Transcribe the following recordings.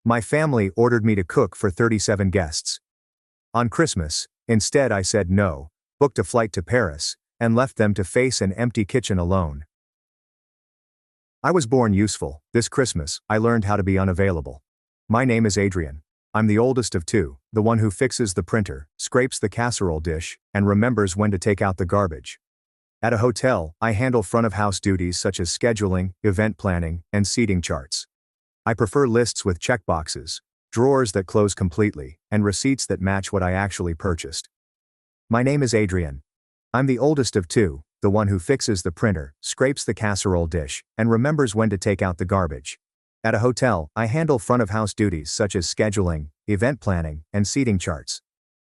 My family ordered me to cook for 37 guests. On Christmas, instead I said no, booked a flight to Paris, and left them to face an empty kitchen alone. I was born useful. This Christmas, I learned how to be unavailable. My name is Adrian. I'm the oldest of two, the one who fixes the printer, scrapes the casserole dish, and remembers when to take out the garbage. At a hotel, I handle front-of-house duties such as scheduling, event planning, and seating charts. I prefer lists with checkboxes, drawers that close completely, and receipts that match what I actually purchased. My name is Adrian. I'm the oldest of two, the one who fixes the printer, scrapes the casserole dish, and remembers when to take out the garbage. At a hotel, I handle front-of-house duties such as scheduling, event planning, and seating charts.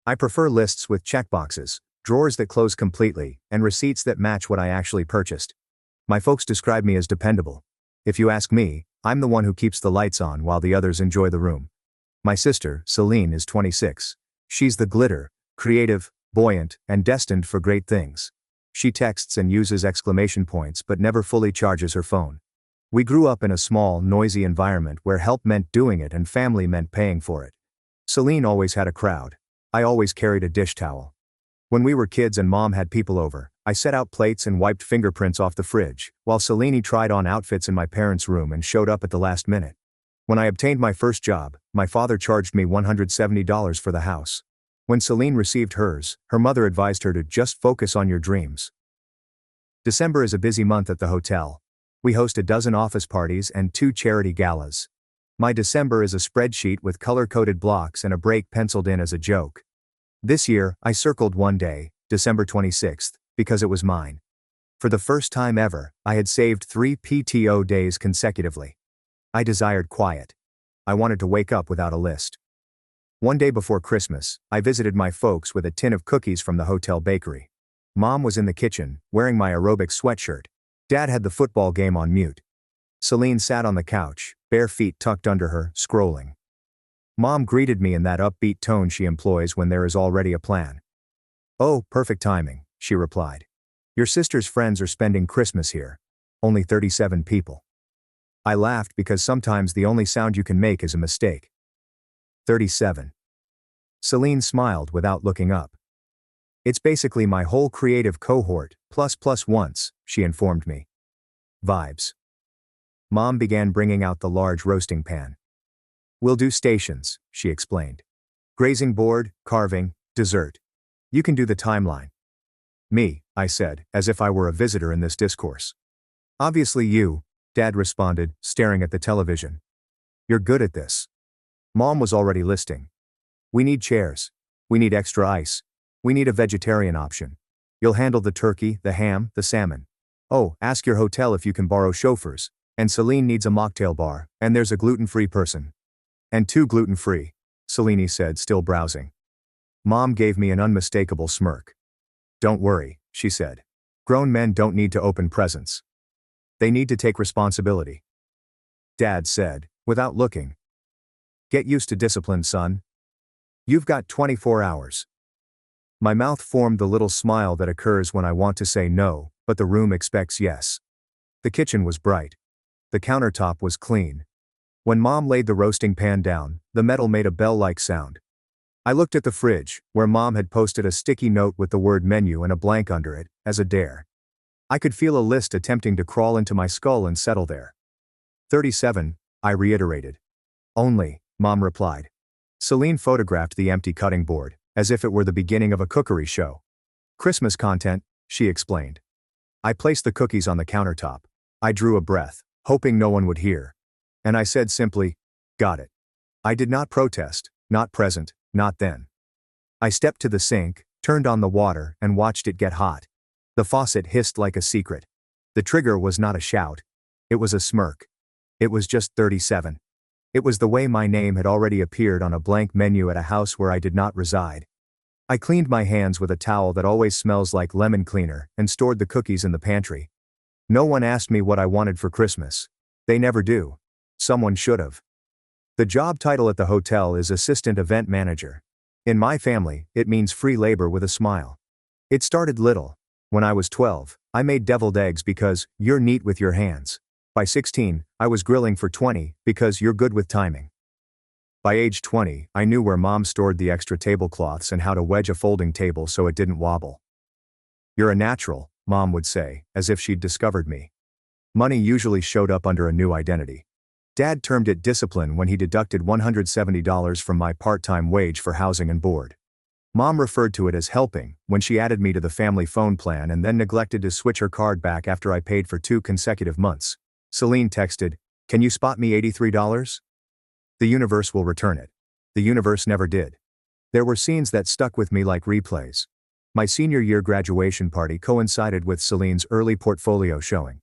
I prefer lists with checkboxes, drawers that close completely, and receipts that match what I actually purchased. My folks describe me as dependable. If you ask me, I'm the one who keeps the lights on while the others enjoy the room. My sister, Celine, is 26. She's the glitter, creative, buoyant, and destined for great things. She texts and uses exclamation points but never fully charges her phone. We grew up in a small, noisy environment where help meant doing it and family meant paying for it. Celine always had a crowd. I always carried a dish towel. When we were kids and mom had people over, I set out plates and wiped fingerprints off the fridge, while Celine tried on outfits in my parents' room and showed up at the last minute. When I obtained my first job, my father charged me $170 for the house. When Celine received hers, her mother advised her to just focus on your dreams. December is a busy month at the hotel. We host a dozen office parties and 2 charity galas. My December is a spreadsheet with color-coded blocks and a break penciled in as a joke. This year, I circled one day, December 26th, because it was mine. For the first time ever, I had saved 3 PTO days consecutively. I desired quiet. I wanted to wake up without a list. One day before Christmas, I visited my folks with a tin of cookies from the hotel bakery. Mom was in the kitchen, wearing my aerobics sweatshirt. Dad had the football game on mute. Celine sat on the couch, bare feet tucked under her, scrolling. Mom greeted me in that upbeat tone she employs when there is already a plan. "Oh, perfect timing," she replied. "Your sister's friends are spending Christmas here. Only 37 people." I laughed because sometimes the only sound you can make is a mistake. 37. Celine smiled without looking up. "It's basically my whole creative cohort, plus once," she informed me. Vibes. Mom began bringing out the large roasting pan. "We'll do stations," she explained. "Grazing board, carving, dessert. You can do the timeline." "Me," I said, as if I were a visitor in this discourse. "Obviously you," Dad responded, staring at the television. "You're good at this." Mom was already listing. "We need chairs. We need extra ice. We need a vegetarian option. You'll handle the turkey, the ham, the salmon. Oh, ask your hotel if you can borrow chauffeurs. And Celine needs a mocktail bar, and there's a gluten-free person." "And 2 gluten-free," Celine said, still browsing. Mom gave me an unmistakable smirk. "Don't worry," she said. "Grown men don't need to open presents. They need to take responsibility." Dad said, without looking. "Get used to discipline, son. You've got 24 hours. My mouth formed the little smile that occurs when I want to say no, but the room expects yes. The kitchen was bright. The countertop was clean. When Mom laid the roasting pan down, the metal made a bell-like sound. I looked at the fridge, where Mom had posted a sticky note with the word menu and a blank under it, as a dare. I could feel a list attempting to crawl into my skull and settle there. 37, I reiterated. "Only," Mom replied. Celine photographed the empty cutting board, as if it were the beginning of a cookery show. "Christmas content," she explained. I placed the cookies on the countertop. I drew a breath, hoping no one would hear. And I said simply, "Got it." I did not protest, not present, not then. I stepped to the sink, turned on the water, and watched it get hot. The faucet hissed like a secret. The trigger was not a shout. It was a smirk. It was just 37. It was the way my name had already appeared on a blank menu at a house where I did not reside. I cleaned my hands with a towel that always smells like lemon cleaner and stored the cookies in the pantry. No one asked me what I wanted for Christmas. They never do. Someone should have. The job title at the hotel is Assistant Event Manager. In my family, it means free labor with a smile. It started little. When I was 12, I made deviled eggs because you're neat with your hands. By 16, I was grilling for 20 because you're good with timing. By age 20, I knew where Mom stored the extra tablecloths and how to wedge a folding table so it didn't wobble. "You're a natural," Mom would say, as if she'd discovered me. Money usually showed up under a new identity. Dad termed it discipline when he deducted $170 from my part-time wage for housing and board. Mom referred to it as helping when she added me to the family phone plan and then neglected to switch her card back after I paid for 2 consecutive months. Celine texted, "Can you spot me $83? The universe will return it." The universe never did. There were scenes that stuck with me like replays. My senior year graduation party coincided with Celine's early portfolio showing.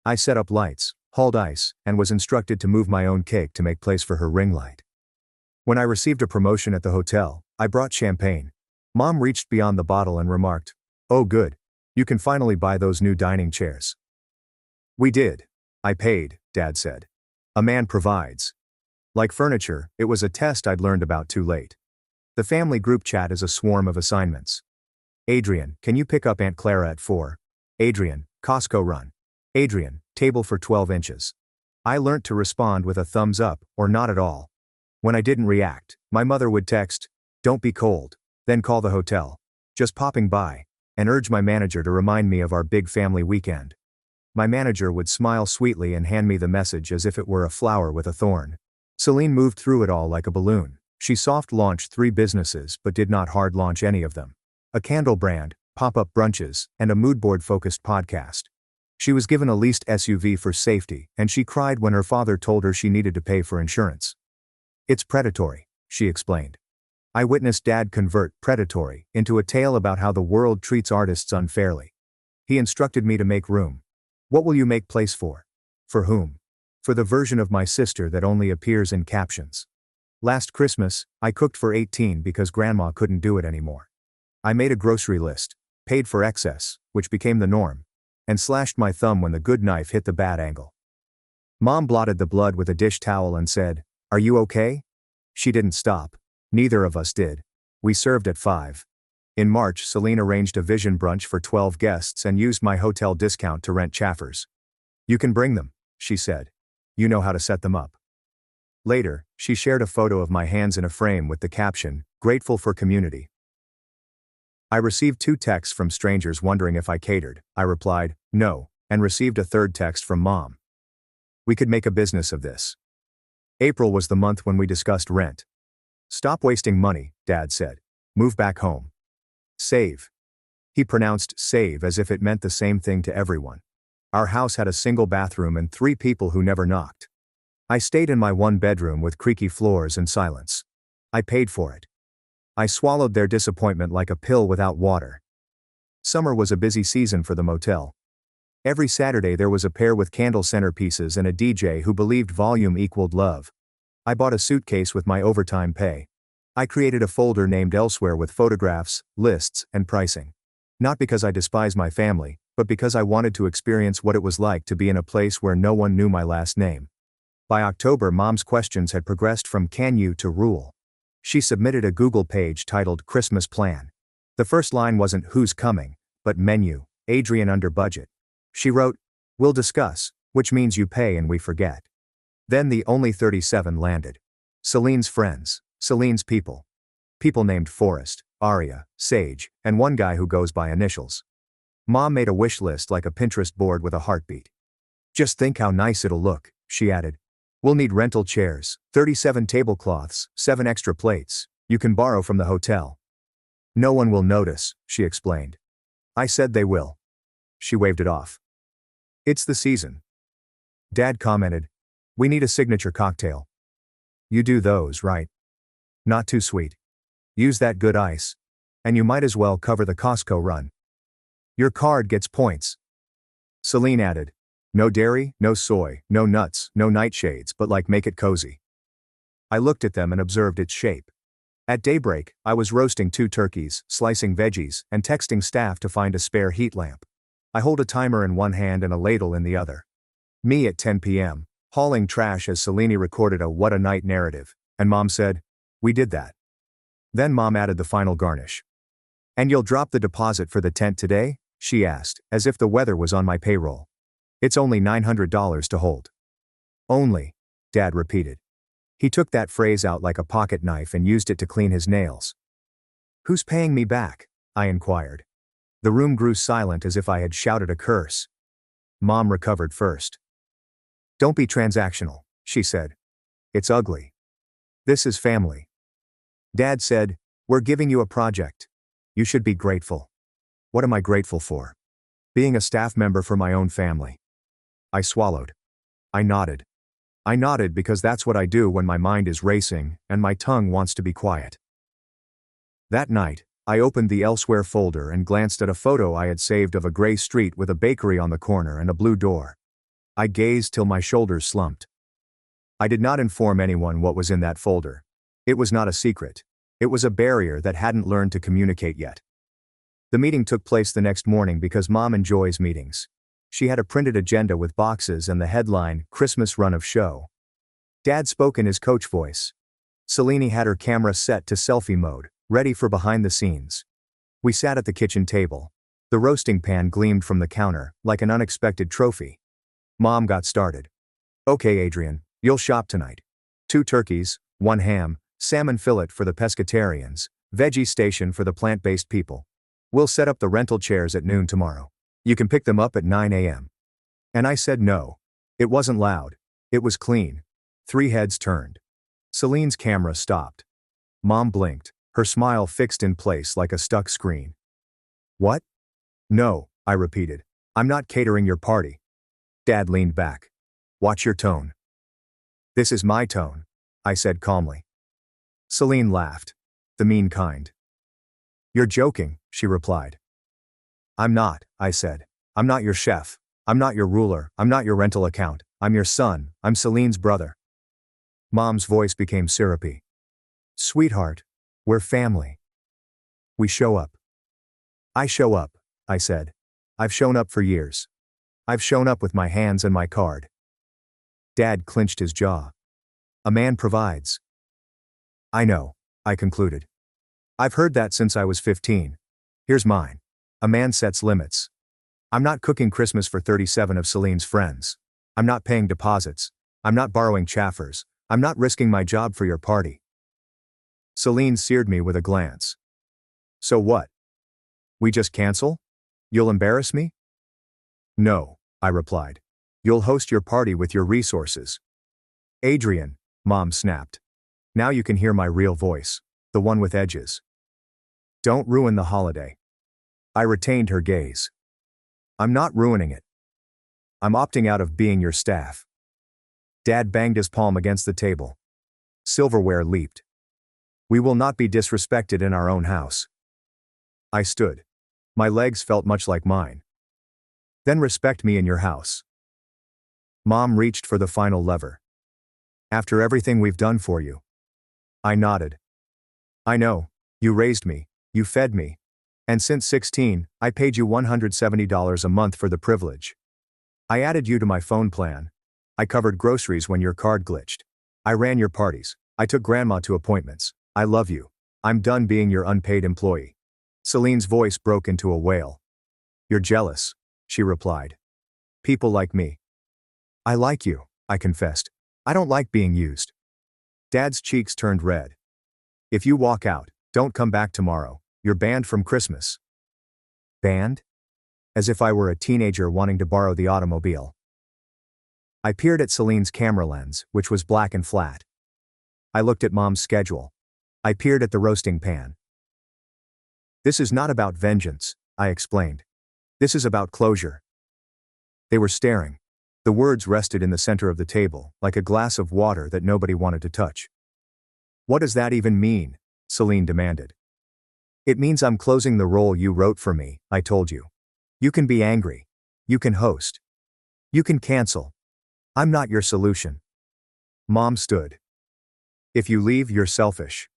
I set up lights, hauled ice, and was instructed to move my own cake to make place for her ring light. When I received a promotion at the hotel, I brought champagne. Mom reached beyond the bottle and remarked, "Oh good. You can finally buy those new dining chairs." We did. I paid, Dad said. A man provides. Like furniture, it was a test I'd learned about too late. The family group chat is a swarm of assignments. "Adrian, can you pick up Aunt Clara at 4? Adrian, Costco run. Adrian, table for 12 inches. I learnt to respond with a thumbs up, or not at all. When I didn't react, my mother would text, "Don't be cold," then call the hotel. "Just popping by," and urge my manager to remind me of our big family weekend. My manager would smile sweetly and hand me the message as if it were a flower with a thorn. Celine moved through it all like a balloon. She soft-launched 3 businesses but did not hard-launch any of them. A candle brand, pop-up brunches, and a moodboard-focused podcast. She was given a leased SUV for safety, and she cried when her father told her she needed to pay for insurance. "It's predatory," she explained. I witnessed Dad convert predatory into a tale about how the world treats artists unfairly. He instructed me to make room. What will you make place for? For whom? For the version of my sister that only appears in captions. Last Christmas, I cooked for 18 because Grandma couldn't do it anymore. I made a grocery list, paid for excess, which became the norm, and slashed my thumb when the good knife hit the bad angle. Mom blotted the blood with a dish towel and said, "Are you okay?" She didn't stop. Neither of us did. We served at 5. In March, Celine arranged a vision brunch for 12 guests and used my hotel discount to rent chaffers. "You can bring them," she said. "You know how to set them up." Later, she shared a photo of my hands in a frame with the caption, "Grateful for community." I received 2 texts from strangers wondering if I catered. I replied, "No," and received a 3rd text from Mom. We could make a business of this. April was the month when we discussed rent. "Stop wasting money," Dad said. "Move back home. Save." He pronounced save as if it meant the same thing to everyone. Our house had a single bathroom and 3 people who never knocked. I stayed in my 1 bedroom with creaky floors and silence. I paid for it. I swallowed their disappointment like a pill without water. Summer was a busy season for the motel. Every Saturday there was a pair with candle centerpieces and a DJ who believed volume equaled love. I bought a suitcase with my overtime pay. I created a folder named Elsewhere with photographs, lists, and pricing. Not because I despise my family, but because I wanted to experience what it was like to be in a place where no one knew my last name. By October, Mom's questions had progressed from "Can you" to "Rule." She submitted a Google page titled Christmas Plan. The first line wasn't "Who's coming," but "Menu, Adrian under budget." She wrote, "We'll discuss," which means you pay and we forget. Then the only 37 landed. Celine's friends, Celine's people. People named Forrest, Aria, Sage, and one guy who goes by initials. Mom made a wish list like a Pinterest board with a heartbeat. "Just think how nice it'll look," she added. "We'll need rental chairs, 37 tablecloths, 7 extra plates. You can borrow from the hotel." "No one will notice," she explained. I said they will. She waved it off. "It's the season." Dad commented, "We need a signature cocktail." "You do those, right? Not too sweet. Use that good ice. And you might as well cover the Costco run. Your card gets points." Celine added, "No dairy, no soy, no nuts, no nightshades, but like make it cozy." I looked at them and observed its shape. At daybreak, I was roasting 2 turkeys, slicing veggies, and texting staff to find a spare heat lamp. I hold a timer in one hand and a ladle in the other. Me at 10 p.m., hauling trash as Celine recorded a "What a Night" narrative, and Mom said, "We did that." Then Mom added the final garnish. "And you'll drop the deposit for the tent today?" she asked, as if the weather was on my payroll. "It's only $900 to hold." "Only," Dad repeated. He took that phrase out like a pocket knife and used it to clean his nails. "Who's paying me back?" I inquired. The room grew silent as if I had shouted a curse. Mom recovered first. "Don't be transactional," she said. "It's ugly. This is family." Dad said, "We're giving you a project. You should be grateful." "What am I grateful for?" "Being a staff member for my own family." I swallowed. I nodded. I nodded because that's what I do when my mind is racing and my tongue wants to be quiet. That night, I opened the Elsewhere folder and glanced at a photo I had saved of a gray street with a bakery on the corner and a blue door. I gazed till my shoulders slumped. I did not inform anyone what was in that folder. It was not a secret. It was a barrier that hadn't learned to communicate yet. The meeting took place the next morning because Mom enjoys meetings. She had a printed agenda with boxes and the headline, "Christmas Run of Show." Dad spoke in his coach voice. Selene had her camera set to selfie mode, ready for behind the scenes. We sat at the kitchen table. The roasting pan gleamed from the counter, like an unexpected trophy. Mom got started. "Okay, Adrian, you'll shop tonight. 2 turkeys, 1 ham, salmon fillet for the pescatarians, veggie station for the plant-based people. We'll set up the rental chairs at noon tomorrow. You can pick them up at 9 a.m. And I said no. It wasn't loud. It was clean. 3 heads turned. Celine's camera stopped. Mom blinked, her smile fixed in place like a stuck screen. "What?" "No," I repeated. "I'm not catering your party." Dad leaned back. "Watch your tone." "This is my tone," I said calmly. Celine laughed. The mean kind. "You're joking," she replied. "I'm not," I said. "I'm not your chef. I'm not your ruler. I'm not your rental account. I'm your son. I'm Celine's brother." Mom's voice became syrupy. "Sweetheart, we're family. We show up." "I show up," I said. "I've shown up for years. I've shown up with my hands and my card." Dad clenched his jaw. "A man provides." "I know," I concluded. "I've heard that since I was 15. Here's mine. A man sets limits. I'm not cooking Christmas for 37 of Celine's friends. I'm not paying deposits. I'm not borrowing chaffers. I'm not risking my job for your party." Celine seared me with a glance. "So what? We just cancel? You'll embarrass me?" "No," I replied. "You'll host your party with your resources." "Adrian," Mom snapped. Now you can hear my real voice, the one with edges. "Don't ruin the holiday." I retained her gaze. "I'm not ruining it. I'm opting out of being your staff." Dad banged his palm against the table. Silverware leaped. "We will not be disrespected in our own house." I stood. My legs felt much like mine. "Then respect me in your house." Mom reached for the final lever. "After everything we've done for you." I nodded. "I know. You raised me. You fed me. And since 16, I paid you $170 a month for the privilege. I added you to my phone plan. I covered groceries when your card glitched. I ran your parties. I took grandma to appointments. I love you. I'm done being your unpaid employee." Celine's voice broke into a wail. "You're jealous," she replied. "People like me." "I like you," I confessed. "I don't like being used." Dad's cheeks turned red. "If you walk out, don't come back tomorrow. You're banned from Christmas." "Banned?" As if I were a teenager wanting to borrow the automobile. I peered at Celine's camera lens, which was black and flat. I looked at Mom's schedule. I peered at the roasting pan. "This is not about vengeance," I explained. "This is about closure." They were staring. The words rested in the center of the table, like a glass of water that nobody wanted to touch. "What does that even mean?" Celine demanded. "It means I'm closing the role you wrote for me," I told you. "You can be angry. You can host. You can cancel. I'm not your solution." Mom stood. "If you leave, you're selfish."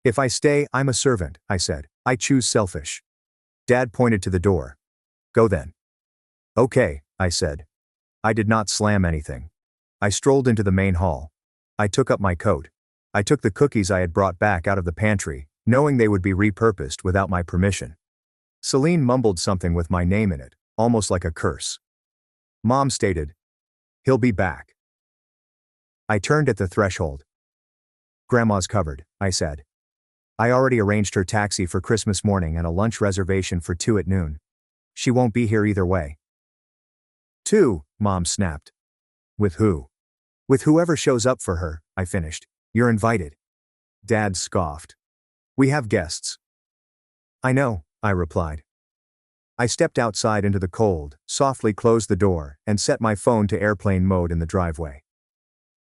"If I stay, I'm a servant," I said. "I choose selfish." Dad pointed to the door. "Go then." "Okay," I said. I did not slam anything. I strolled into the main hall. I took up my coat. I took the cookies I had brought back out of the pantry, knowing they would be repurposed without my permission. Celine mumbled something with my name in it, almost like a curse. Mom stated, "He'll be back." I turned at the threshold. Grandma's covered, I said. I already arranged her taxi for Christmas morning and a lunch reservation for 2 at noon. She won't be here either way. 2, Mom snapped. With who? With whoever shows up for her, I finished. You're invited. Dad scoffed. We have guests. I know, I replied. I stepped outside into the cold, softly closed the door, and set my phone to airplane mode in the driveway.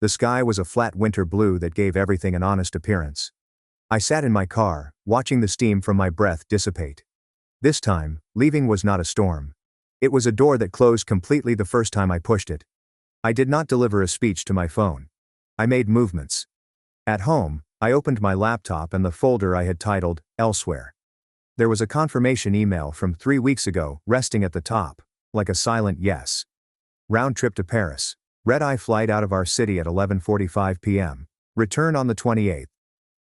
The sky was a flat winter blue that gave everything an honest appearance. I sat in my car, watching the steam from my breath dissipate. This time, leaving was not a storm. It was a door that closed completely the first time I pushed it. I did not deliver a speech to my phone. I made movements. At home, I opened my laptop and the folder I had titled, Elsewhere. There was a confirmation email from 3 weeks ago, resting at the top, like a silent yes. Round trip to Paris. Red-eye flight out of our city at 11:45 p.m. Return on the 28th.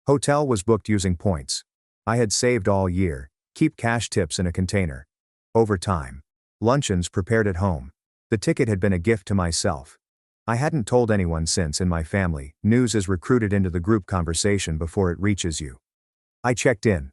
Hotel was booked using points. I had saved all year. Keep cash tips in a container. Overtime. Luncheons prepared at home. The ticket had been a gift to myself. I hadn't told anyone since in my family. News is recruited into the group conversation before it reaches you. I checked in.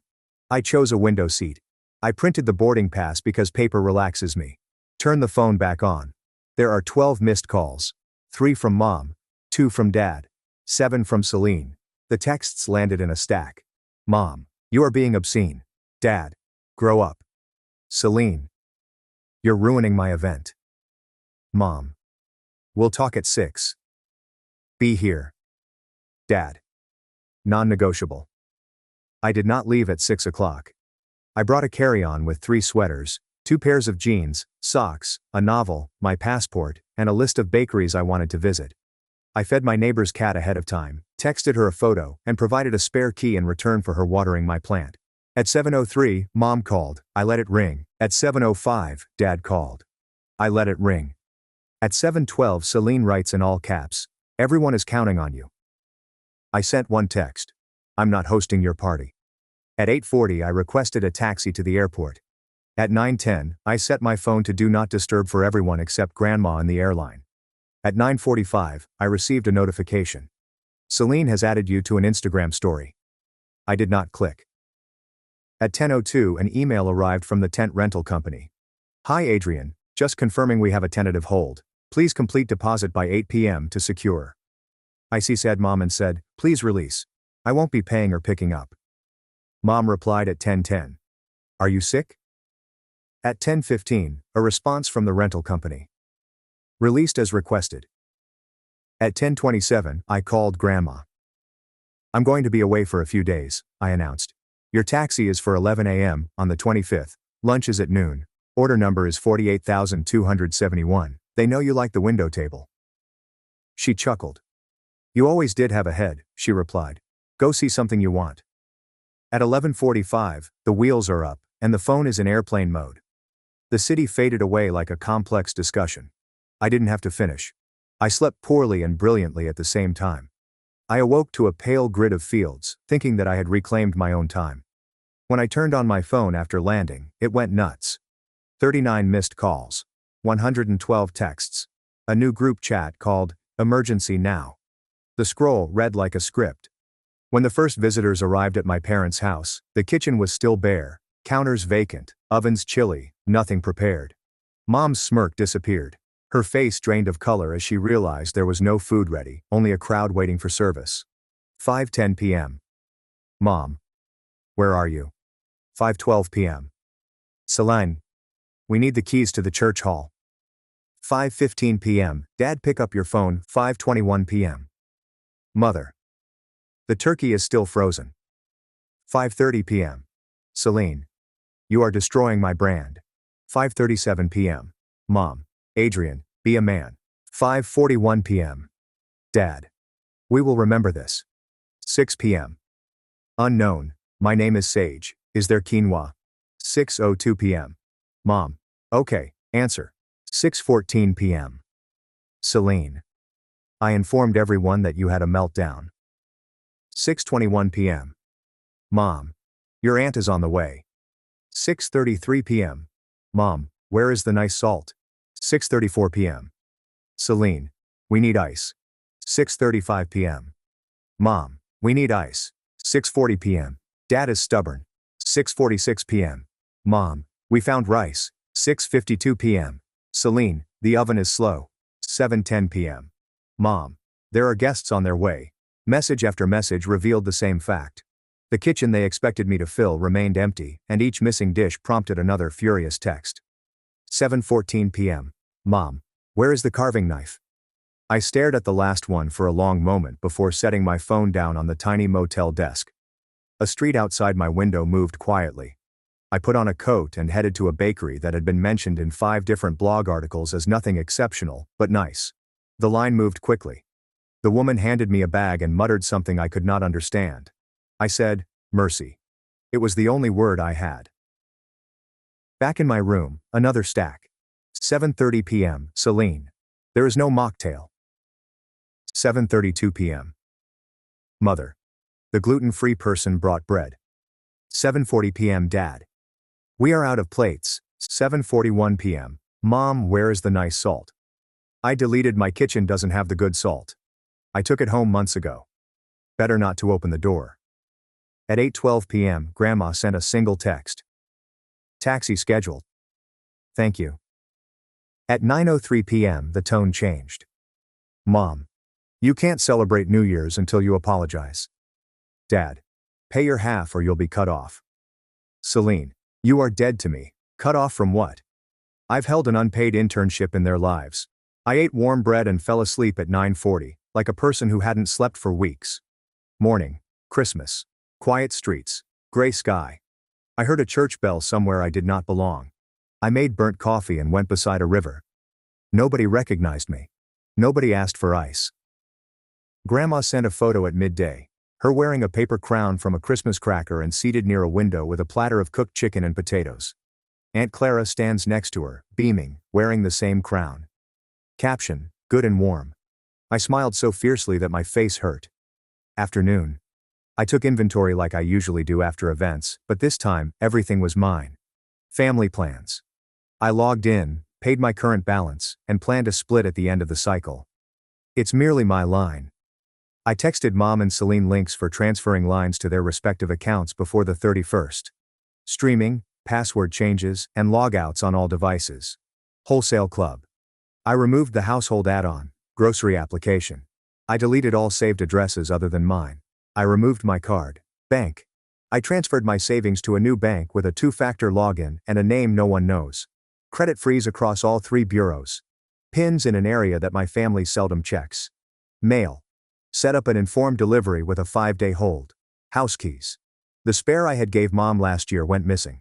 I chose a window seat. I printed the boarding pass because paper relaxes me. Turn the phone back on. There are 12 missed calls. 3 from Mom, 2 from Dad, 7 from Celine. The texts landed in a stack. Mom, you are being obscene. Dad, grow up. Celine, you're ruining my event. Mom, we'll talk at 6. Be here. Dad, non-negotiable. I did not leave at 6 o'clock. I brought a carry-on with 3 sweaters, 2 pairs of jeans, socks, a novel, my passport, and a list of bakeries I wanted to visit. I fed my neighbor's cat ahead of time, texted her a photo, and provided a spare key in return for her watering my plant. At 7:03, Mom called. I let it ring. At 7:05, Dad called. I let it ring. At 7:12, Celine writes in all caps, "Everyone is counting on you." I sent one text. "I'm not hosting your party." At 8:40, I requested a taxi to the airport. At 9:10, I set my phone to do not disturb for everyone except Grandma and the airline. At 9:45, I received a notification. Celine has added you to an Instagram story. I did not click. At 10:02, an email arrived from the tent rental company. Hi Adrian, just confirming we have a tentative hold. Please complete deposit by 8 p.m. to secure. I said Mom and said, please release. I won't be paying or picking up. Mom replied at 10:10. Are you sick? At 10:15, a response from the rental company. Released as requested. At 10:27, I called Grandma. I'm going to be away for a few days, I announced. Your taxi is for 11 a.m. on the 25th. Lunch is at noon. Order number is 48,271. They know you like the window table. She chuckled. You always did have a head, she replied. Go see something you want. At 11:45, the wheels are up, and the phone is in airplane mode. The city faded away like a complex discussion. I didn't have to finish. I slept poorly and brilliantly at the same time. I awoke to a pale grid of fields, thinking that I had reclaimed my own time. When I turned on my phone after landing, it went nuts. 39 missed calls. 112 texts. A new group chat called, Emergency Now. The scroll read like a script. When the first visitors arrived at my parents' house, the kitchen was still bare, counters vacant, ovens chilly, nothing prepared. Mom's smirk disappeared. Her face drained of color as she realized there was no food ready, only a crowd waiting for service. 5:10 p.m. Mom. Where are you? 5:12 p.m. Celine. We need the keys to the church hall. 5:15 p.m. Dad, pick up your phone. 5:21 p.m. Mother. The turkey is still frozen. 5:30 p.m. Celine. You are destroying my brand. 5:37 p.m. Mom. Adrian, be a man. 5:41 p.m. Dad. We will remember this. 6 p.m. Unknown, my name is Sage, is there quinoa? 6:02 p.m. Mom. Okay, answer. 6:14 p.m. Celine. I informed everyone that you had a meltdown. 6:21 p.m. Mom. Your aunt is on the way. 6:33 p.m. Mom, where is the nice salt? 6:34 p.m. Celine. We need ice. 6:35 p.m. Mom, we need ice. 6:40 p.m. Dad is stubborn. 6:46 p.m. Mom, we found rice. 6:52 p.m. Celine, the oven is slow. 7:10 p.m. Mom, there are guests on their way. Message after message revealed the same fact. The kitchen they expected me to fill remained empty, and each missing dish prompted another furious text. 7:14 p.m. Mom, where is the carving knife? I stared at the last one for a long moment before setting my phone down on the tiny motel desk. A street outside my window moved quietly. I put on a coat and headed to a bakery that had been mentioned in 5 different blog articles as nothing exceptional, but nice. The line moved quickly. The woman handed me a bag and muttered something I could not understand. I said, "Mercy." It was the only word I had. Back in my room, another stack. 7:30 p.m. Celine. There is no mocktail. 7:32 p.m. Mother. The gluten-free person brought bread. 7:40 p.m. Dad. We are out of plates. 7:41 p.m. Mom, where is the nice salt? I deleted my kitchen doesn't have the good salt. I took it home months ago. Better not to open the door. At 8:12 p.m. Grandma sent a single text. Taxi scheduled. Thank you. At 9:03 p.m. the tone changed. Mom. You can't celebrate New Year's until you apologize. Dad. Pay your half or you'll be cut off. Celine. You are dead to me. Cut off from what? I've held an unpaid internship in their lives. I ate warm bread and fell asleep at 9:40, like a person who hadn't slept for weeks. Morning. Christmas. Quiet streets. Gray sky. I heard a church bell somewhere I did not belong. I made burnt coffee and went beside a river. Nobody recognized me. Nobody asked for ice. Grandma sent a photo at midday. Her wearing a paper crown from a Christmas cracker and seated near a window with a platter of cooked chicken and potatoes. Aunt Clara stands next to her, beaming, wearing the same crown. Caption, good and warm. I smiled so fiercely that my face hurt. Afternoon. I took inventory like I usually do after events, but this time, everything was mine. Family plans. I logged in, paid my current balance, and planned a split at the end of the cycle. It's merely my line. I texted Mom and Celine links for transferring lines to their respective accounts before the 31st. Streaming, password changes, and logouts on all devices. Wholesale Club. I removed the household add-on, grocery application. I deleted all saved addresses other than mine. I removed my card. Bank. I transferred my savings to a new bank with a 2-factor login and a name no one knows. Credit freeze across all 3 bureaus. PINs in an area that my family seldom checks. Mail. Set up an informed delivery with a 5-day hold. House keys. The spare I had gave Mom last year went missing.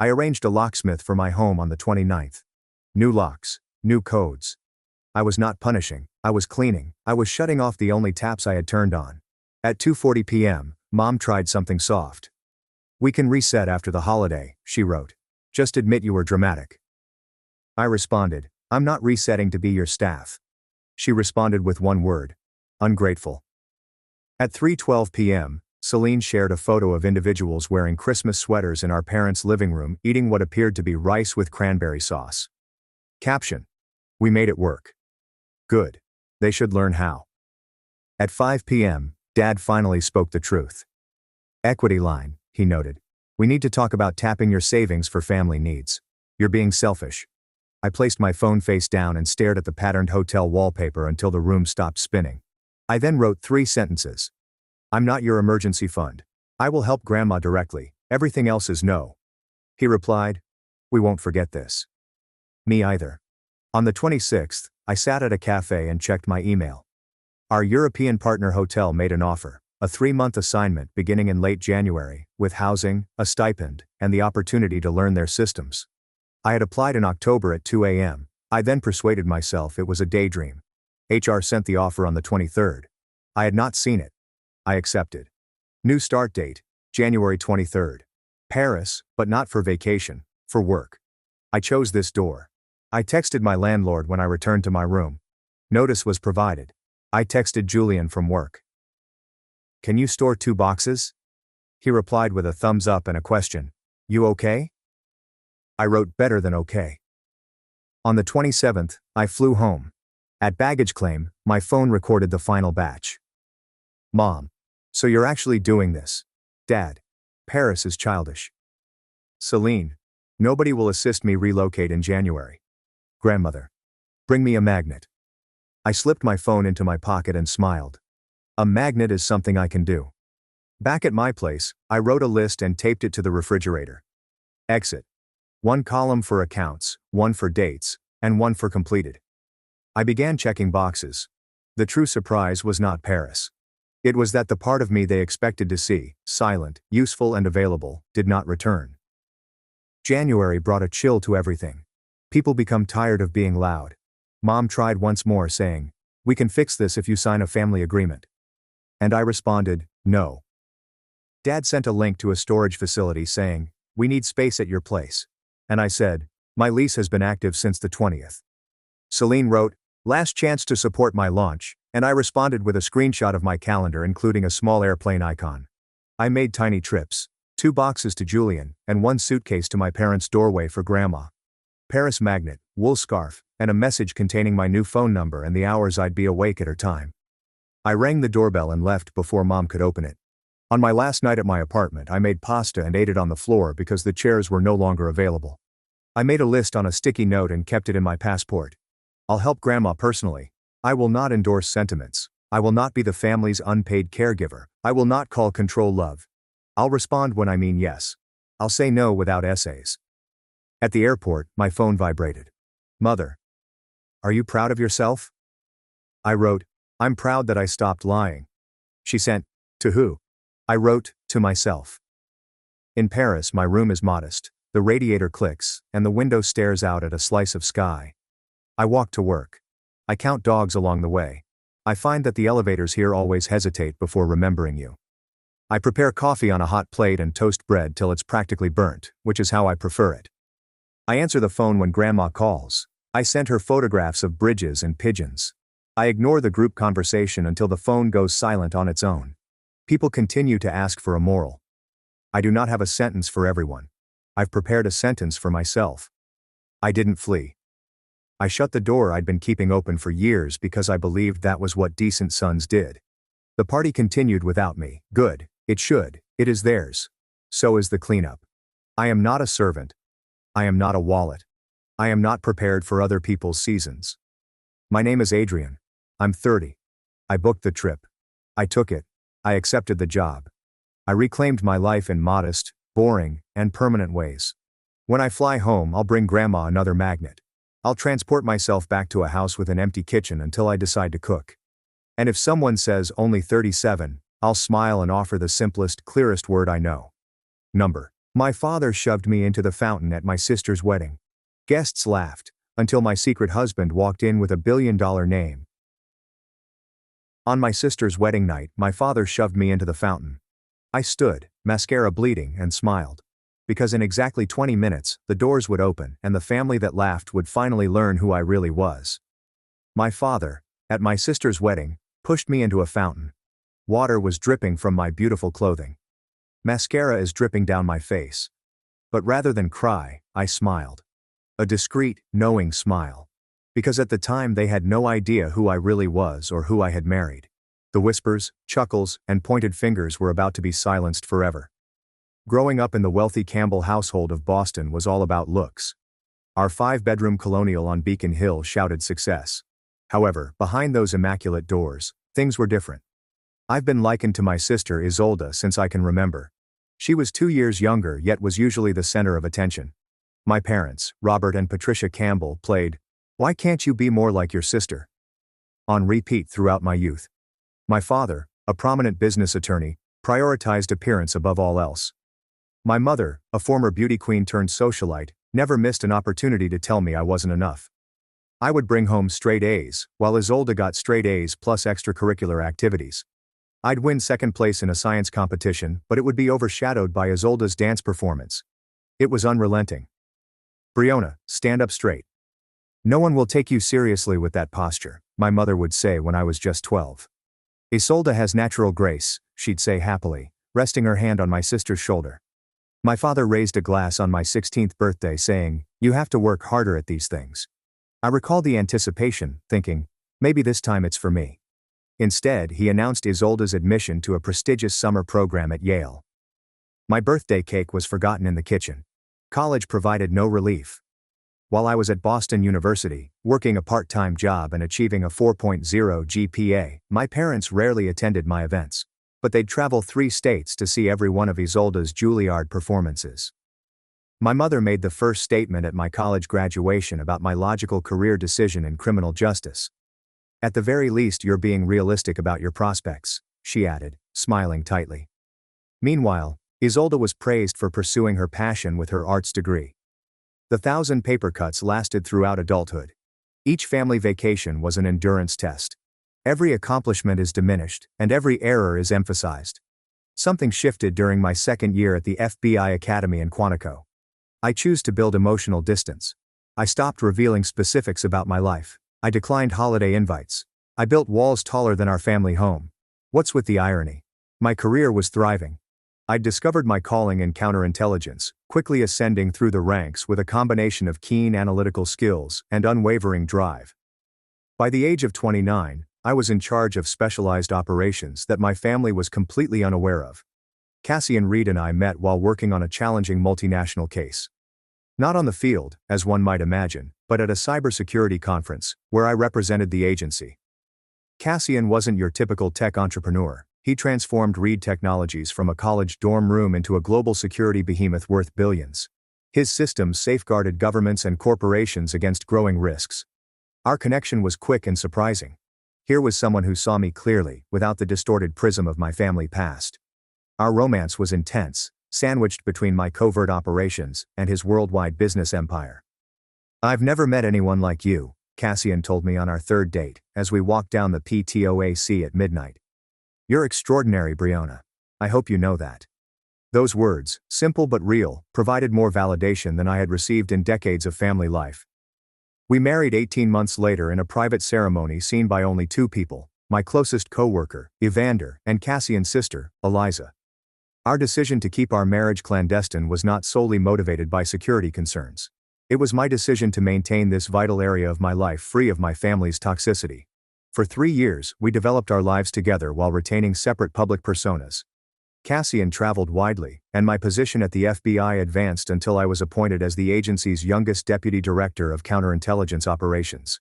I arranged a locksmith for my home on the 29th. New locks. New codes. I was not punishing, I was cleaning, I was shutting off the only taps I had turned on. At 2:40 p.m., Mom tried something soft. We can reset after the holiday, she wrote. Just admit you were dramatic. I responded, I'm not resetting to be your staff. She responded with one word. Ungrateful. At 3:12 p.m., Celine shared a photo of individuals wearing Christmas sweaters in our parents' living room eating what appeared to be rice with cranberry sauce. Caption. We made it work. Good. They should learn how. At 5 p.m., Dad finally spoke the truth. Equity line, he noted. We need to talk about tapping your savings for family needs. You're being selfish. I placed my phone face down and stared at the patterned hotel wallpaper until the room stopped spinning. I then wrote 3 sentences. I'm not your emergency fund. I will help Grandma directly, everything else is no. He replied, we won't forget this. Me either. On the 26th, I sat at a cafe and checked my email. Our European partner hotel made an offer, a 3-month assignment beginning in late January, with housing, a stipend, and the opportunity to learn their systems. I had applied in October at 2 a.m. I then persuaded myself it was a daydream. HR sent the offer on the 23rd. I had not seen it. I accepted. New start date, January 23rd. Paris, but not for vacation, for work. I chose this door. I texted my landlord when I returned to my room. Notice was provided. I texted Julian from work. Can you store 2 boxes? He replied with a thumbs up and a question. You okay? I wrote better than okay. On the 27th, I flew home. At baggage claim, my phone recorded the final batch. Mom. So you're actually doing this? Dad. Paris is childish. Celine. Nobody will assist me relocate in January. Grandmother. Bring me a magnet. I slipped my phone into my pocket and smiled. A magnet is something I can do. Back at my place, I wrote a list and taped it to the refrigerator. Exit. 1 column for accounts, 1 for dates, and 1 for completed. I began checking boxes. The true surprise was not Paris. It was that the part of me they expected to see, silent, useful and available, did not return. January brought a chill to everything. People become tired of being loud. Mom tried once more saying, "We can fix this if you sign a family agreement." And I responded, "No." Dad sent a link to a storage facility saying, "We need space at your place." And I said, "My lease has been active since the 20th. Celine wrote, "Last chance to support my launch," and I responded with a screenshot of my calendar including a small airplane icon. I made tiny trips, 2 boxes to Julian, and 1 suitcase to my parents' doorway for Grandma. Paris magnet, wool scarf, and a message containing my new phone number and the hours I'd be awake at her time. I rang the doorbell and left before Mom could open it. On my last night at my apartment, I made pasta and ate it on the floor because the chairs were no longer available. I made a list on a sticky note and kept it in my passport. I'll help Grandma personally. I will not endorse sentiments. I will not be the family's unpaid caregiver. I will not call control love. I'll respond when I mean yes. I'll say no without essays. At the airport, my phone vibrated. Mother. Are you proud of yourself? I wrote, I'm proud that I stopped lying. She sent, to who? I wrote, to myself. In Paris, my room is modest. The radiator clicks, and the window stares out at a slice of sky. I walk to work. I count dogs along the way. I find that the elevators here always hesitate before remembering you. I prepare coffee on a hot plate and toast bread till it's practically burnt, which is how I prefer it. I answer the phone when Grandma calls. I send her photographs of bridges and pigeons. I ignore the group conversation until the phone goes silent on its own. People continue to ask for a moral. I do not have a sentence for everyone. I've prepared a sentence for myself. I didn't flee. I shut the door I'd been keeping open for years because I believed that was what decent sons did. The party continued without me. Good. It should. It is theirs. So is the cleanup. I am not a servant. I am not a wallet. I am not prepared for other people's seasons. My name is Adrian. I'm 30. I booked the trip. I took it. I accepted the job. I reclaimed my life in modest, boring, and permanent ways. When I fly home, I'll bring Grandma another magnet. I'll transport myself back to a house with an empty kitchen until I decide to cook. And if someone says only 37, I'll smile and offer the simplest, clearest word I know. Number. My father shoved me into the fountain at my sister's wedding. Guests laughed, until my secret husband walked in with a billion-dollar name. On my sister's wedding night, my father shoved me into the fountain. I stood, mascara bleeding, and smiled. Because in exactly 20 minutes, the doors would open and the family that laughed would finally learn who I really was. My father, at my sister's wedding, pushed me into a fountain. Water was dripping from my beautiful clothing. Mascara is dripping down my face. But rather than cry, I smiled. A discreet, knowing smile. Because at the time they had no idea who I really was or who I had married. The whispers, chuckles, and pointed fingers were about to be silenced forever. Growing up in the wealthy Campbell household of Boston was all about looks. Our 5-bedroom colonial on Beacon Hill shouted success. However, behind those immaculate doors, things were different. I've been likened to my sister Isolde since I can remember. She was 2 years younger yet was usually the center of attention. My parents, Robert and Patricia Campbell, played, "Why can't you be more like your sister?" on repeat throughout my youth. My father, a prominent business attorney, prioritized appearance above all else. My mother, a former beauty queen turned socialite, never missed an opportunity to tell me I wasn't enough. I would bring home straight A's, while Isolde got straight A's plus extracurricular activities. I'd win second place in a science competition, but it would be overshadowed by Isolde's dance performance. It was unrelenting. "Brionna, stand up straight. No one will take you seriously with that posture," my mother would say when I was just 12. "Isolde has natural grace," she'd say happily, resting her hand on my sister's shoulder. My father raised a glass on my 16th birthday saying, "You have to work harder at these things." I recall the anticipation, thinking, Maybe this time it's for me. Instead, he announced Isolde's admission to a prestigious summer program at Yale. My birthday cake was forgotten in the kitchen. College provided no relief. While I was at Boston University, working a part-time job and achieving a 4.0 GPA, my parents rarely attended my events. But they'd travel 3 states to see every one of Isolde's Juilliard performances. My mother made the first statement at my college graduation about my logical career decision in criminal justice. "At the very least, you're being realistic about your prospects," she added, smiling tightly. Meanwhile, Isolde was praised for pursuing her passion with her arts degree. The 1,000 paper cuts lasted throughout adulthood. Each family vacation was an endurance test. Every accomplishment is diminished, and every error is emphasized. Something shifted during my second year at the FBI Academy in Quantico. I chose to build emotional distance. I stopped revealing specifics about my life. I declined holiday invites. I built walls taller than our family home. What's with the irony? My career was thriving. I'd discovered my calling in counterintelligence, quickly ascending through the ranks with a combination of keen analytical skills and unwavering drive. By the age of 29, I was in charge of specialized operations that my family was completely unaware of. Cassian Reed and I met while working on a challenging multinational case. Not on the field, as one might imagine, but at a cybersecurity conference, where I represented the agency. Cassian wasn't your typical tech entrepreneur. He transformed Reed Technologies from a college dorm room into a global security behemoth worth billions. His systems safeguarded governments and corporations against growing risks. Our connection was quick and surprising. Here was someone who saw me clearly, without the distorted prism of my family past. Our romance was intense, sandwiched between my covert operations and his worldwide business empire. "I've never met anyone like you," Cassian told me on our third date, as we walked down the PTOAC at midnight. "You're extraordinary, Briona. I hope you know that." Those words, simple but real, provided more validation than I had received in decades of family life. We married 18 months later in a private ceremony seen by only 2 people, my closest co-worker, Evander, and Cassian's sister, Eliza. Our decision to keep our marriage clandestine was not solely motivated by security concerns. It was my decision to maintain this vital area of my life free of my family's toxicity. For 3 years, we developed our lives together while retaining separate public personas. Cassian traveled widely, and my position at the FBI advanced until I was appointed as the agency's youngest deputy director of counterintelligence operations.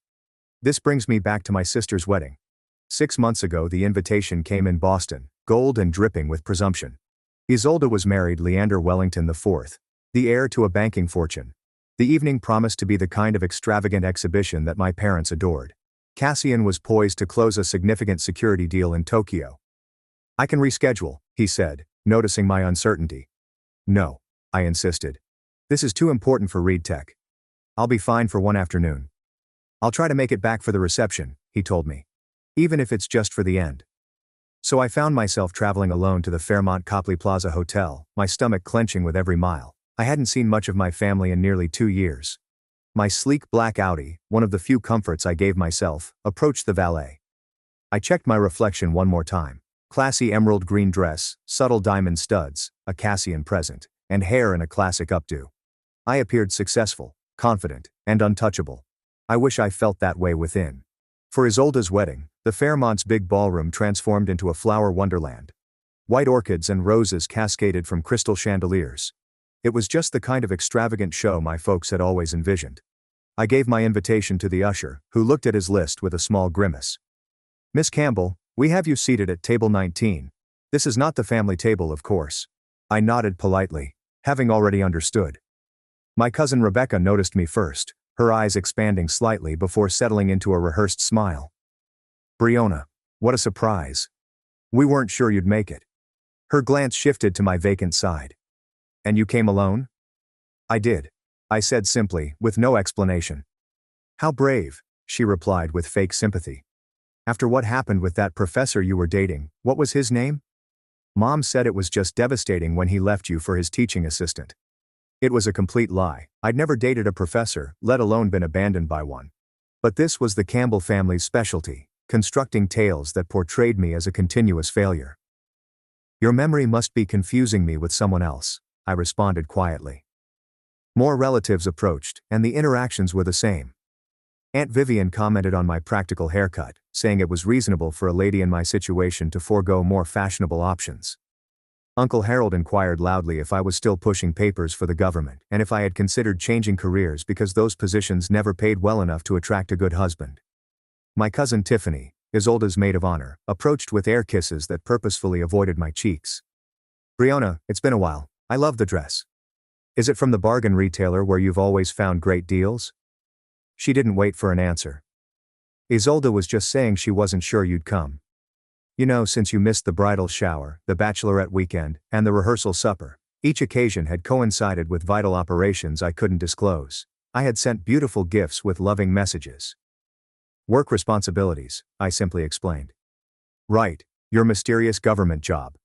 This brings me back to my sister's wedding. 6 months ago, the invitation came in Boston, gold and dripping with presumption. Isolde was married Leander Wellington IV, the heir to a banking fortune. The evening promised to be the kind of extravagant exhibition that my parents adored. Cassian was poised to close a significant security deal in Tokyo. "I can reschedule," he said, noticing my uncertainty. "No," I insisted. "This is too important for Reed Tech. I'll be fine for one afternoon. I'll try to make it back for the reception," he told me. "Even if it's just for the end." So I found myself traveling alone to the Fairmont Copley Plaza Hotel, my stomach clenching with every mile. I hadn't seen much of my family in nearly 2 years. My sleek black Audi, one of the few comforts I gave myself, approached the valet. I checked my reflection one more time. Classy emerald green dress, subtle diamond studs, a Cassian present, and hair in a classic updo. I appeared successful, confident, and untouchable. I wish I felt that way within. For Isolde's wedding, the Fairmont's big ballroom transformed into a flower wonderland. White orchids and roses cascaded from crystal chandeliers. It was just the kind of extravagant show my folks had always envisioned. I gave my invitation to the usher, who looked at his list with a small grimace. "Miss Campbell, we have you seated at table 19. This is not the family table, of course." I nodded politely, having already understood. My cousin Rebecca noticed me first, her eyes expanding slightly before settling into a rehearsed smile. "Briona, what a surprise. We weren't sure you'd make it." Her glance shifted to my vacant side. "And you came alone?" "I did," I said simply, with no explanation. "How brave," she replied with fake sympathy. "After what happened with that professor you were dating, what was his name?" "Mom said it was just devastating when he left you for his teaching assistant." It was a complete lie. I'd never dated a professor, let alone been abandoned by one. But this was the Campbell family's specialty, constructing tales that portrayed me as a continuous failure. "Your memory must be confusing me with someone else," I responded quietly. More relatives approached, and the interactions were the same. Aunt Vivian commented on my practical haircut, saying it was reasonable for a lady in my situation to forego more fashionable options. Uncle Harold inquired loudly if I was still pushing papers for the government and if I had considered changing careers because those positions never paid well enough to attract a good husband. My cousin Tiffany, Isolda's maid of honor, approached with air kisses that purposefully avoided my cheeks. "Brianna, it's been a while. I love the dress. Is it from the bargain retailer where you've always found great deals?" She didn't wait for an answer. "Isolda was just saying she wasn't sure you'd come. You know, since you missed the bridal shower, the bachelorette weekend, and the rehearsal supper, each occasion had coincided with vital operations I couldn't disclose. I had sent beautiful gifts with loving messages. Work responsibilities," I simply explained. "Right, your mysterious government job."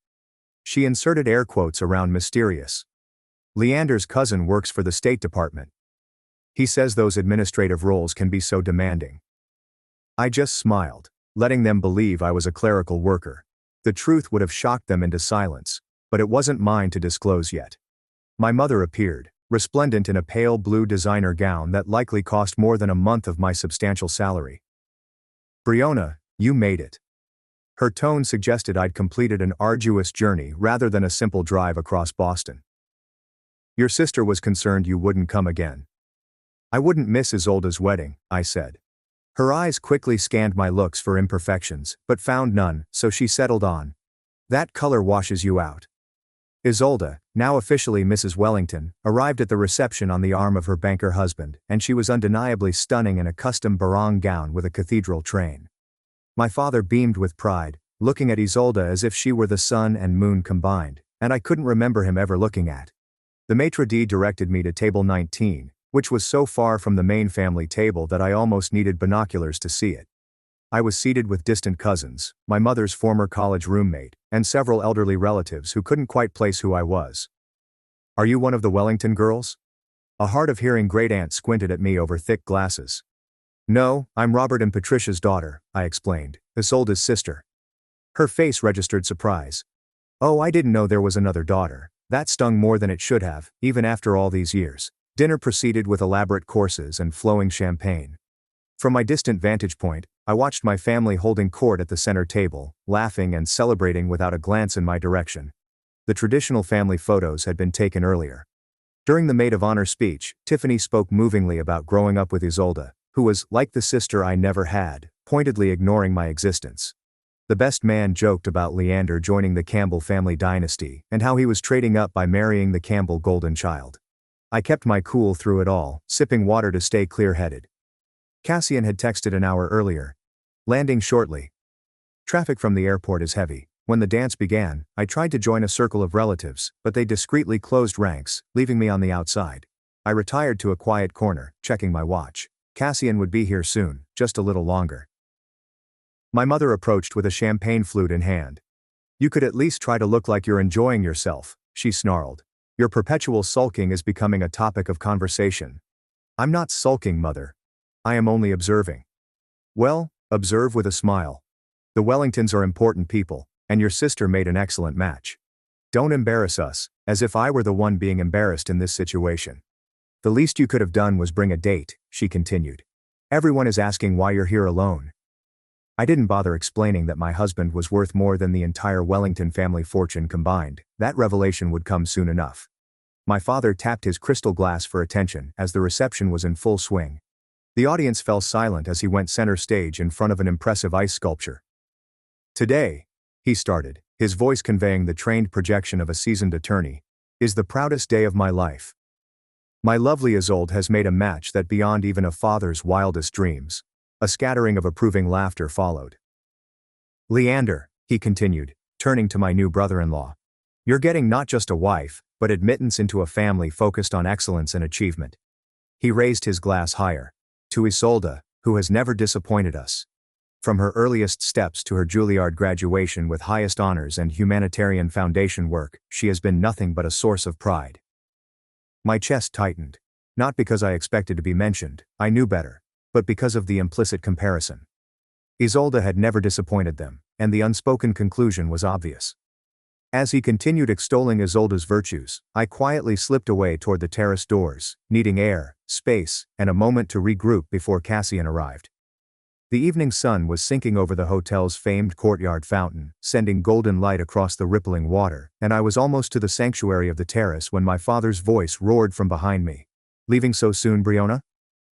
She inserted air quotes around mysterious. "Leander's cousin works for the State Department. He says those administrative roles can be so demanding." I just smiled, letting them believe I was a clerical worker. The truth would have shocked them into silence, but it wasn't mine to disclose yet. My mother appeared, resplendent in a pale blue designer gown that likely cost more than a month of my substantial salary. "Brianna, you made it." Her tone suggested I'd completed an arduous journey rather than a simple drive across Boston. "Your sister was concerned you wouldn't come again." "I wouldn't miss Isolda's wedding," I said. Her eyes quickly scanned my looks for imperfections, but found none, so she settled on. "That color washes you out." Isolda, now officially Mrs. Wellington, arrived at the reception on the arm of her banker husband, and she was undeniably stunning in a custom barong gown with a cathedral train. My father beamed with pride, looking at Isolda as if she were the sun and moon combined, and I couldn't remember him ever looking at. The maitre d' directed me to table 19, which was so far from the main family table that I almost needed binoculars to see it. I was seated with distant cousins, my mother's former college roommate, and several elderly relatives who couldn't quite place who I was. "Are you one of the Wellington girls?" A hard-of-hearing great-aunt squinted at me over thick glasses. "No, I'm Robert and Patricia's daughter," I explained, Isolda's sister. Her face registered surprise. "Oh, I didn't know there was another daughter." That stung more than it should have, even after all these years. Dinner proceeded with elaborate courses and flowing champagne. From my distant vantage point, I watched my family holding court at the center table, laughing and celebrating without a glance in my direction. The traditional family photos had been taken earlier. During the maid of honor speech, Tiffany spoke movingly about growing up with Isolda, who was, like the sister I never had, pointedly ignoring my existence. The best man joked about Leander joining the Campbell family dynasty and how he was trading up by marrying the Campbell golden child. I kept my cool through it all, sipping water to stay clear-headed. Cassian had texted an hour earlier. "Landing shortly. Traffic from the airport is heavy." When the dance began, I tried to join a circle of relatives, but they discreetly closed ranks, leaving me on the outside. I retired to a quiet corner, checking my watch. Cassian would be here soon, just a little longer. My mother approached with a champagne flute in hand. "You could at least try to look like you're enjoying yourself," she snarled. "Your perpetual sulking is becoming a topic of conversation." "I'm not sulking, Mother. I am only observing." "Well, observe with a smile. The Wellingtons are important people, and your sister made an excellent match. Don't embarrass us, as if I were the one being embarrassed in this situation." "The least you could have done was bring a date," she continued. "Everyone is asking why you're here alone." I didn't bother explaining that my husband was worth more than the entire Wellington family fortune combined. That revelation would come soon enough. My father tapped his crystal glass for attention as the reception was in full swing. The audience fell silent as he went center stage in front of an impressive ice sculpture. "Today," he started, his voice conveying the trained projection of a seasoned attorney, "is the proudest day of my life. My lovely Isolde has made a match that beyond even a father's wildest dreams." A scattering of approving laughter followed. "Leander," he continued, turning to my new brother-in-law, "you're getting not just a wife, but admittance into a family focused on excellence and achievement." He raised his glass higher. "To Isolda, who has never disappointed us. From her earliest steps to her Juilliard graduation with highest honors and humanitarian foundation work, she has been nothing but a source of pride." My chest tightened. Not because I expected to be mentioned, I knew better, but because of the implicit comparison. Isolda had never disappointed them, and the unspoken conclusion was obvious. As he continued extolling Isolda's virtues, I quietly slipped away toward the terrace doors, needing air, space, and a moment to regroup before Cassian arrived. The evening sun was sinking over the hotel's famed courtyard fountain, sending golden light across the rippling water, and I was almost to the sanctuary of the terrace when my father's voice roared from behind me. "Leaving so soon, Briona?"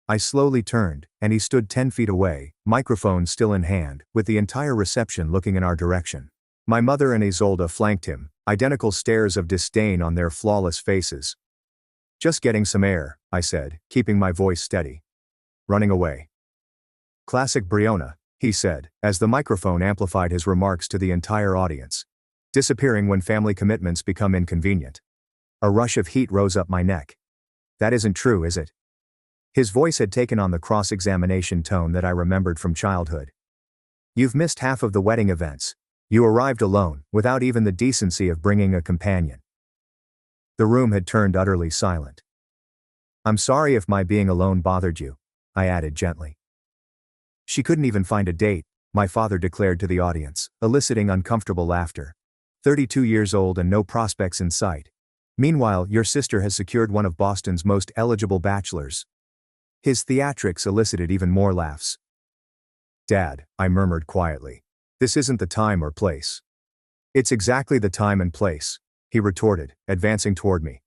I slowly turned, and he stood 10 feet away, microphone still in hand, with the entire reception looking in our direction. My mother and Isolde flanked him, identical stares of disdain on their flawless faces. "Just getting some air," I said, keeping my voice steady. "Running away." "Classic Briona," he said, as the microphone amplified his remarks to the entire audience. "Disappearing when family commitments become inconvenient." A rush of heat rose up my neck. "That isn't true, is it?" His voice had taken on the cross-examination tone that I remembered from childhood. "You've missed half of the wedding events. You arrived alone, without even the decency of bringing a companion." The room had turned utterly silent. "I'm sorry if my being alone bothered you," I added gently. "She couldn't even find a date," my father declared to the audience, eliciting uncomfortable laughter. 32 years old and no prospects in sight. Meanwhile, your sister has secured one of Boston's most eligible bachelors. His theatrics elicited even more laughs. "Dad," I murmured quietly. "This isn't the time or place." "It's exactly the time and place," he retorted, advancing toward me.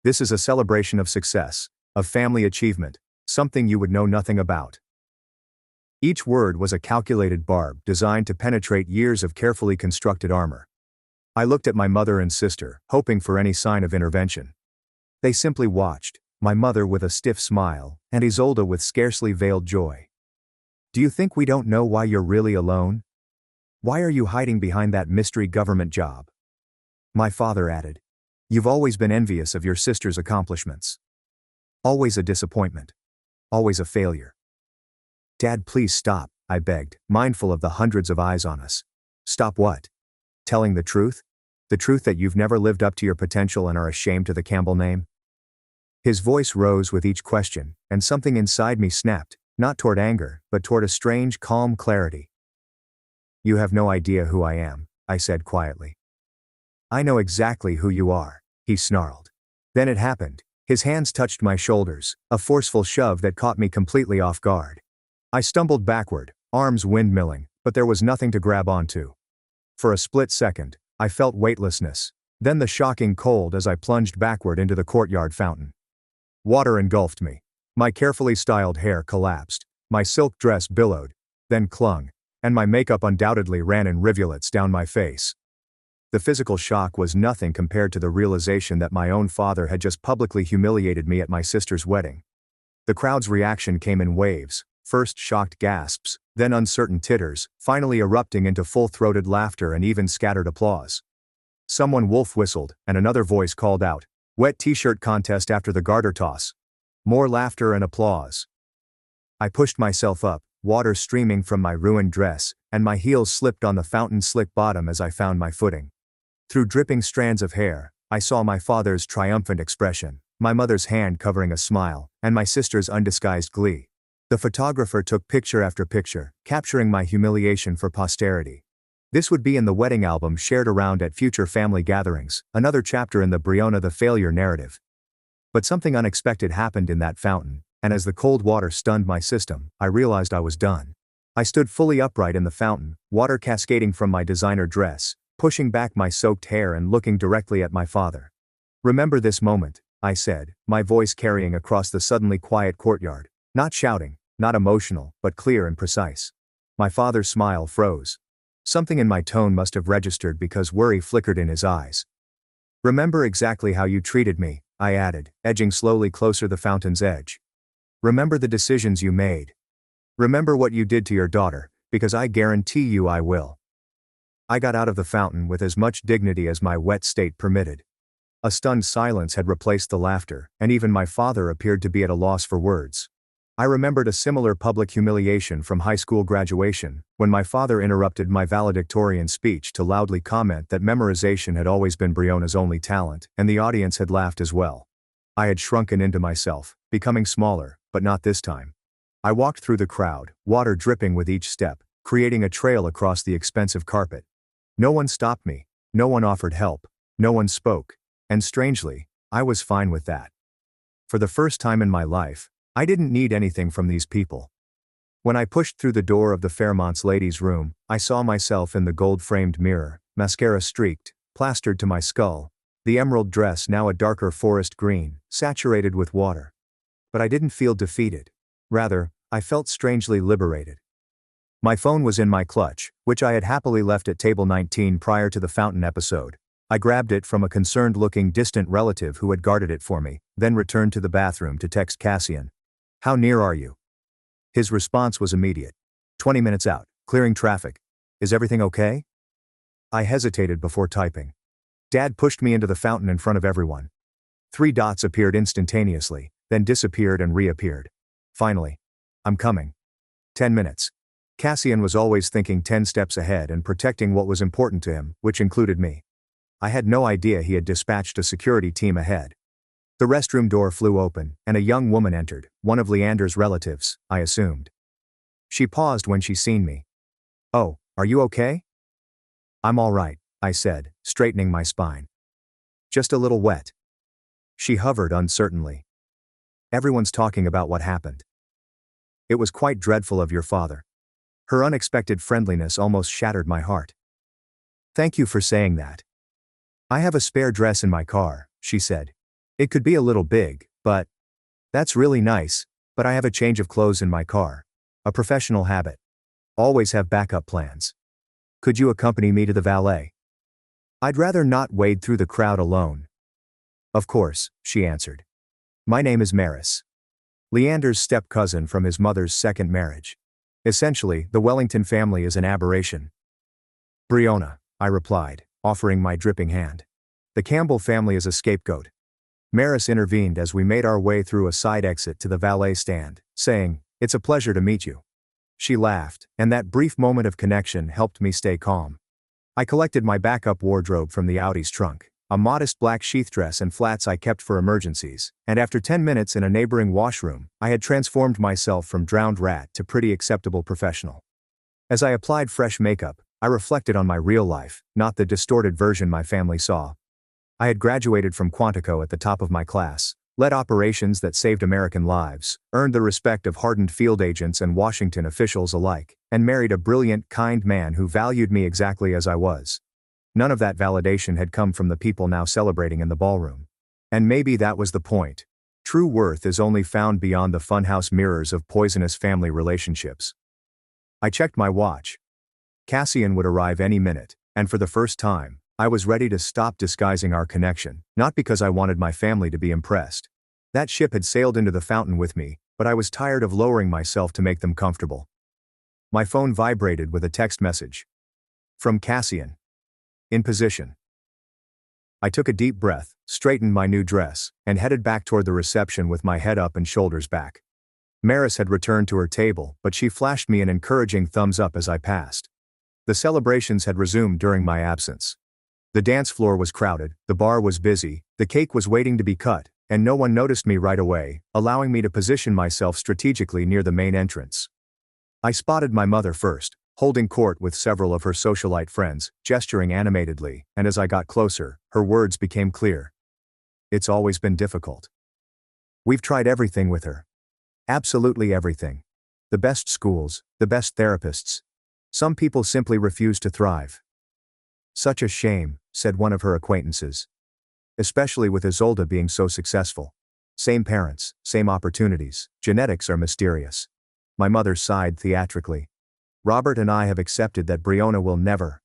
"This is a celebration of success, of family achievement, something you would know nothing about." Each word was a calculated barb designed to penetrate years of carefully constructed armor. I looked at my mother and sister, hoping for any sign of intervention. They simply watched, my mother with a stiff smile, and Isolde with scarcely veiled joy. "Do you think we don't know why you're really alone? Why are you hiding behind that mystery government job?" My father added. "You've always been envious of your sister's accomplishments. Always a disappointment. Always a failure." "Dad, please stop," I begged, mindful of the hundreds of eyes on us. "Stop what? Telling the truth? The truth that you've never lived up to your potential and are ashamed to the Campbell name?" His voice rose with each question, and something inside me snapped, not toward anger, but toward a strange, calm clarity. "You have no idea who I am," I said quietly. "I know exactly who you are," he snarled. Then it happened. His hands touched my shoulders, a forceful shove that caught me completely off guard. I stumbled backward, arms windmilling, but there was nothing to grab onto. For a split second, I felt weightlessness, then the shocking cold as I plunged backward into the courtyard fountain. Water engulfed me. My carefully styled hair collapsed, my silk dress billowed, then clung, and my makeup undoubtedly ran in rivulets down my face. The physical shock was nothing compared to the realization that my own father had just publicly humiliated me at my sister's wedding. The crowd's reaction came in waves. First shocked gasps, then uncertain titters, finally erupting into full-throated laughter and even scattered applause. Someone wolf whistled, and another voice called out, "Wet t-shirt contest after the garter toss." More laughter and applause. I pushed myself up, water streaming from my ruined dress, and my heels slipped on the fountain's slick bottom as I found my footing. Through dripping strands of hair, I saw my father's triumphant expression, my mother's hand covering a smile, and my sister's undisguised glee. The photographer took picture after picture, capturing my humiliation for posterity. This would be in the wedding album shared around at future family gatherings, another chapter in the Briona the failure narrative. But something unexpected happened in that fountain, and as the cold water stunned my system, I realized I was done. I stood fully upright in the fountain, water cascading from my designer dress, pushing back my soaked hair and looking directly at my father. "Remember this moment," I said, my voice carrying across the suddenly quiet courtyard. Not shouting, not emotional, but clear and precise. My father's smile froze. Something in my tone must have registered because worry flickered in his eyes. "Remember exactly how you treated me," I added, edging slowly closer the fountain's edge. "Remember the decisions you made. Remember what you did to your daughter, because I guarantee you I will." I got out of the fountain with as much dignity as my wet state permitted. A stunned silence had replaced the laughter, and even my father appeared to be at a loss for words. I remembered a similar public humiliation from high school graduation, when my father interrupted my valedictorian speech to loudly comment that memorization had always been Briona's only talent, and the audience had laughed as well. I had shrunken into myself, becoming smaller, but not this time. I walked through the crowd, water dripping with each step, creating a trail across the expensive carpet. No one stopped me, no one offered help, no one spoke, and strangely, I was fine with that. For the first time in my life, I didn't need anything from these people. When I pushed through the door of the Fairmont's ladies' room, I saw myself in the gold-framed mirror, mascara streaked, plastered to my skull, the emerald dress now a darker forest green, saturated with water. But I didn't feel defeated. Rather, I felt strangely liberated. My phone was in my clutch, which I had happily left at table 19 prior to the fountain episode. I grabbed it from a concerned-looking distant relative who had guarded it for me, then returned to the bathroom to text Cassian. "How near are you?" His response was immediate. 20 minutes out, clearing traffic. Is everything okay? I hesitated before typing. Dad pushed me into the fountain in front of everyone. 3 dots appeared instantaneously, then disappeared and reappeared. Finally. I'm coming. 10 minutes. Cassian was always thinking 10 steps ahead and protecting what was important to him, which included me. I had no idea he had dispatched a security team ahead. The restroom door flew open, and a young woman entered, one of Leander's relatives, I assumed. She paused when she seen me. "Oh, are you okay?" "I'm all right," I said, straightening my spine. "Just a little wet." She hovered uncertainly. "Everyone's talking about what happened. It was quite dreadful of your father." Her unexpected friendliness almost shattered my heart. "Thank you for saying that. I have a spare dress in my car," she said. "It could be a little big, but..." "That's really nice, but I have a change of clothes in my car. A professional habit. Always have backup plans. Could you accompany me to the valet?" "I'd rather not wade through the crowd alone." "Of course," she answered. "My name is Maris. Leander's step-cousin from his mother's second marriage. Essentially, the Wellington family is an aberration." "Briona," I replied, offering my dripping hand. "The Campbell family is a scapegoat." Maris intervened as we made our way through a side exit to the valet stand, saying, "It's a pleasure to meet you." She laughed, and that brief moment of connection helped me stay calm. I collected my backup wardrobe from the Audi's trunk, a modest black sheath dress and flats I kept for emergencies, and after 10 minutes in a neighboring washroom, I had transformed myself from drowned rat to pretty acceptable professional. As I applied fresh makeup, I reflected on my real life, not the distorted version my family saw. I had graduated from Quantico at the top of my class, led operations that saved American lives, earned the respect of hardened field agents and Washington officials alike, and married a brilliant, kind man who valued me exactly as I was. None of that validation had come from the people now celebrating in the ballroom. And maybe that was the point. True worth is only found beyond the funhouse mirrors of poisonous family relationships. I checked my watch. Cassian would arrive any minute, and for the first time, I was ready to stop disguising our connection, not because I wanted my family to be impressed. That ship had sailed into the fountain with me, but I was tired of lowering myself to make them comfortable. My phone vibrated with a text message. From Cassian. In position. I took a deep breath, straightened my new dress, and headed back toward the reception with my head up and shoulders back. Maris had returned to her table, but she flashed me an encouraging thumbs up as I passed. The celebrations had resumed during my absence. The dance floor was crowded, the bar was busy, the cake was waiting to be cut, and no one noticed me right away, allowing me to position myself strategically near the main entrance. I spotted my mother first, holding court with several of her socialite friends, gesturing animatedly, and as I got closer, her words became clear. "It's always been difficult. We've tried everything with her. Absolutely everything. The best schools, the best therapists. Some people simply refuse to thrive." "Such a shame," said one of her acquaintances. "Especially with Isolde being so successful. Same parents, same opportunities, genetics are mysterious." My mother sighed theatrically. "Robert and I have accepted that Briona will never."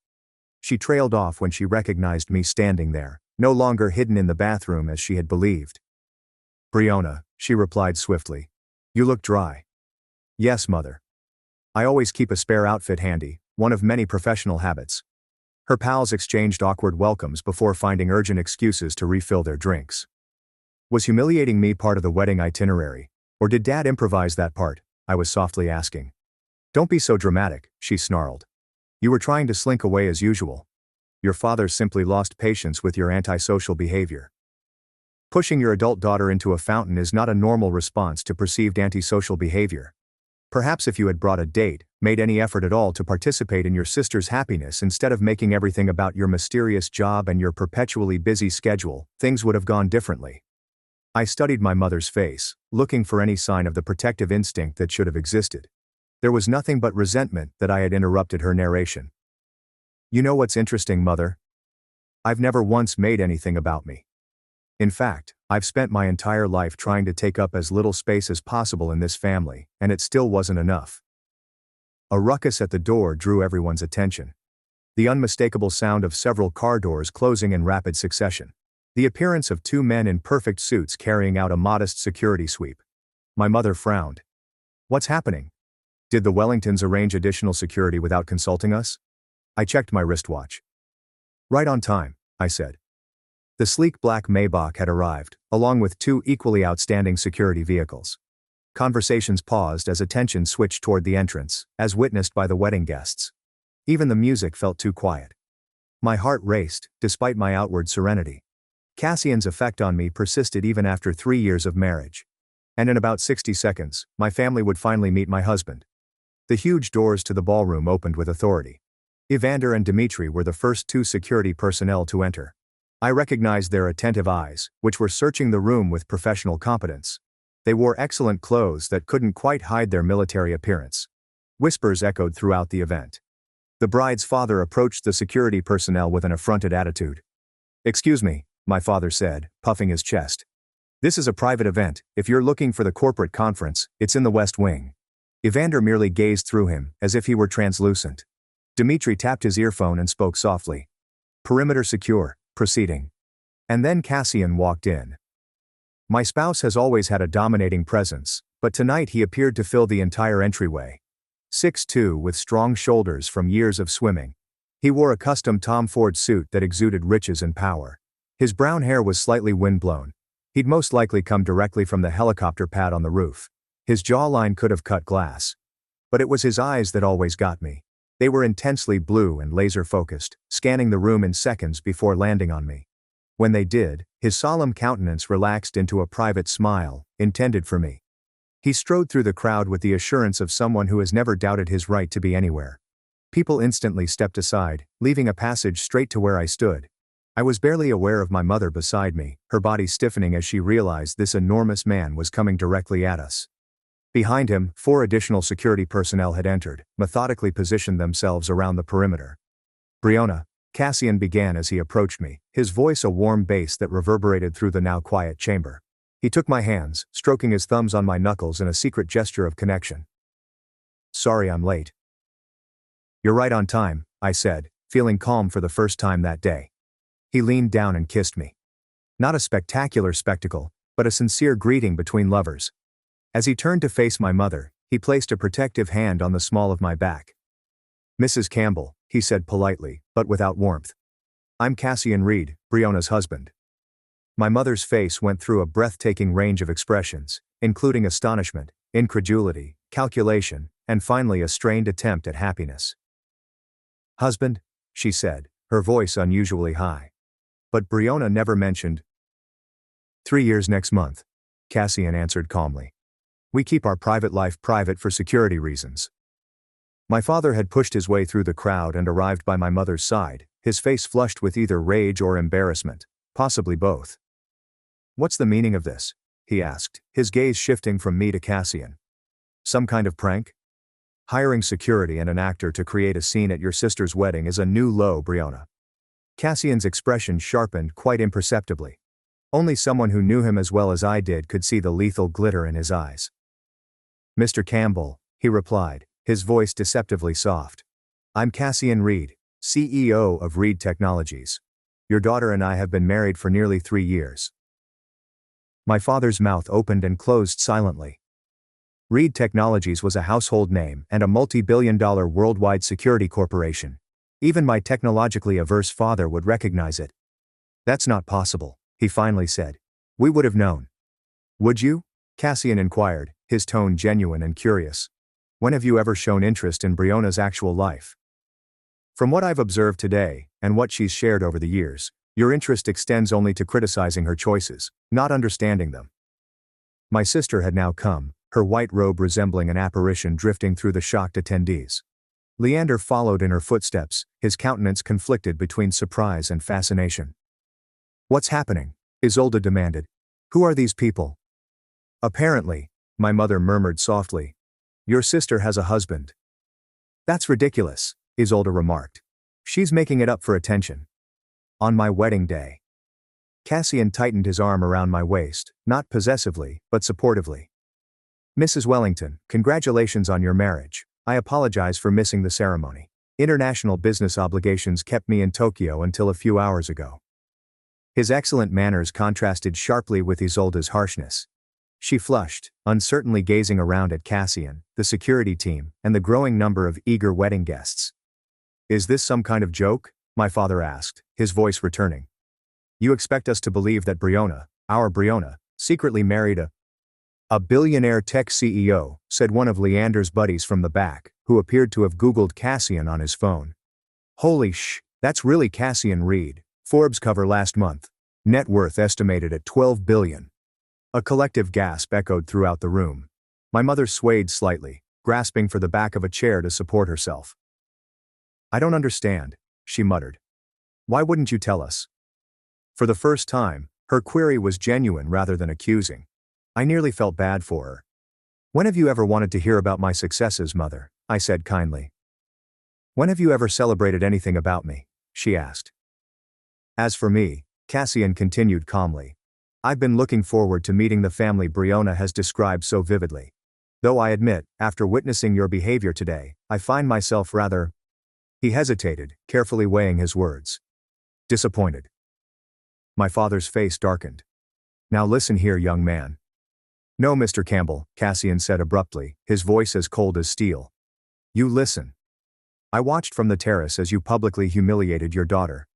She trailed off when she recognized me standing there, no longer hidden in the bathroom as she had believed. "Briona," she replied swiftly. "You look dry." "Yes, mother. I always keep a spare outfit handy, one of many professional habits." Her pals exchanged awkward welcomes before finding urgent excuses to refill their drinks. Was humiliating me part of the wedding itinerary, or did Dad improvise that part? I was softly asking. "Don't be so dramatic," she snarled. "You were trying to slink away as usual. Your father simply lost patience with your antisocial behavior. Pushing your adult daughter into a fountain is not a normal response to perceived antisocial behavior. Perhaps if you had brought a date, made any effort at all to participate in your sister's happiness instead of making everything about your mysterious job and your perpetually busy schedule, things would have gone differently." I studied my mother's face, looking for any sign of the protective instinct that should have existed. There was nothing but resentment that I had interrupted her narration. You know what's interesting, Mother? I've never once made anything about me. In fact, I've spent my entire life trying to take up as little space as possible in this family, and it still wasn't enough. A ruckus at the door drew everyone's attention. The unmistakable sound of several car doors closing in rapid succession. The appearance of two men in perfect suits carrying out a modest security sweep. My mother frowned. What's happening? Did the Wellingtons arrange additional security without consulting us? I checked my wristwatch. Right on time, I said. The sleek black Maybach had arrived, along with two equally outstanding security vehicles. Conversations paused as attention switched toward the entrance, as witnessed by the wedding guests. Even the music felt too quiet. My heart raced, despite my outward serenity. Cassian's effect on me persisted even after 3 years of marriage. And in about 60 seconds, my family would finally meet my husband. The huge doors to the ballroom opened with authority. Evander and Dmitri were the first two security personnel to enter. I recognized their attentive eyes, which were searching the room with professional competence. They wore excellent clothes that couldn't quite hide their military appearance. Whispers echoed throughout the event. The bride's father approached the security personnel with an affronted attitude. "Excuse me," my father said, puffing his chest. "This is a private event. If you're looking for the corporate conference, it's in the West Wing." Evander merely gazed through him, as if he were translucent. Dmitri tapped his earphone and spoke softly. "Perimeter secure, proceeding." And then Cassian walked in. My spouse has always had a dominating presence, but tonight he appeared to fill the entire entryway. 6'2" with strong shoulders from years of swimming. He wore a custom Tom Ford suit that exuded riches and power. His brown hair was slightly windblown. He'd most likely come directly from the helicopter pad on the roof. His jawline could have cut glass. But it was his eyes that always got me. They were intensely blue and laser-focused, scanning the room in seconds before landing on me. When they did, his solemn countenance relaxed into a private smile, intended for me. He strode through the crowd with the assurance of someone who has never doubted his right to be anywhere. People instantly stepped aside, leaving a passage straight to where I stood. I was barely aware of my mother beside me, her body stiffening as she realized this enormous man was coming directly at us. Behind him, 4 additional security personnel had entered, methodically positioned themselves around the perimeter. "Briona," Cassian began as he approached me, his voice a warm bass that reverberated through the now quiet chamber. He took my hands, stroking his thumbs on my knuckles in a secret gesture of connection. "Sorry I'm late." "You're right on time," I said, feeling calm for the first time that day. He leaned down and kissed me. Not a spectacular spectacle, but a sincere greeting between lovers. As he turned to face my mother, he placed a protective hand on the small of my back. "Mrs. Campbell," he said politely, but without warmth. "I'm Cassian Reed, Briona's husband." My mother's face went through a breathtaking range of expressions, including astonishment, incredulity, calculation, and finally a strained attempt at happiness. "Husband?" she said, her voice unusually high. But Briona never mentioned. 3 years next month, Cassian answered calmly. "We keep our private life private for security reasons." My father had pushed his way through the crowd and arrived by my mother's side, his face flushed with either rage or embarrassment, possibly both. "What's the meaning of this?" he asked, his gaze shifting from me to Cassian. "Some kind of prank? Hiring security and an actor to create a scene at your sister's wedding is a new low, Briona." Cassian's expression sharpened quite imperceptibly. Only someone who knew him as well as I did could see the lethal glitter in his eyes. "Mr. Campbell," he replied, his voice deceptively soft. "I'm Cassian Reed, CEO of Reed Technologies. Your daughter and I have been married for nearly 3 years." My father's mouth opened and closed silently. Reed Technologies was a household name and a multi-billion-dollar worldwide security corporation. Even my technologically averse father would recognize it. "That's not possible," he finally said. "We would have known." "Would you?" Cassian inquired, his tone genuine and curious. "When have you ever shown interest in Briona's actual life?" "From what I've observed today, and what she's shared over the years, your interest extends only to criticizing her choices, not understanding them." My sister had now come, her white robe resembling an apparition drifting through the shocked attendees. Leander followed in her footsteps, his countenance conflicted between surprise and fascination. "What's happening?" Isolde demanded. Who are these people? Apparently, my mother murmured softly. Your sister has a husband. That's ridiculous, Isolde remarked. She's making it up for attention. On my wedding day. Cassian tightened his arm around my waist, not possessively, but supportively. Mrs. Wellington, congratulations on your marriage. I apologize for missing the ceremony. International business obligations kept me in Tokyo until a few hours ago. His excellent manners contrasted sharply with Isolde's harshness. She flushed, uncertainly gazing around at Cassian, the security team, and the growing number of eager wedding guests. Is this some kind of joke? My father asked, his voice returning. You expect us to believe that Briona, our Briona, secretly married a billionaire tech CEO, said one of Leander's buddies from the back, who appeared to have Googled Cassian on his phone. Holy that's really Cassian Reed, Forbes cover last month. Net worth estimated at $12 billion. A collective gasp echoed throughout the room. My mother swayed slightly, grasping for the back of a chair to support herself. I don't understand, she muttered. Why wouldn't you tell us? For the first time, her query was genuine rather than accusing. I nearly felt bad for her. When have you ever wanted to hear about my successes, Mother? I said kindly. When have you ever celebrated anything about me? She asked. As for me, Cassian continued calmly. I've been looking forward to meeting the family Briona has described so vividly. Though I admit, after witnessing your behavior today, I find myself rather... He hesitated, carefully weighing his words. Disappointed. My father's face darkened. Now listen here, young man. No, Mr. Campbell, Cassian said abruptly, his voice as cold as steel. You listen. I watched from the terrace as you publicly humiliated your daughter.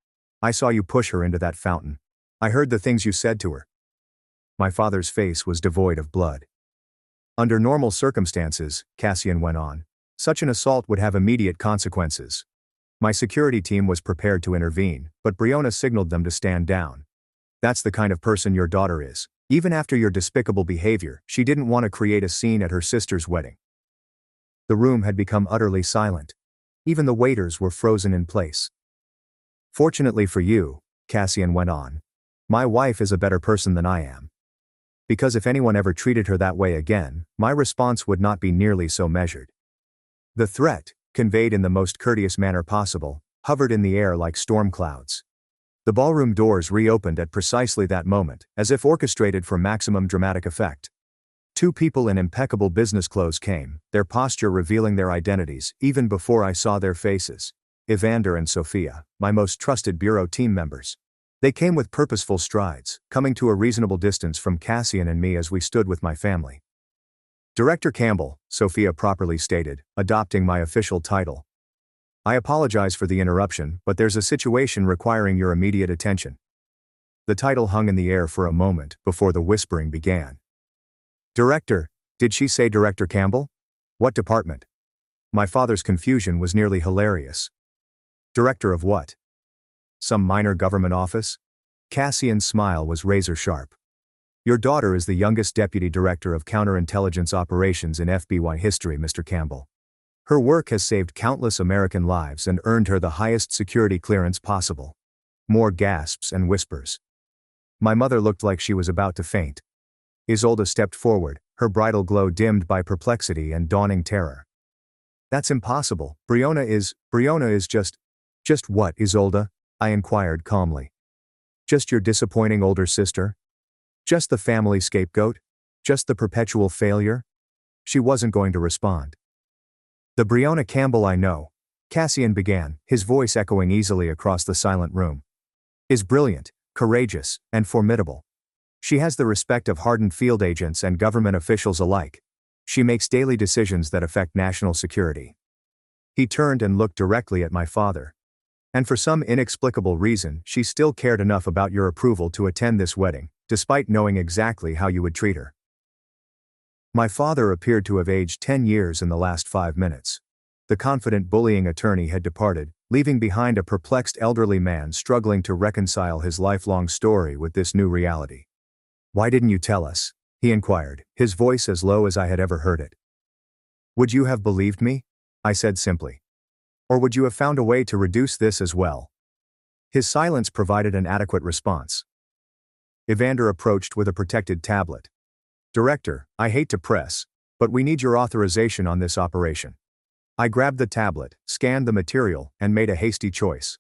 I saw you push her into that fountain. I heard the things you said to her. My father's face was devoid of blood. Under normal circumstances, Cassian went on, such an assault would have immediate consequences. My security team was prepared to intervene, but Briona signaled them to stand down. That's the kind of person your daughter is. Even after your despicable behavior, she didn't want to create a scene at her sister's wedding. The room had become utterly silent. Even the waiters were frozen in place. Fortunately for you, Cassian went on, my wife is a better person than I am. Because if anyone ever treated her that way again, my response would not be nearly so measured. The threat, conveyed in the most courteous manner possible, hovered in the air like storm clouds. The ballroom doors reopened at precisely that moment, as if orchestrated for maximum dramatic effect. Two people in impeccable business clothes came, their posture revealing their identities, even before I saw their faces. Evander and Sophia, my most trusted bureau team members. They came with purposeful strides, coming to a reasonable distance from Cassian and me as we stood with my family. Director Campbell, Sophia properly stated, adopting my official title. I apologize for the interruption, but there's a situation requiring your immediate attention. The title hung in the air for a moment before the whispering began. Director, did she say Director Campbell? What department? My father's confusion was nearly hilarious. Director of what? Some minor government office? Cassian's smile was razor sharp. Your daughter is the youngest deputy director of counterintelligence operations in FBI history, Mr. Campbell. Her work has saved countless American lives and earned her the highest security clearance possible. More gasps and whispers. My mother looked like she was about to faint. Isolde stepped forward, her bridal glow dimmed by perplexity and dawning terror. That's impossible. Briona is just what, Isolde? I inquired calmly. Just your disappointing older sister? Just the family scapegoat? Just the perpetual failure? She wasn't going to respond. The Briona Campbell I know, Cassian began, his voice echoing easily across the silent room, is brilliant, courageous, and formidable. She has the respect of hardened field agents and government officials alike. She makes daily decisions that affect national security. He turned and looked directly at my father. And for some inexplicable reason, she still cared enough about your approval to attend this wedding, despite knowing exactly how you would treat her. My father appeared to have aged 10 years in the last 5 minutes. The confident bullying attorney had departed, leaving behind a perplexed elderly man struggling to reconcile his lifelong story with this new reality. Why didn't you tell us? He inquired, his voice as low as I had ever heard it. Would you have believed me? I said simply. Or would you have found a way to reduce this as well? His silence provided an adequate response. Evander approached with a protected tablet. Director, I hate to press, but we need your authorization on this operation. I grabbed the tablet, scanned the material, and made a hasty choice.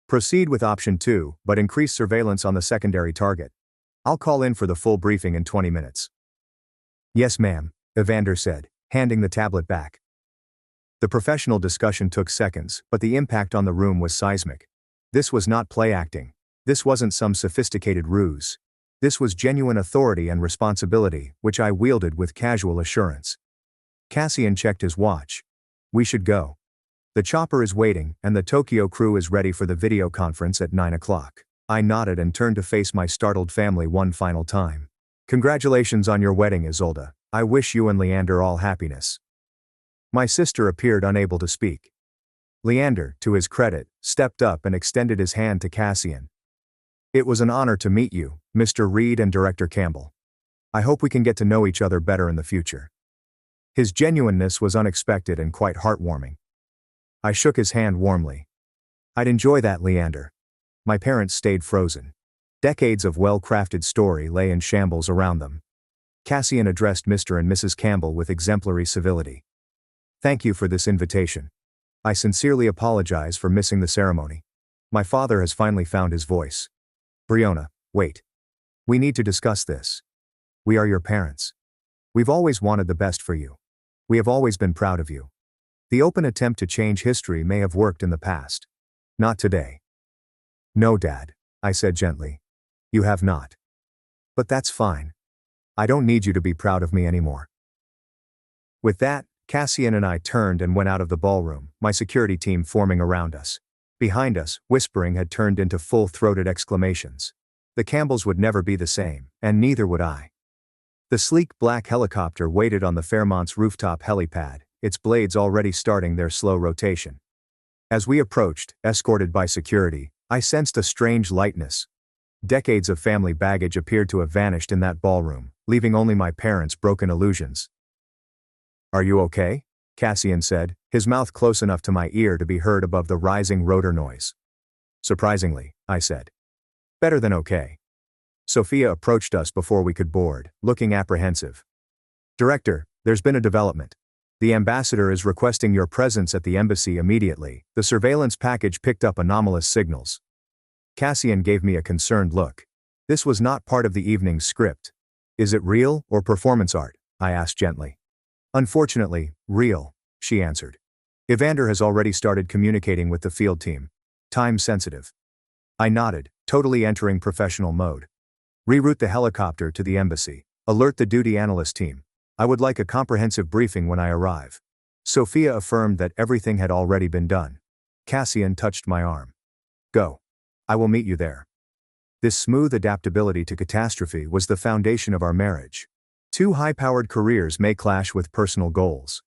Proceed with option 2, but increase surveillance on the secondary target. I'll call in for the full briefing in 20 minutes. Yes, ma'am, Evander said, handing the tablet back. The professional discussion took seconds, but the impact on the room was seismic. This was not play acting. This wasn't some sophisticated ruse. This was genuine authority and responsibility, which I wielded with casual assurance. Cassian checked his watch. We should go. The chopper is waiting, and the Tokyo crew is ready for the video conference at 9 o'clock. I nodded and turned to face my startled family one final time. Congratulations on your wedding, Isolde. I wish you and Leander all happiness. My sister appeared unable to speak. Leander, to his credit, stepped up and extended his hand to Cassian. It was an honor to meet you, Mr. Reed and Director Campbell. I hope we can get to know each other better in the future. His genuineness was unexpected and quite heartwarming. I shook his hand warmly. I'd enjoy that, Leander. My parents stayed frozen. Decades of well-crafted story lay in shambles around them. Cassian addressed Mr. and Mrs. Campbell with exemplary civility. Thank you for this invitation. I sincerely apologize for missing the ceremony. My father has finally found his voice. Briona, wait. We need to discuss this. We are your parents. We've always wanted the best for you. We have always been proud of you. The open attempt to change history may have worked in the past. Not today. No, Dad, I said gently. You have not. But that's fine. I don't need you to be proud of me anymore. With that, Cassian and I turned and went out of the ballroom, my security team forming around us. Behind us, whispering had turned into full-throated exclamations. The Campbells would never be the same, and neither would I. The sleek black helicopter waited on the Fairmont's rooftop helipad, its blades already starting their slow rotation. As we approached, escorted by security, I sensed a strange lightness. Decades of family baggage appeared to have vanished in that ballroom, leaving only my parents' broken illusions. Are you okay? Cassian said, his mouth close enough to my ear to be heard above the rising rotor noise. Surprisingly, I said. Better than okay. Sophia approached us before we could board, looking apprehensive. Director, there's been a development. The ambassador is requesting your presence at the embassy immediately. The surveillance package picked up anomalous signals. Cassian gave me a concerned look. This was not part of the evening's script. Is it real or performance art? I asked gently. Unfortunately, real, she answered. Evander has already started communicating with the field team. Time sensitive. I nodded, totally entering professional mode. Reroute the helicopter to the embassy. Alert the duty analyst team. I would like a comprehensive briefing when I arrive. Sophia affirmed that everything had already been done. Cassian touched my arm. Go. I will meet you there. This smooth adaptability to catastrophe was the foundation of our marriage. Two high-powered careers may clash with personal goals.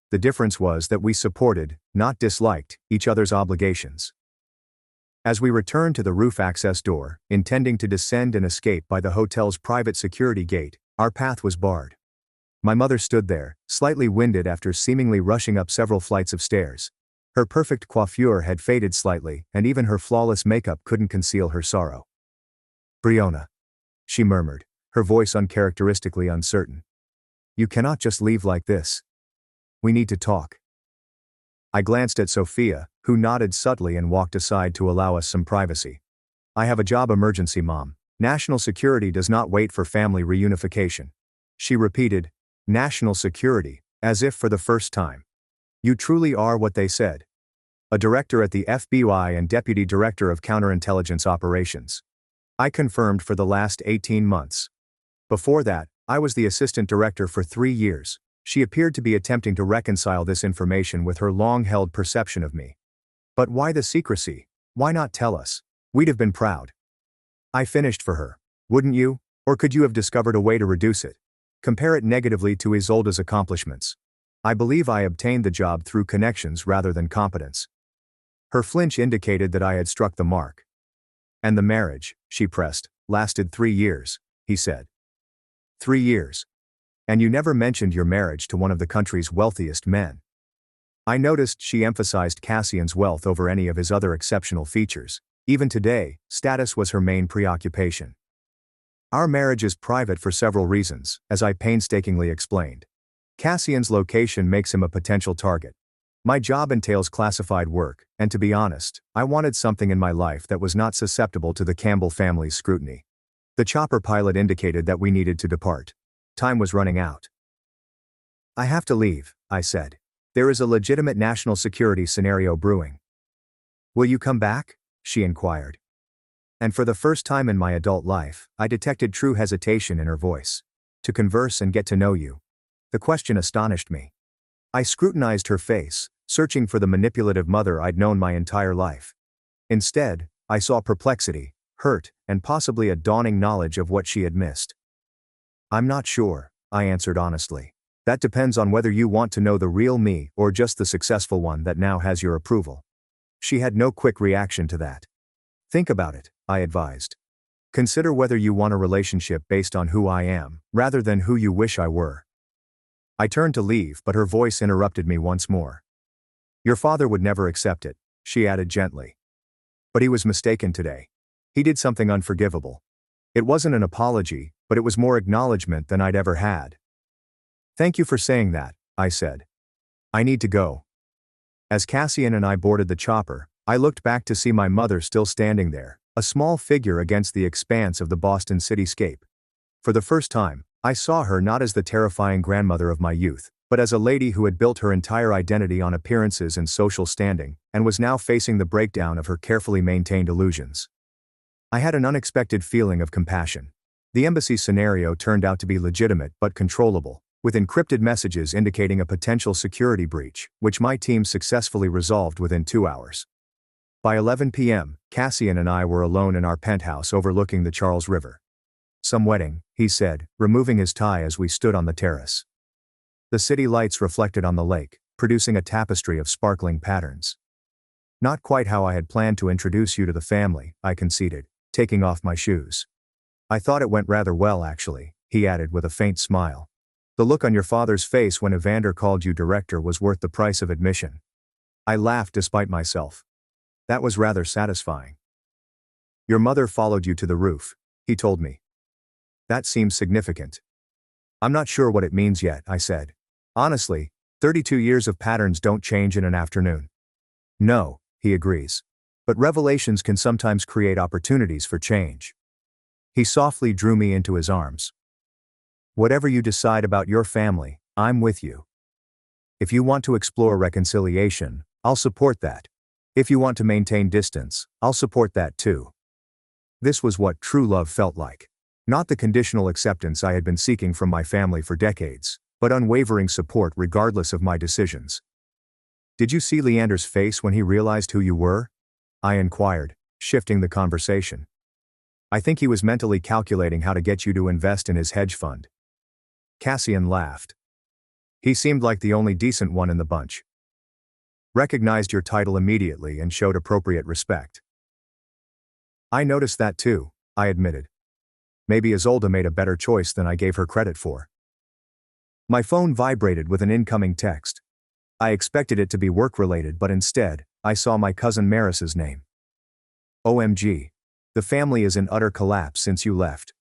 The difference was that we supported, not disliked, each other's obligations. As we returned to the roof access door, intending to descend and escape by the hotel's private security gate, our path was barred. My mother stood there, slightly winded after seemingly rushing up several flights of stairs. Her perfect coiffure had faded slightly, and even her flawless makeup couldn't conceal her sorrow. Briona, she murmured, her voice uncharacteristically uncertain. You cannot just leave like this. We need to talk. I glanced at Sophia, who nodded subtly and walked aside to allow us some privacy. I have a job emergency, Mom. National security does not wait for family reunification. She repeated, national security, as if for the first time. You truly are what they said. A director at the FBI and deputy director of counterintelligence operations. I confirmed for the last 18 months. Before that, I was the assistant director for 3 years. She appeared to be attempting to reconcile this information with her long-held perception of me. But why the secrecy? Why not tell us? We'd have been proud. I finished for her. Wouldn't you? Or could you have discovered a way to reduce it? Compare it negatively to Isolde's accomplishments. I believe I obtained the job through connections rather than competence. Her flinch indicated that I had struck the mark. And the marriage, she pressed, lasted 3 years, he said. 3 years. And you never mentioned your marriage to one of the country's wealthiest men. I noticed she emphasized Cassian's wealth over any of his other exceptional features. Even today, status was her main preoccupation. Our marriage is private for several reasons, as I painstakingly explained. Cassian's location makes him a potential target. My job entails classified work, and to be honest, I wanted something in my life that was not susceptible to the Campbell family's scrutiny. The chopper pilot indicated that we needed to depart. Time was running out. I have to leave, I said. There is a legitimate national security scenario brewing. Will you come back? She inquired. And for the first time in my adult life, I detected true hesitation in her voice. To converse and get to know you. The question astonished me. I scrutinized her face, searching for the manipulative mother I'd known my entire life. Instead, I saw perplexity, hurt, and possibly a dawning knowledge of what she had missed. I'm not sure, I answered honestly. That depends on whether you want to know the real me or just the successful one that now has your approval. She had no quick reaction to that. Think about it, I advised. Consider whether you want a relationship based on who I am, rather than who you wish I were. I turned to leave, but her voice interrupted me once more. Your father would never accept it, she added gently. But he was mistaken today. He did something unforgivable. It wasn't an apology, but it was more acknowledgement than I'd ever had. Thank you for saying that, I said. I need to go. As Cassian and I boarded the chopper, I looked back to see my mother still standing there, a small figure against the expanse of the Boston cityscape. For the first time, I saw her not as the terrifying grandmother of my youth, but as a lady who had built her entire identity on appearances and social standing, and was now facing the breakdown of her carefully maintained illusions. I had an unexpected feeling of compassion. The embassy scenario turned out to be legitimate but controllable, with encrypted messages indicating a potential security breach, which my team successfully resolved within 2 hours. By 11 p.m., Cassian and I were alone in our penthouse overlooking the Charles River. Some wedding, he said, removing his tie as we stood on the terrace. The city lights reflected on the lake, producing a tapestry of sparkling patterns. Not quite how I had planned to introduce you to the family, I conceded, taking off my shoes. I thought it went rather well actually, he added with a faint smile. The look on your father's face when Evander called you director was worth the price of admission. I laughed despite myself. That was rather satisfying. Your mother followed you to the roof, he told me. That seems significant. I'm not sure what it means yet, I said. Honestly, 32 years of patterns don't change in an afternoon. No, he agrees. But revelations can sometimes create opportunities for change. He softly drew me into his arms. Whatever you decide about your family, I'm with you. If you want to explore reconciliation, I'll support that. If you want to maintain distance, I'll support that too. This was what true love felt like. Not the conditional acceptance I had been seeking from my family for decades, but unwavering support regardless of my decisions. Did you see Leander's face when he realized who you were? I inquired, shifting the conversation. I think he was mentally calculating how to get you to invest in his hedge fund. Cassian laughed. He seemed like the only decent one in the bunch. Recognized your title immediately and showed appropriate respect. I noticed that too, I admitted. Maybe Isolde made a better choice than I gave her credit for. My phone vibrated with an incoming text. I expected it to be work-related, but instead, I saw my cousin Maris's name. OMG. The family is in utter collapse since you left.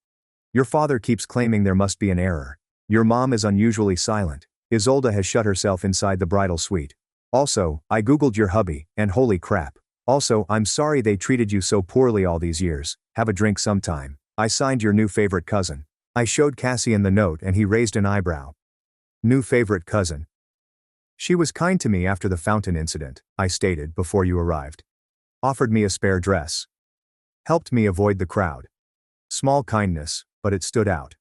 Your father keeps claiming there must be an error. Your mom is unusually silent. Isolde has shut herself inside the bridal suite. Also, I googled your hubby, and holy crap. Also, I'm sorry they treated you so poorly all these years. Have a drink sometime. I signed your new favorite cousin. I showed Cassian the note and he raised an eyebrow. New favorite cousin. She was kind to me after the fountain incident, I stated before you arrived. Offered me a spare dress. Helped me avoid the crowd. Small kindness, but it stood out.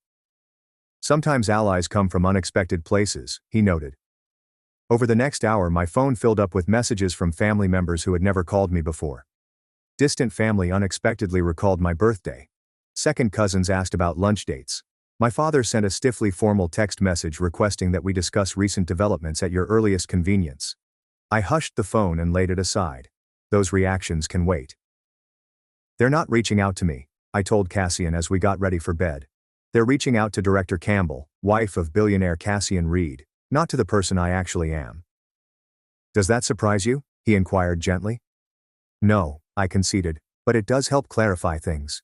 Sometimes allies come from unexpected places, he noted. Over the next hour my phone filled up with messages from family members who had never called me before. Distant family unexpectedly recalled my birthday. Second cousins asked about lunch dates. My father sent a stiffly formal text message requesting that we discuss recent developments at your earliest convenience. I hushed the phone and laid it aside. Those reactions can wait. They're not reaching out to me, I told Cassian as we got ready for bed. They're reaching out to Director Campbell, wife of billionaire Cassian Reed, not to the person I actually am. Does that surprise you? He inquired gently. No, I conceded, but it does help clarify things.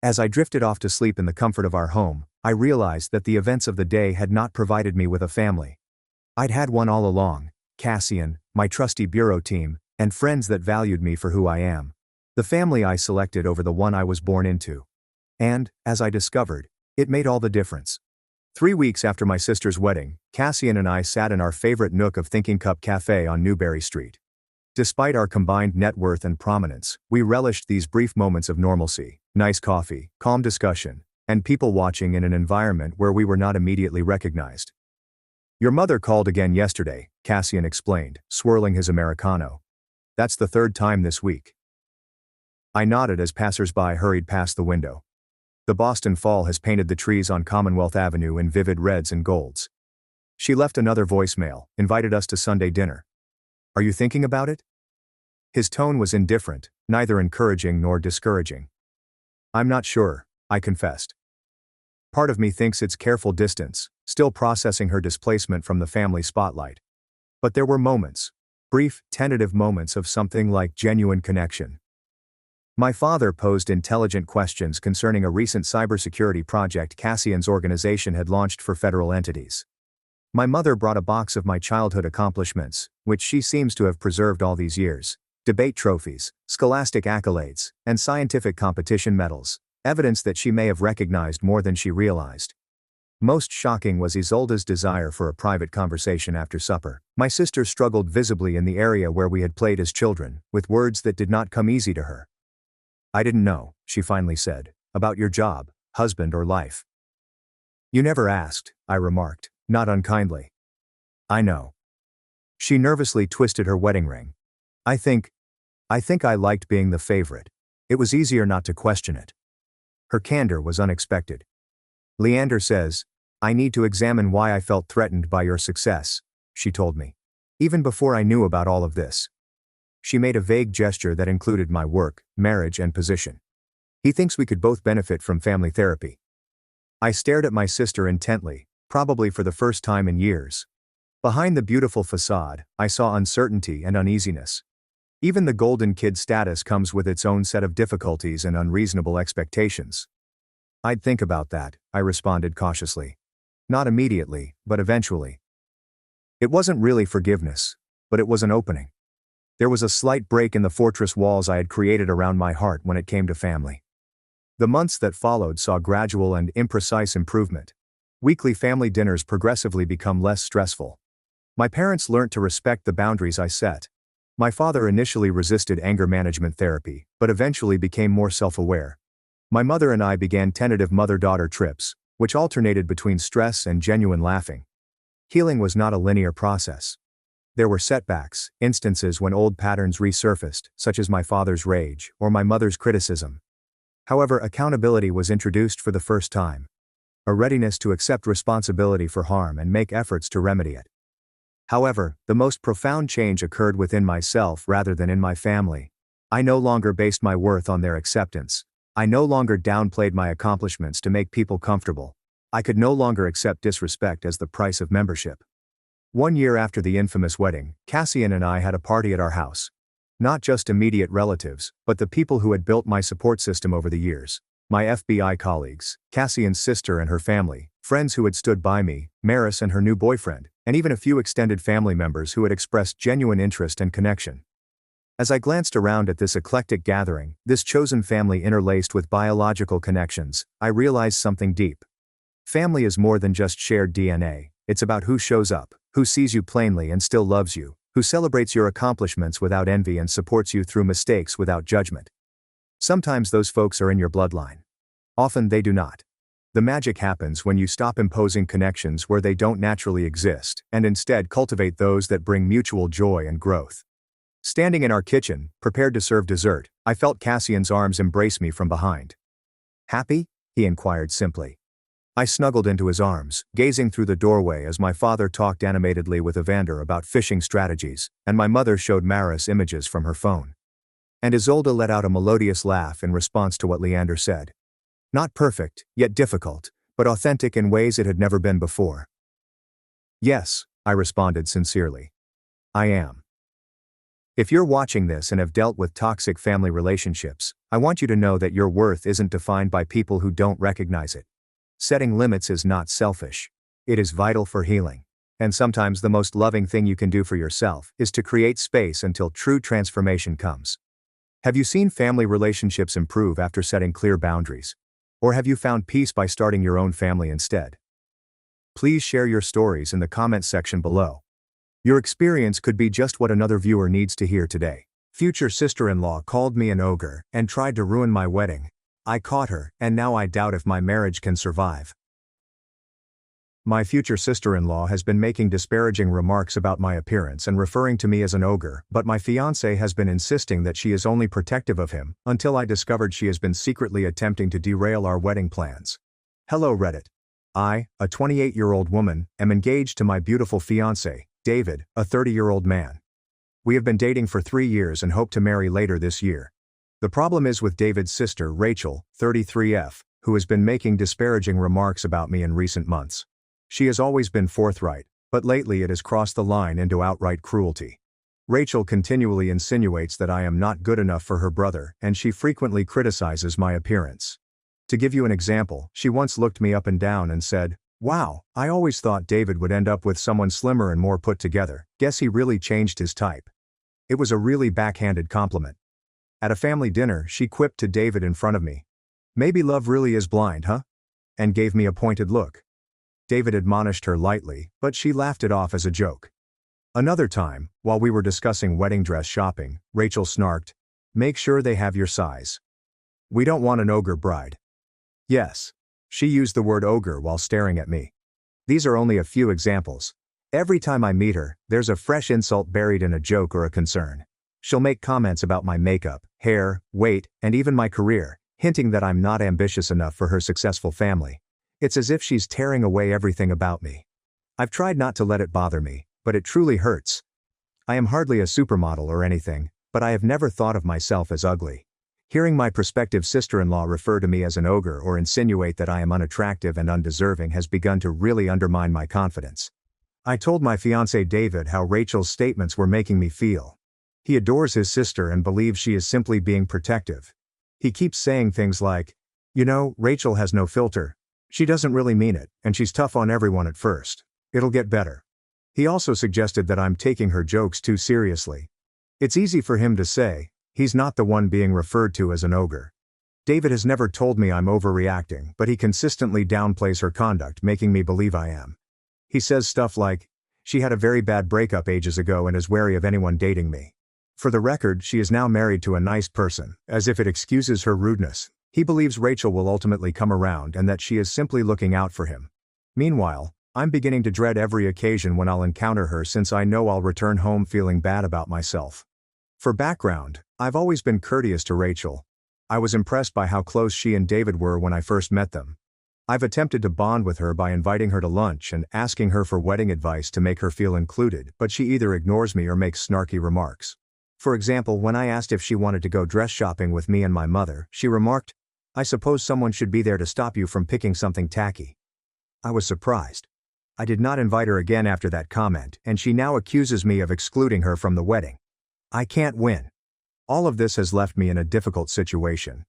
As I drifted off to sleep in the comfort of our home, I realized that the events of the day had not provided me with a family. I'd had one all along: Cassian, my trusty bureau team, and friends that valued me for who I am. The family I selected over the one I was born into. And, as I discovered, it made all the difference. 3 weeks after my sister's wedding, Cassian and I sat in our favorite nook of Thinking Cup Cafe on Newberry Street. Despite our combined net worth and prominence, we relished these brief moments of normalcy: nice coffee, calm discussion, and people watching in an environment where we were not immediately recognized. "Your mother called again yesterday," Cassian explained, swirling his Americano. "That's the third time this week." I nodded as passers-by hurried past the window. The Boston fall has painted the trees on Commonwealth Avenue in vivid reds and golds. She left another voicemail, invited us to Sunday dinner. "Are you thinking about it?" His tone was indifferent, neither encouraging nor discouraging. "I'm not sure," I confessed. Part of me thinks it's careful distance, still processing her displacement from the family spotlight. But there were moments, brief, tentative moments of something like genuine connection. My father posed intelligent questions concerning a recent cybersecurity project Cassian's organization had launched for federal entities. My mother brought a box of my childhood accomplishments, which she seems to have preserved all these years: debate trophies, scholastic accolades, and scientific competition medals, evidence that she may have recognized more than she realized. Most shocking was Isolde's desire for a private conversation after supper. My sister struggled visibly in the area where we had played as children, with words that did not come easy to her. "I didn't know," she finally said, "about your job, husband, or life." "You never asked," I remarked, not unkindly. "I know." She nervously twisted her wedding ring. I think I liked being the favorite. It was easier not to question it." Her candor was unexpected. "Leander says, I need to examine why I felt threatened by your success," she told me. "Even before I knew about all of this." She made a vague gesture that included my work, marriage, and position. "He thinks we could both benefit from family therapy." I stared at my sister intently, probably for the first time in years. Behind the beautiful facade, I saw uncertainty and uneasiness. Even the golden kid status comes with its own set of difficulties and unreasonable expectations. "I'd think about that," I responded cautiously. "Not immediately, but eventually." It wasn't really forgiveness, but it was an opening. There was a slight break in the fortress walls I had created around my heart when it came to family. The months that followed saw gradual and imprecise improvement. Weekly family dinners progressively become less stressful. My parents learnt to respect the boundaries I set. My father initially resisted anger management therapy, but eventually became more self-aware. My mother and I began tentative mother-daughter trips, which alternated between stress and genuine laughing. Healing was not a linear process. There were setbacks, instances when old patterns resurfaced, such as my father's rage or my mother's criticism. However, accountability was introduced for the first time. A readiness to accept responsibility for harm and make efforts to remedy it. However, the most profound change occurred within myself rather than in my family. I no longer based my worth on their acceptance. I no longer downplayed my accomplishments to make people comfortable. I could no longer accept disrespect as the price of membership. 1 year after the infamous wedding, Cassian and I had a party at our house. Not just immediate relatives, but the people who had built my support system over the years. My FBI colleagues, Cassian's sister and her family, friends who had stood by me, Maris and her new boyfriend, and even a few extended family members who had expressed genuine interest and connection. As I glanced around at this eclectic gathering, this chosen family interlaced with biological connections, I realized something deep. Family is more than just shared DNA, it's about who shows up, who sees you plainly and still loves you, who celebrates your accomplishments without envy and supports you through mistakes without judgment. Sometimes those folks are in your bloodline. Often they do not. The magic happens when you stop imposing connections where they don't naturally exist, and instead cultivate those that bring mutual joy and growth. Standing in our kitchen, prepared to serve dessert, I felt Cassian's arms embrace me from behind. "Happy?" he inquired simply. I snuggled into his arms, gazing through the doorway as my father talked animatedly with Evander about fishing strategies, and my mother showed Maris images from her phone. And Isolde let out a melodious laugh in response to what Leander said. Not perfect, yet difficult, but authentic in ways it had never been before. "Yes," I responded sincerely. "I am." If you're watching this and have dealt with toxic family relationships, I want you to know that your worth isn't defined by people who don't recognize it. Setting limits is not selfish. It is vital for healing. And sometimes the most loving thing you can do for yourself is to create space until true transformation comes. Have you seen family relationships improve after setting clear boundaries? Or have you found peace by starting your own family instead? Please share your stories in the comments section below. Your experience could be just what another viewer needs to hear today. Future sister-in-law called me an ogre and tried to ruin my wedding. I caught her, and now I doubt if my marriage can survive. My future sister-in-law has been making disparaging remarks about my appearance and referring to me as an ogre, but my fiancé has been insisting that she is only protective of him, until I discovered she has been secretly attempting to derail our wedding plans. Hello Reddit. I, a 28-year-old woman, am engaged to my beautiful fiancé, David, a 30-year-old man. We have been dating for 3 years and hope to marry later this year. The problem is with David's sister, Rachel, 33F, who has been making disparaging remarks about me in recent months. She has always been forthright, but lately it has crossed the line into outright cruelty. Rachel continually insinuates that I am not good enough for her brother, and she frequently criticizes my appearance. To give you an example, she once looked me up and down and said, "Wow, I always thought David would end up with someone slimmer and more put together. Guess he really changed his type." It was a really backhanded compliment. At a family dinner, she quipped to David in front of me, "Maybe love really is blind, huh?" and gave me a pointed look. David admonished her lightly, but she laughed it off as a joke. Another time, while we were discussing wedding dress shopping, Rachel snarked, "Make sure they have your size. We don't want an ogre bride." Yes. She used the word ogre while staring at me. These are only a few examples. Every time I meet her, there's a fresh insult buried in a joke or a concern. She'll make comments about my makeup, hair, weight, and even my career, hinting that I'm not ambitious enough for her successful family. It's as if she's tearing away everything about me. I've tried not to let it bother me, but it truly hurts. I am hardly a supermodel or anything, but I have never thought of myself as ugly. Hearing my prospective sister-in-law refer to me as an ogre or insinuate that I am unattractive and undeserving has begun to really undermine my confidence. I told my fiancé David how Rachel's statements were making me feel. He adores his sister and believes she is simply being protective. He keeps saying things like, "You know, Rachel has no filter. She doesn't really mean it, and she's tough on everyone at first. It'll get better." He also suggested that I'm taking her jokes too seriously. It's easy for him to say. He's not the one being referred to as an ogre. David has never told me I'm overreacting, but he consistently downplays her conduct, making me believe I am. He says stuff like, "She had a very bad breakup ages ago and is wary of anyone dating me. For the record, she is now married to a nice person," as if it excuses her rudeness. He believes Rachel will ultimately come around and that she is simply looking out for him. Meanwhile, I'm beginning to dread every occasion when I'll encounter her, since I know I'll return home feeling bad about myself. For background, I've always been courteous to Rachel. I was impressed by how close she and David were when I first met them. I've attempted to bond with her by inviting her to lunch and asking her for wedding advice to make her feel included, but she either ignores me or makes snarky remarks. For example, when I asked if she wanted to go dress shopping with me and my mother, she remarked, "I suppose someone should be there to stop you from picking something tacky." I was surprised. I did not invite her again after that comment, and she now accuses me of excluding her from the wedding. I can't win. All of this has left me in a difficult situation.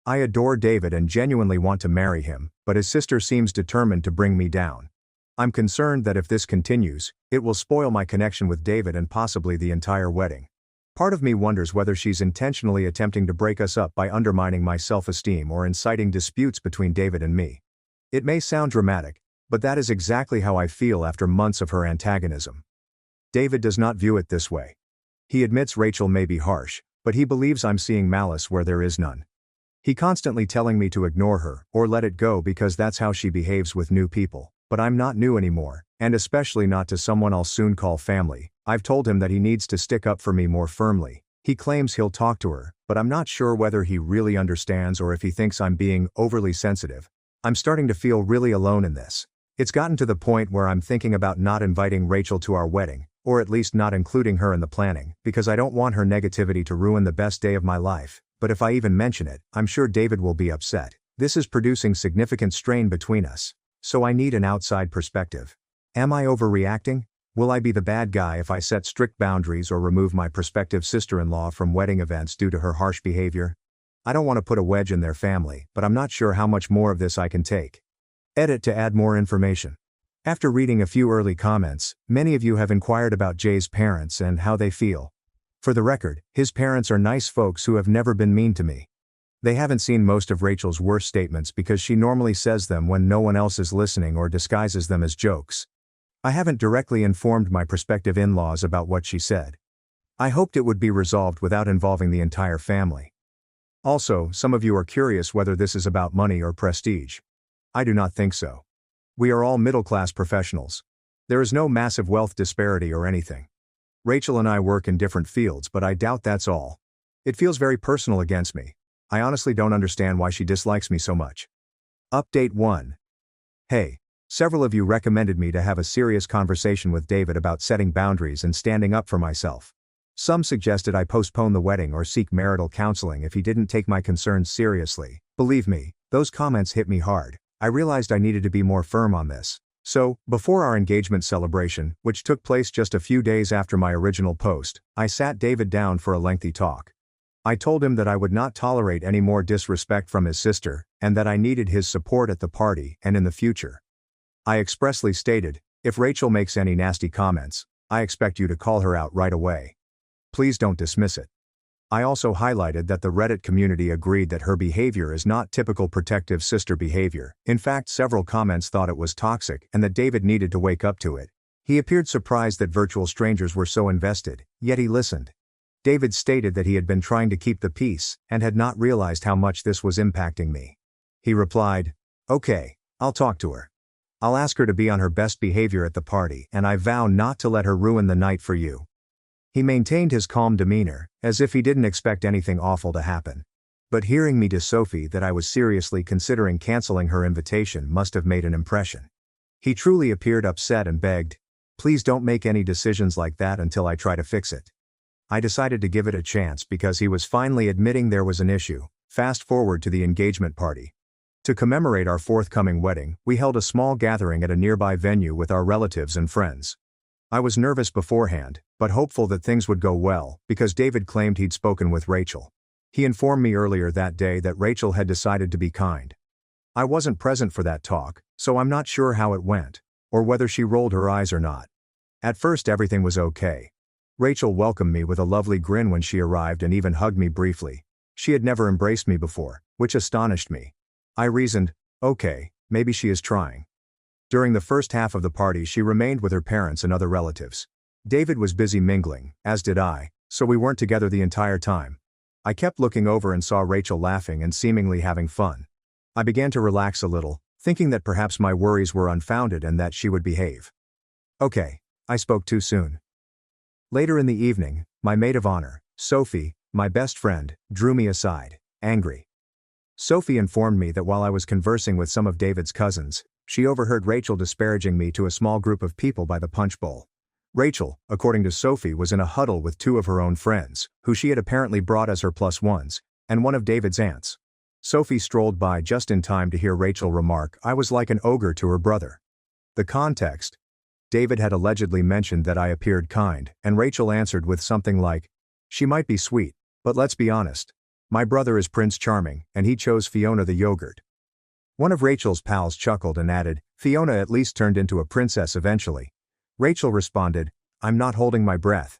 I adore David and genuinely want to marry him, but his sister seems determined to bring me down. I'm concerned that if this continues, it will spoil my connection with David and possibly the entire wedding. Part of me wonders whether she's intentionally attempting to break us up by undermining my self-esteem or inciting disputes between David and me. It may sound dramatic, but that is exactly how I feel after months of her antagonism. David does not view it this way. He admits Rachel may be harsh, but he believes I'm seeing malice where there is none. He constantly telling me to ignore her or let it go because that's how she behaves with new people, but I'm not new anymore, and especially not to someone I'll soon call family. I've told him that he needs to stick up for me more firmly. He claims he'll talk to her, but I'm not sure whether he really understands or if he thinks I'm being overly sensitive. I'm starting to feel really alone in this. It's gotten to the point where I'm thinking about not inviting Rachel to our wedding, or at least not including her in the planning, because I don't want her negativity to ruin the best day of my life. But if I even mention it, I'm sure David will be upset. This is producing significant strain between us. So I need an outside perspective. Am I overreacting? Will I be the bad guy if I set strict boundaries or remove my prospective sister-in-law from wedding events due to her harsh behavior? I don't want to put a wedge in their family, but I'm not sure how much more of this I can take. Edit to add more information. After reading a few early comments, many of you have inquired about Jay's parents and how they feel. For the record, his parents are nice folks who have never been mean to me. They haven't seen most of Rachel's worst statements because she normally says them when no one else is listening or disguises them as jokes. I haven't directly informed my prospective in-laws about what she said. I hoped it would be resolved without involving the entire family. Also, some of you are curious whether this is about money or prestige. I do not think so. We are all middle-class professionals. There is no massive wealth disparity or anything. Rachel and I work in different fields, but I doubt that's all. It feels very personal against me. I honestly don't understand why she dislikes me so much. Update 1. Hey, several of you recommended me to have a serious conversation with David about setting boundaries and standing up for myself. Some suggested I postpone the wedding or seek marital counseling if he didn't take my concerns seriously. Believe me, those comments hit me hard. I realized I needed to be more firm on this. So, before our engagement celebration, which took place just a few days after my original post, I sat David down for a lengthy talk. I told him that I would not tolerate any more disrespect from his sister, and that I needed his support at the party and in the future. I expressly stated, if Rachel makes any nasty comments, I expect you to call her out right away. Please don't dismiss it. I also highlighted that the Reddit community agreed that her behavior is not typical protective sister behavior. In fact, several comments thought it was toxic and that David needed to wake up to it. He appeared surprised that virtual strangers were so invested, yet he listened. David stated that he had been trying to keep the peace and had not realized how much this was impacting me. He replied, "Okay, I'll talk to her. I'll ask her to be on her best behavior at the party, and I vow not to let her ruin the night for you." He maintained his calm demeanor, as if he didn't expect anything awful to happen. But hearing me to Sophie that I was seriously considering canceling her invitation must have made an impression. He truly appeared upset and begged, "Please don't make any decisions like that until I try to fix it." I decided to give it a chance because he was finally admitting there was an issue. Fast forward to the engagement party. To commemorate our forthcoming wedding, we held a small gathering at a nearby venue with our relatives and friends. I was nervous beforehand, but hopeful that things would go well, because David claimed he'd spoken with Rachel. He informed me earlier that day that Rachel had decided to be kind. I wasn't present for that talk, so I'm not sure how it went, or whether she rolled her eyes or not. At first everything was okay. Rachel welcomed me with a lovely grin when she arrived and even hugged me briefly. She had never embraced me before, which astonished me. I reasoned, okay, maybe she is trying. During the first half of the party she remained with her parents and other relatives. David was busy mingling, as did I, so we weren't together the entire time. I kept looking over and saw Rachel laughing and seemingly having fun. I began to relax a little, thinking that perhaps my worries were unfounded and that she would behave. Okay, I spoke too soon. Later in the evening, my maid of honor, Sophie, my best friend, drew me aside, angry. Sophie informed me that while I was conversing with some of David's cousins, she overheard Rachel disparaging me to a small group of people by the punch bowl. Rachel, according to Sophie, was in a huddle with two of her own friends, who she had apparently brought as her +1s, and one of David's aunts. Sophie strolled by just in time to hear Rachel remark, "I was like an ogre to her brother." The context: David had allegedly mentioned that I appeared kind, and Rachel answered with something like, "She might be sweet, but let's be honest. My brother is Prince Charming, and he chose Fiona the yogurt." One of Rachel's pals chuckled and added, "Fiona at least turned into a princess eventually." Rachel responded, "I'm not holding my breath."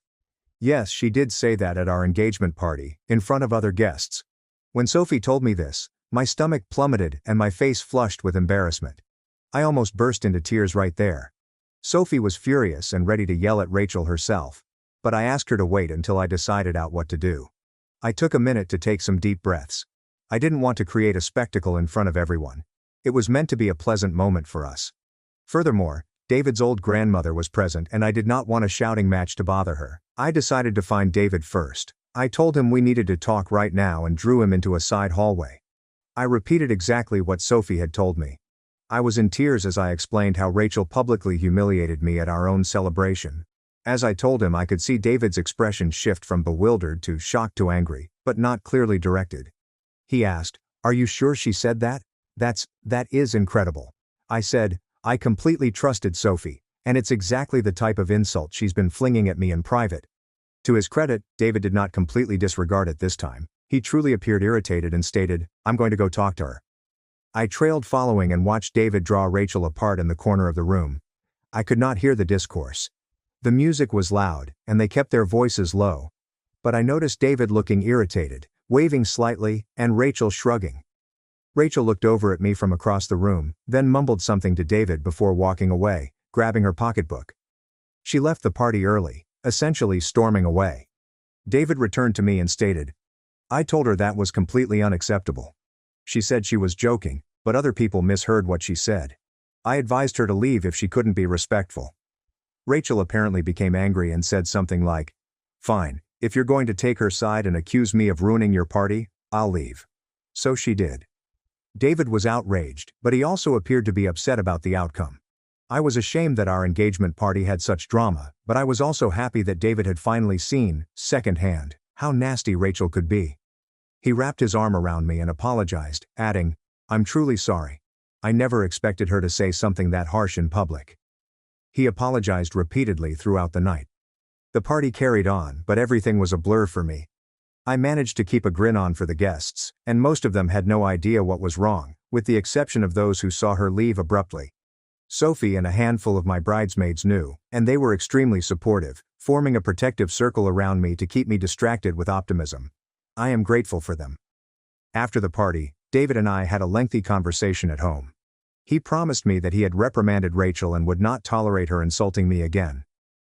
Yes, she did say that at our engagement party, in front of other guests. When Sophie told me this, my stomach plummeted and my face flushed with embarrassment. I almost burst into tears right there. Sophie was furious and ready to yell at Rachel herself, but I asked her to wait until I decided out what to do. I took a minute to take some deep breaths. I didn't want to create a spectacle in front of everyone. It was meant to be a pleasant moment for us. Furthermore, David's old grandmother was present and I did not want a shouting match to bother her. I decided to find David first. I told him we needed to talk right now and drew him into a side hallway. I repeated exactly what Sophie had told me. I was in tears as I explained how Rachel publicly humiliated me at our own celebration. As I told him, I could see David's expression shift from bewildered to shocked to angry, but not clearly directed. He asked, "Are you sure she said that? That is incredible." I said, "I completely trusted Sophie, and it's exactly the type of insult she's been flinging at me in private." To his credit, David did not completely disregard it this time. He truly appeared irritated and stated, "I'm going to go talk to her." I trailed following and watched David draw Rachel apart in the corner of the room. I could not hear the discourse. The music was loud, and they kept their voices low. But I noticed David looking irritated, waving slightly, and Rachel shrugging. Rachel looked over at me from across the room, then mumbled something to David before walking away, grabbing her pocketbook. She left the party early, essentially storming away. David returned to me and stated, "I told her that was completely unacceptable. She said she was joking, but other people misheard what she said. I advised her to leave if she couldn't be respectful." Rachel apparently became angry and said something like, "Fine, if you're going to take her side and accuse me of ruining your party, I'll leave." So she did. David was outraged, but he also appeared to be upset about the outcome. I was ashamed that our engagement party had such drama, but I was also happy that David had finally seen, secondhand, how nasty Rachel could be. He wrapped his arm around me and apologized, adding, "I'm truly sorry. I never expected her to say something that harsh in public." He apologized repeatedly throughout the night. The party carried on, but everything was a blur for me. I managed to keep a grin on for the guests, and most of them had no idea what was wrong, with the exception of those who saw her leave abruptly. Sophie and a handful of my bridesmaids knew, and they were extremely supportive, forming a protective circle around me to keep me distracted with optimism. I am grateful for them. After the party, David and I had a lengthy conversation at home. He promised me that he had reprimanded Rachel and would not tolerate her insulting me again.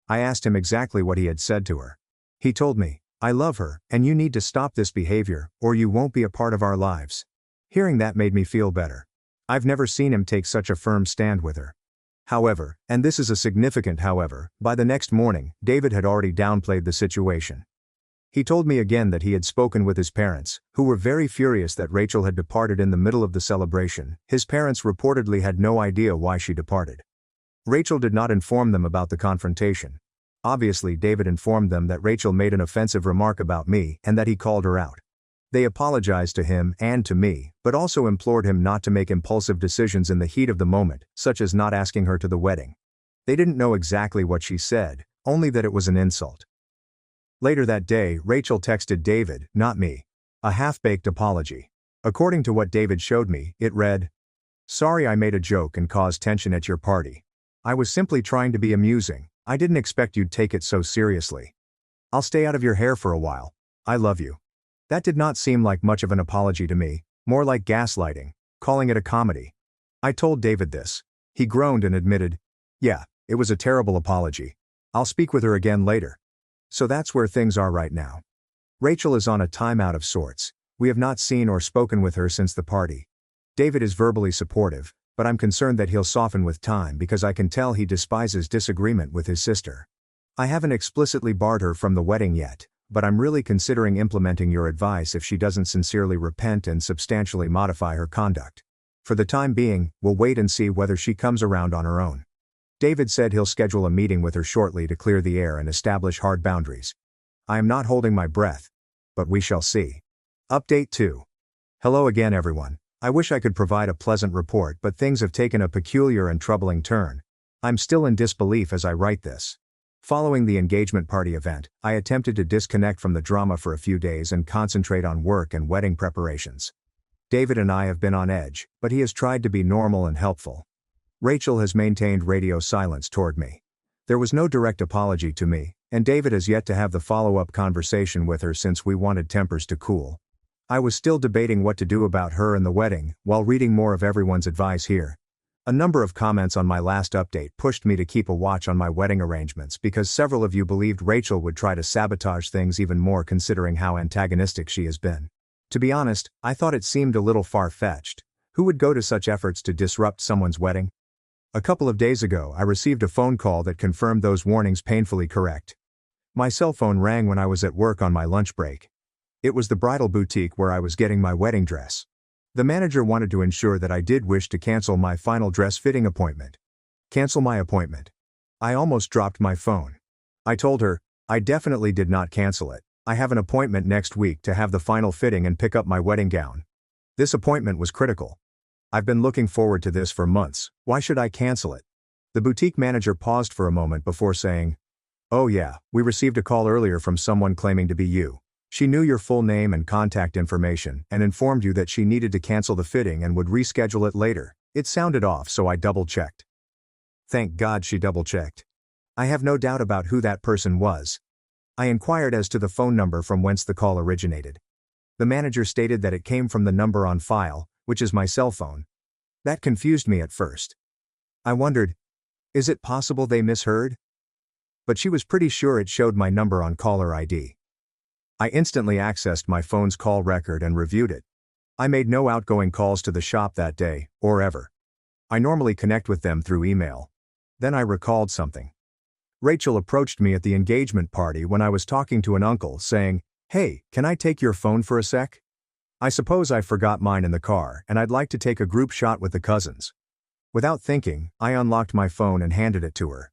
I asked him exactly what he had said to her. He told me, "I love her, and you need to stop this behavior, or you won't be a part of our lives." Hearing that made me feel better. I've never seen him take such a firm stand with her. However, and this is a significant however, by the next morning, David had already downplayed the situation. He told me again that he had spoken with his parents, who were very furious that Rachel had departed in the middle of the celebration. His parents reportedly had no idea why she departed. Rachel did not inform them about the confrontation. Obviously, David informed them that Rachel made an offensive remark about me and that he called her out. They apologized to him and to me, but also implored him not to make impulsive decisions in the heat of the moment, such as not asking her to the wedding. They didn't know exactly what she said, only that it was an insult. Later that day, Rachel texted David, not me, a half-baked apology. According to what David showed me, it read, "Sorry I made a joke and caused tension at your party. I was simply trying to be amusing. I didn't expect you'd take it so seriously. I'll stay out of your hair for a while. I love you." That did not seem like much of an apology to me, more like gaslighting, calling it a comedy. I told David this. He groaned and admitted, "Yeah, it was a terrible apology. I'll speak with her again later." So that's where things are right now. Rachel is on a timeout of sorts. We have not seen or spoken with her since the party. David is verbally supportive, but I'm concerned that he'll soften with time because I can tell he despises disagreement with his sister. I haven't explicitly barred her from the wedding yet, but I'm really considering implementing your advice if she doesn't sincerely repent and substantially modify her conduct. For the time being, we'll wait and see whether she comes around on her own. David said he'll schedule a meeting with her shortly to clear the air and establish hard boundaries. I am not holding my breath, but we shall see. Update 2. Hello again everyone. I wish I could provide a pleasant report, but things have taken a peculiar and troubling turn. I'm still in disbelief as I write this. Following the engagement party event, I attempted to disconnect from the drama for a few days and concentrate on work and wedding preparations. David and I have been on edge, but he has tried to be normal and helpful. Rachel has maintained radio silence toward me. There was no direct apology to me, and David has yet to have the follow-up conversation with her since we wanted tempers to cool. I was still debating what to do about her and the wedding, while reading more of everyone's advice here. A number of comments on my last update pushed me to keep a watch on my wedding arrangements because several of you believed Rachel would try to sabotage things even more considering how antagonistic she has been. To be honest, I thought it seemed a little far-fetched. Who would go to such efforts to disrupt someone's wedding? A couple of days ago, I received a phone call that confirmed those warnings painfully correct. My cell phone rang when I was at work on my lunch break. It was the bridal boutique where I was getting my wedding dress. The manager wanted to ensure that I did wish to cancel my final dress fitting appointment. Cancel my appointment. I almost dropped my phone. I told her, I definitely did not cancel it. I have an appointment next week to have the final fitting and pick up my wedding gown. This appointment was critical. I've been looking forward to this for months. Why should I cancel it? The boutique manager paused for a moment before saying, "Oh yeah, we received a call earlier from someone claiming to be you. She knew your full name and contact information and informed you that she needed to cancel the fitting and would reschedule it later. It sounded off, so I double-checked. Thank God she double-checked. I have no doubt about who that person was. I inquired as to the phone number from whence the call originated. The manager stated that it came from the number on file, which is my cell phone. That confused me at first. I wondered, is it possible they misheard? But she was pretty sure it showed my number on caller ID. I instantly accessed my phone's call record and reviewed it. I made no outgoing calls to the shop that day, or ever. I normally connect with them through email. Then I recalled something. Rachel approached me at the engagement party when I was talking to an uncle, saying, "Hey, can I take your phone for a sec? I suppose I forgot mine in the car and I'd like to take a group shot with the cousins." Without thinking, I unlocked my phone and handed it to her.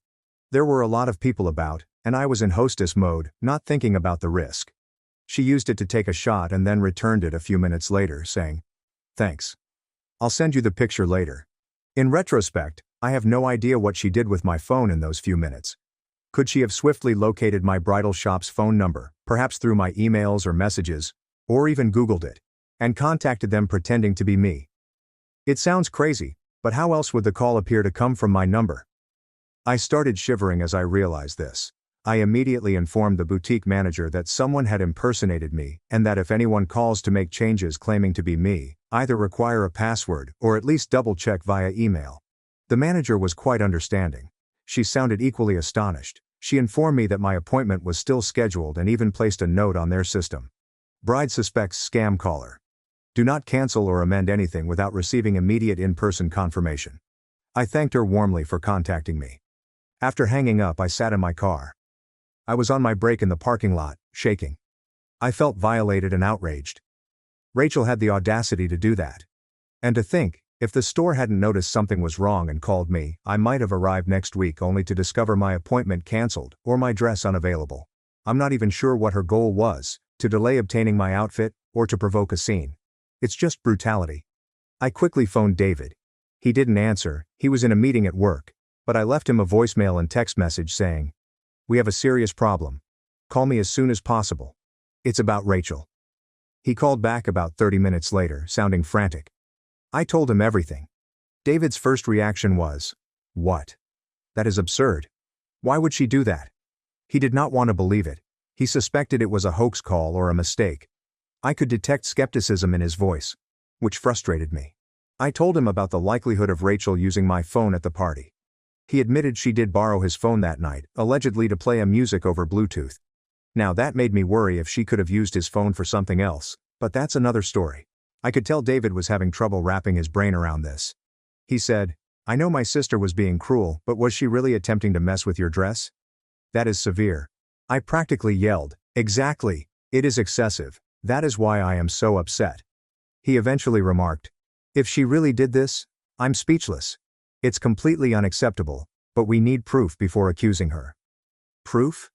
There were a lot of people about, and I was in hostess mode, not thinking about the risk. She used it to take a shot and then returned it a few minutes later, saying, "Thanks. I'll send you the picture later." In retrospect, I have no idea what she did with my phone in those few minutes. Could she have swiftly located my bridal shop's phone number, perhaps through my emails or messages, or even Googled it, and contacted them pretending to be me? It sounds crazy, but how else would the call appear to come from my number? I started shivering as I realized this. I immediately informed the boutique manager that someone had impersonated me, and that if anyone calls to make changes claiming to be me, either require a password or at least double-check via email. The manager was quite understanding. She sounded equally astonished. She informed me that my appointment was still scheduled and even placed a note on their system. Bride suspects scam caller. Do not cancel or amend anything without receiving immediate in-person confirmation. I thanked her warmly for contacting me. After hanging up, I sat in my car. I was on my break in the parking lot, shaking. I felt violated and outraged. Rachel had the audacity to do that. And to think, if the store hadn't noticed something was wrong and called me, I might have arrived next week only to discover my appointment canceled or my dress unavailable. I'm not even sure what her goal was, to delay obtaining my outfit or to provoke a scene. It's just brutality. I quickly phoned David. He didn't answer, he was in a meeting at work, but I left him a voicemail and text message saying, "We have a serious problem. Call me as soon as possible. It's about Rachel." He called back about 30 minutes later, sounding frantic. I told him everything. David's first reaction was, "What? That is absurd. Why would she do that?" He did not want to believe it. He suspected it was a hoax call or a mistake. I could detect skepticism in his voice, which frustrated me. I told him about the likelihood of Rachel using my phone at the party. He admitted she did borrow his phone that night, allegedly to play a music over Bluetooth. Now that made me worry if she could have used his phone for something else, but that's another story. I could tell David was having trouble wrapping his brain around this. He said, "I know my sister was being cruel, but was she really attempting to mess with your dress? That is severe." I practically yelled, "Exactly, it is excessive, that is why I am so upset." He eventually remarked, "If she really did this, I'm speechless. It's completely unacceptable, but we need proof before accusing her." Proof?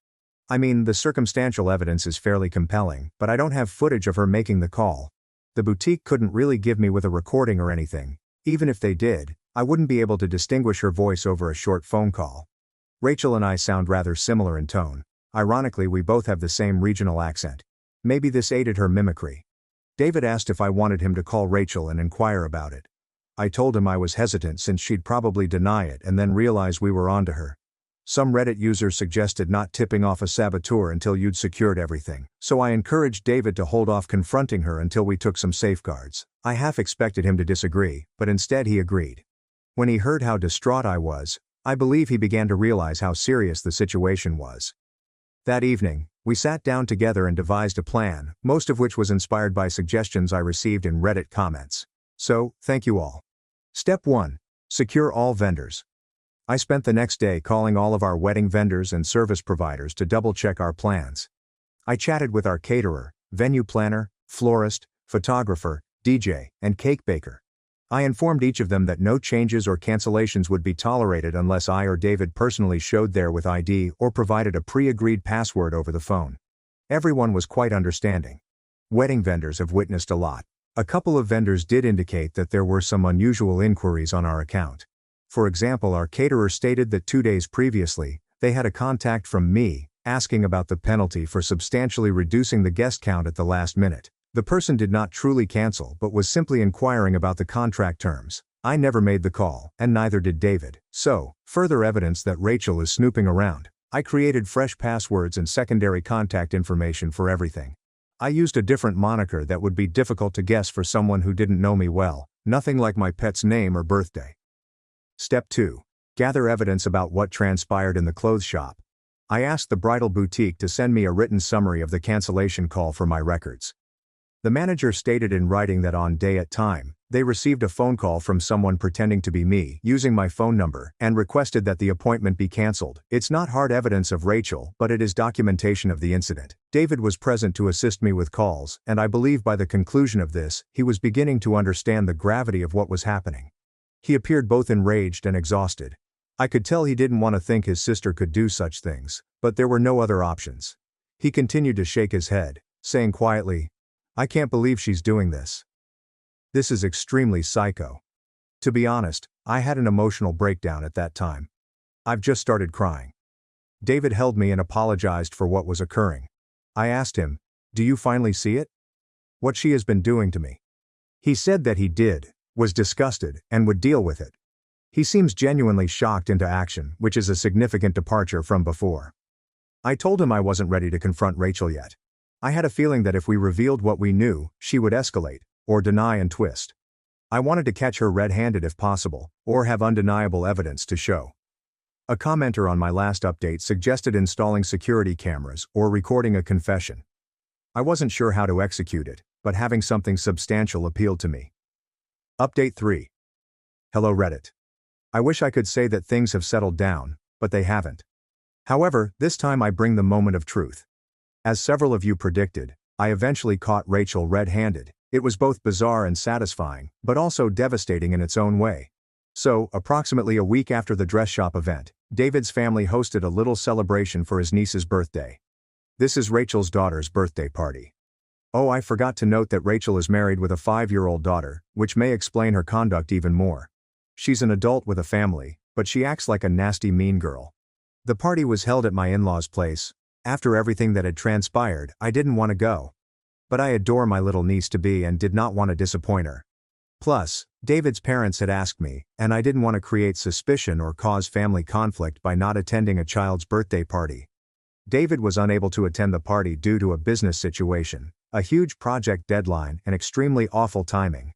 I mean, the circumstantial evidence is fairly compelling, but I don't have footage of her making the call. The boutique couldn't really give me with a recording or anything. Even if they did, I wouldn't be able to distinguish her voice over a short phone call. Rachel and I sound rather similar in tone. Ironically, we both have the same regional accent. Maybe this aided her mimicry. David asked if I wanted him to call Rachel and inquire about it. I told him I was hesitant since she'd probably deny it and then realize we were onto her. Some Reddit users suggested not tipping off a saboteur until you'd secured everything, so I encouraged David to hold off confronting her until we took some safeguards. I half expected him to disagree, but instead he agreed. When he heard how distraught I was, I believe he began to realize how serious the situation was. That evening, we sat down together and devised a plan, most of which was inspired by suggestions I received in Reddit comments. So, thank you all. Step 1. Secure all vendors. I spent the next day calling all of our wedding vendors and service providers to double-check our plans. I chatted with our caterer, venue planner, florist, photographer, DJ, and cake baker. I informed each of them that no changes or cancellations would be tolerated unless I or David personally showed there with ID or provided a pre-agreed password over the phone. Everyone was quite understanding. Wedding vendors have witnessed a lot. A couple of vendors did indicate that there were some unusual inquiries on our account. For example, our caterer stated that 2 days previously, they had a contact from me, asking about the penalty for substantially reducing the guest count at the last minute. The person did not truly cancel but was simply inquiring about the contract terms. I never made the call, and neither did David. So, further evidence that Rachel is snooping around. I created fresh passwords and secondary contact information for everything. I used a different moniker that would be difficult to guess for someone who didn't know me well, nothing like my pet's name or birthday. Step 2. Gather evidence about what transpired in the clothes shop. I asked the bridal boutique to send me a written summary of the cancellation call for my records. The manager stated in writing that on day at time, they received a phone call from someone pretending to be me, using my phone number, and requested that the appointment be cancelled. It's not hard evidence of Rachel, but it is documentation of the incident. David was present to assist me with calls, and I believe by the conclusion of this, he was beginning to understand the gravity of what was happening. He appeared both enraged and exhausted. I could tell he didn't want to think his sister could do such things, but there were no other options. He continued to shake his head, saying quietly, "I can't believe she's doing this. This is extremely psycho." To be honest, I had an emotional breakdown at that time. I've just started crying. David held me and apologized for what was occurring. I asked him, "Do you finally see it? What she has been doing to me?" He said that he did, was disgusted, and would deal with it. He seems genuinely shocked into action, which is a significant departure from before. I told him I wasn't ready to confront Rachel yet. I had a feeling that if we revealed what we knew, she would escalate, or deny and twist. I wanted to catch her red-handed if possible, or have undeniable evidence to show. A commenter on my last update suggested installing security cameras or recording a confession. I wasn't sure how to execute it, but having something substantial appealed to me. Update 3. Hello Reddit. I wish I could say that things have settled down, but they haven't. However, this time I bring the moment of truth. As several of you predicted, I eventually caught Rachel red-handed. It was both bizarre and satisfying, but also devastating in its own way. So, approximately a week after the dress shop event, David's family hosted a little celebration for his niece's birthday. This is Rachel's daughter's birthday party. Oh, I forgot to note that Rachel is married with a 5-year-old daughter, which may explain her conduct even more. She's an adult with a family, but she acts like a nasty mean girl. The party was held at my in-laws' place. After everything that had transpired, I didn't want to go. But I adore my little niece-to-be and did not want to disappoint her. Plus, David's parents had asked me, and I didn't want to create suspicion or cause family conflict by not attending a child's birthday party. David was unable to attend the party due to a business situation, a huge project deadline, and extremely awful timing.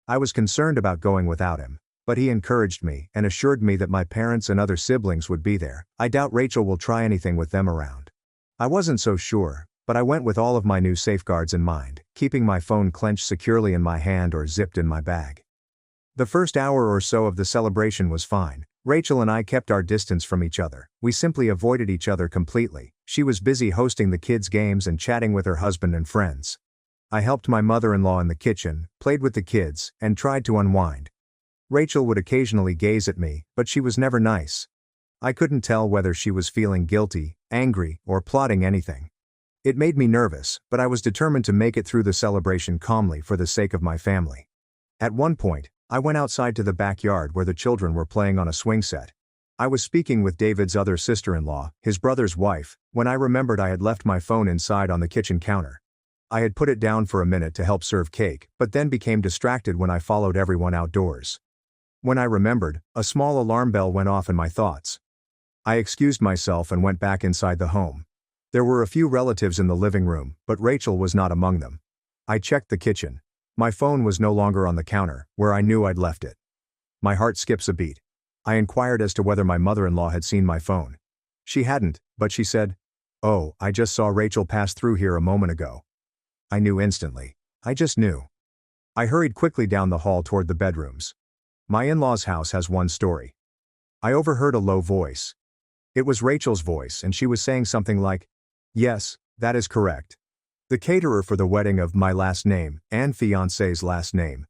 I was concerned about going without him, but he encouraged me and assured me that my parents and other siblings would be there. I doubt Rachel will try anything with them around. I wasn't so sure, but I went with all of my new safeguards in mind, keeping my phone clenched securely in my hand or zipped in my bag. The first hour or so of the celebration was fine. Rachel and I kept our distance from each other. We simply avoided each other completely. She was busy hosting the kids' games and chatting with her husband and friends. I helped my mother-in-law in the kitchen, played with the kids, and tried to unwind. Rachel would occasionally gaze at me, but she was never nice. I couldn't tell whether she was feeling guilty, angry, or plotting anything. It made me nervous, but I was determined to make it through the celebration calmly for the sake of my family. At one point, I went outside to the backyard where the children were playing on a swing set. I was speaking with David's other sister-in-law, his brother's wife, when I remembered I had left my phone inside on the kitchen counter. I had put it down for a minute to help serve cake, but then became distracted when I followed everyone outdoors. When I remembered, a small alarm bell went off in my thoughts. I excused myself and went back inside the home. There were a few relatives in the living room, but Rachel was not among them. I checked the kitchen. My phone was no longer on the counter, where I knew I'd left it. My heart skips a beat. I inquired as to whether my mother-in-law had seen my phone. She hadn't, but she said, "Oh, I just saw Rachel pass through here a moment ago." I knew instantly. I just knew. I hurried quickly down the hall toward the bedrooms. My in-laws' house has one story. I overheard a low voice. It was Rachel's voice, and she was saying something like, "Yes, that is correct. The caterer for the wedding of my last name and fiancé's last name."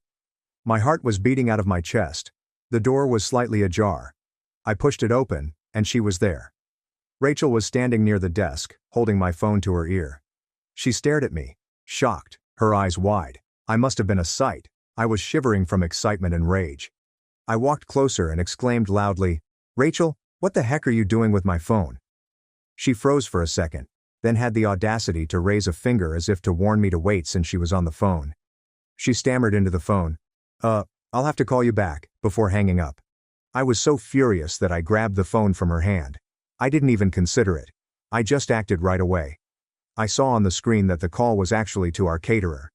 My heart was beating out of my chest. The door was slightly ajar. I pushed it open, and she was there. Rachel was standing near the desk, holding my phone to her ear. She stared at me, shocked, her eyes wide. I must have been a sight. I was shivering from excitement and rage. I walked closer and exclaimed loudly, "Rachel, what the heck are you doing with my phone?" She froze for a second, then had the audacity to raise a finger as if to warn me to wait since she was on the phone. She stammered into the phone, I'll have to call you back," before hanging up. I was so furious that I grabbed the phone from her hand. I didn't even consider it. I just acted right away. I saw on the screen that the call was actually to our caterer.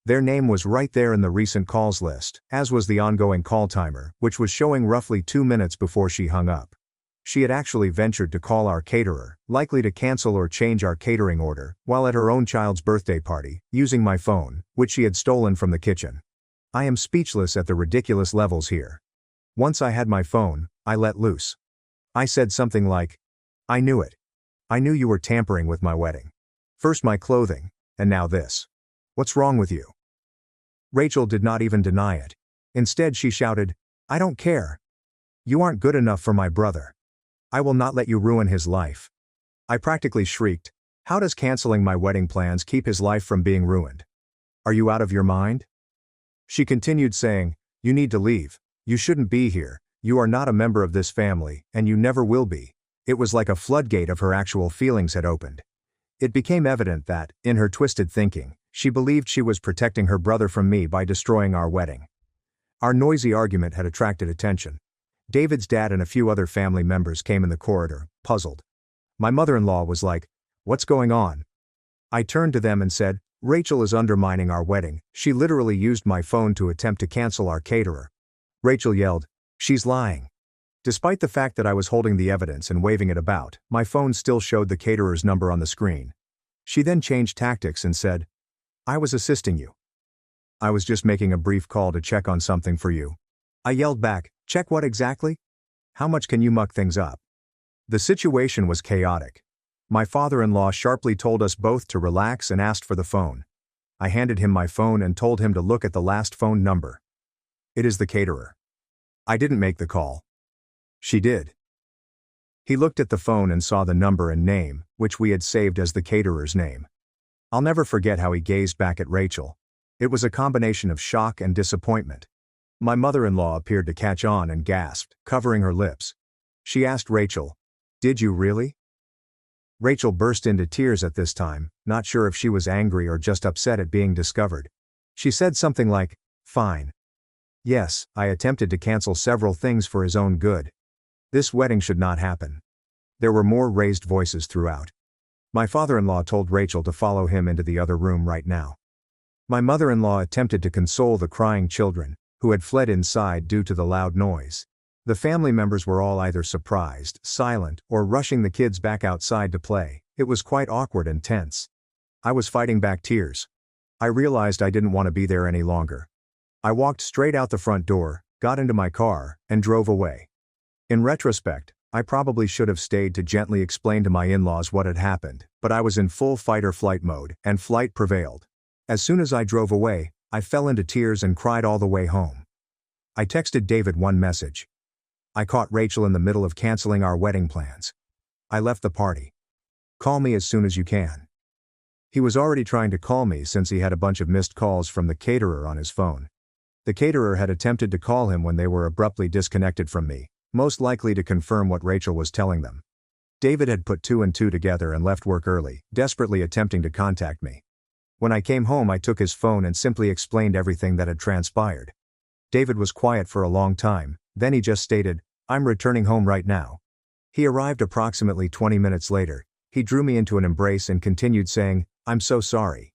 Their name was right there in the recent calls list, as was the ongoing call timer, which was showing roughly 2 minutes before she hung up. She had actually ventured to call our caterer, likely to cancel or change our catering order, while at her own child's birthday party, using my phone, which she had stolen from the kitchen. I am speechless at the ridiculous levels here. Once I had my phone, I let loose. I said something like, "I knew it. I knew you were tampering with my wedding. First my clothing, and now this. What's wrong with you?" Rachel did not even deny it. Instead she shouted, "I don't care. You aren't good enough for my brother. I will not let you ruin his life." I practically shrieked, "How does canceling my wedding plans keep his life from being ruined? Are you out of your mind?" She continued saying, "You need to leave. You shouldn't be here. You are not a member of this family, and you never will be." It was like a floodgate of her actual feelings had opened. It became evident that, in her twisted thinking, she believed she was protecting her brother from me by destroying our wedding. Our noisy argument had attracted attention. David's dad and a few other family members came in the corridor, puzzled. My mother-in-law was like, "What's going on?" I turned to them and said, "Rachel is undermining our wedding. She literally used my phone to attempt to cancel our caterer." Rachel yelled, "She's lying." Despite the fact that I was holding the evidence and waving it about, my phone still showed the caterer's number on the screen. She then changed tactics and said, "I was assisting you. I was just making a brief call to check on something for you." I yelled back, "Check what exactly? How much can you muck things up?" The situation was chaotic. My father-in-law sharply told us both to relax and asked for the phone. I handed him my phone and told him to look at the last phone number. "It is the caterer. I didn't make the call. She did." He looked at the phone and saw the number and name, which we had saved as the caterer's name. I'll never forget how he gazed back at Rachel. It was a combination of shock and disappointment. My mother-in-law appeared to catch on and gasped, covering her lips. She asked Rachel, "Did you really?" Rachel burst into tears at this time, not sure if she was angry or just upset at being discovered. She said something like, "Fine. Yes, I attempted to cancel several things for his own good. This wedding should not happen." There were more raised voices throughout. My father-in-law told Rachel to follow him into the other room right now. My mother-in-law attempted to console the crying children, who had fled inside due to the loud noise. The family members were all either surprised, silent, or rushing the kids back outside to play. It was quite awkward and tense. I was fighting back tears. I realized I didn't want to be there any longer. I walked straight out the front door, got into my car, and drove away. In retrospect, I probably should have stayed to gently explain to my in-laws what had happened, but I was in full fight-or-flight mode, and flight prevailed. As soon as I drove away, I fell into tears and cried all the way home. I texted David one message. I caught Rachel in the middle of canceling our wedding plans. I left the party. Call me as soon as you can. He was already trying to call me since he had a bunch of missed calls from the caterer on his phone. The caterer had attempted to call him when they were abruptly disconnected from me, most likely to confirm what Rachel was telling them. David had put 2 and 2 together and left work early, desperately attempting to contact me. When I came home, I took his phone and simply explained everything that had transpired. David was quiet for a long time, then he just stated, "I'm returning home right now." He arrived approximately 20 minutes later. He drew me into an embrace and continued saying, "I'm so sorry."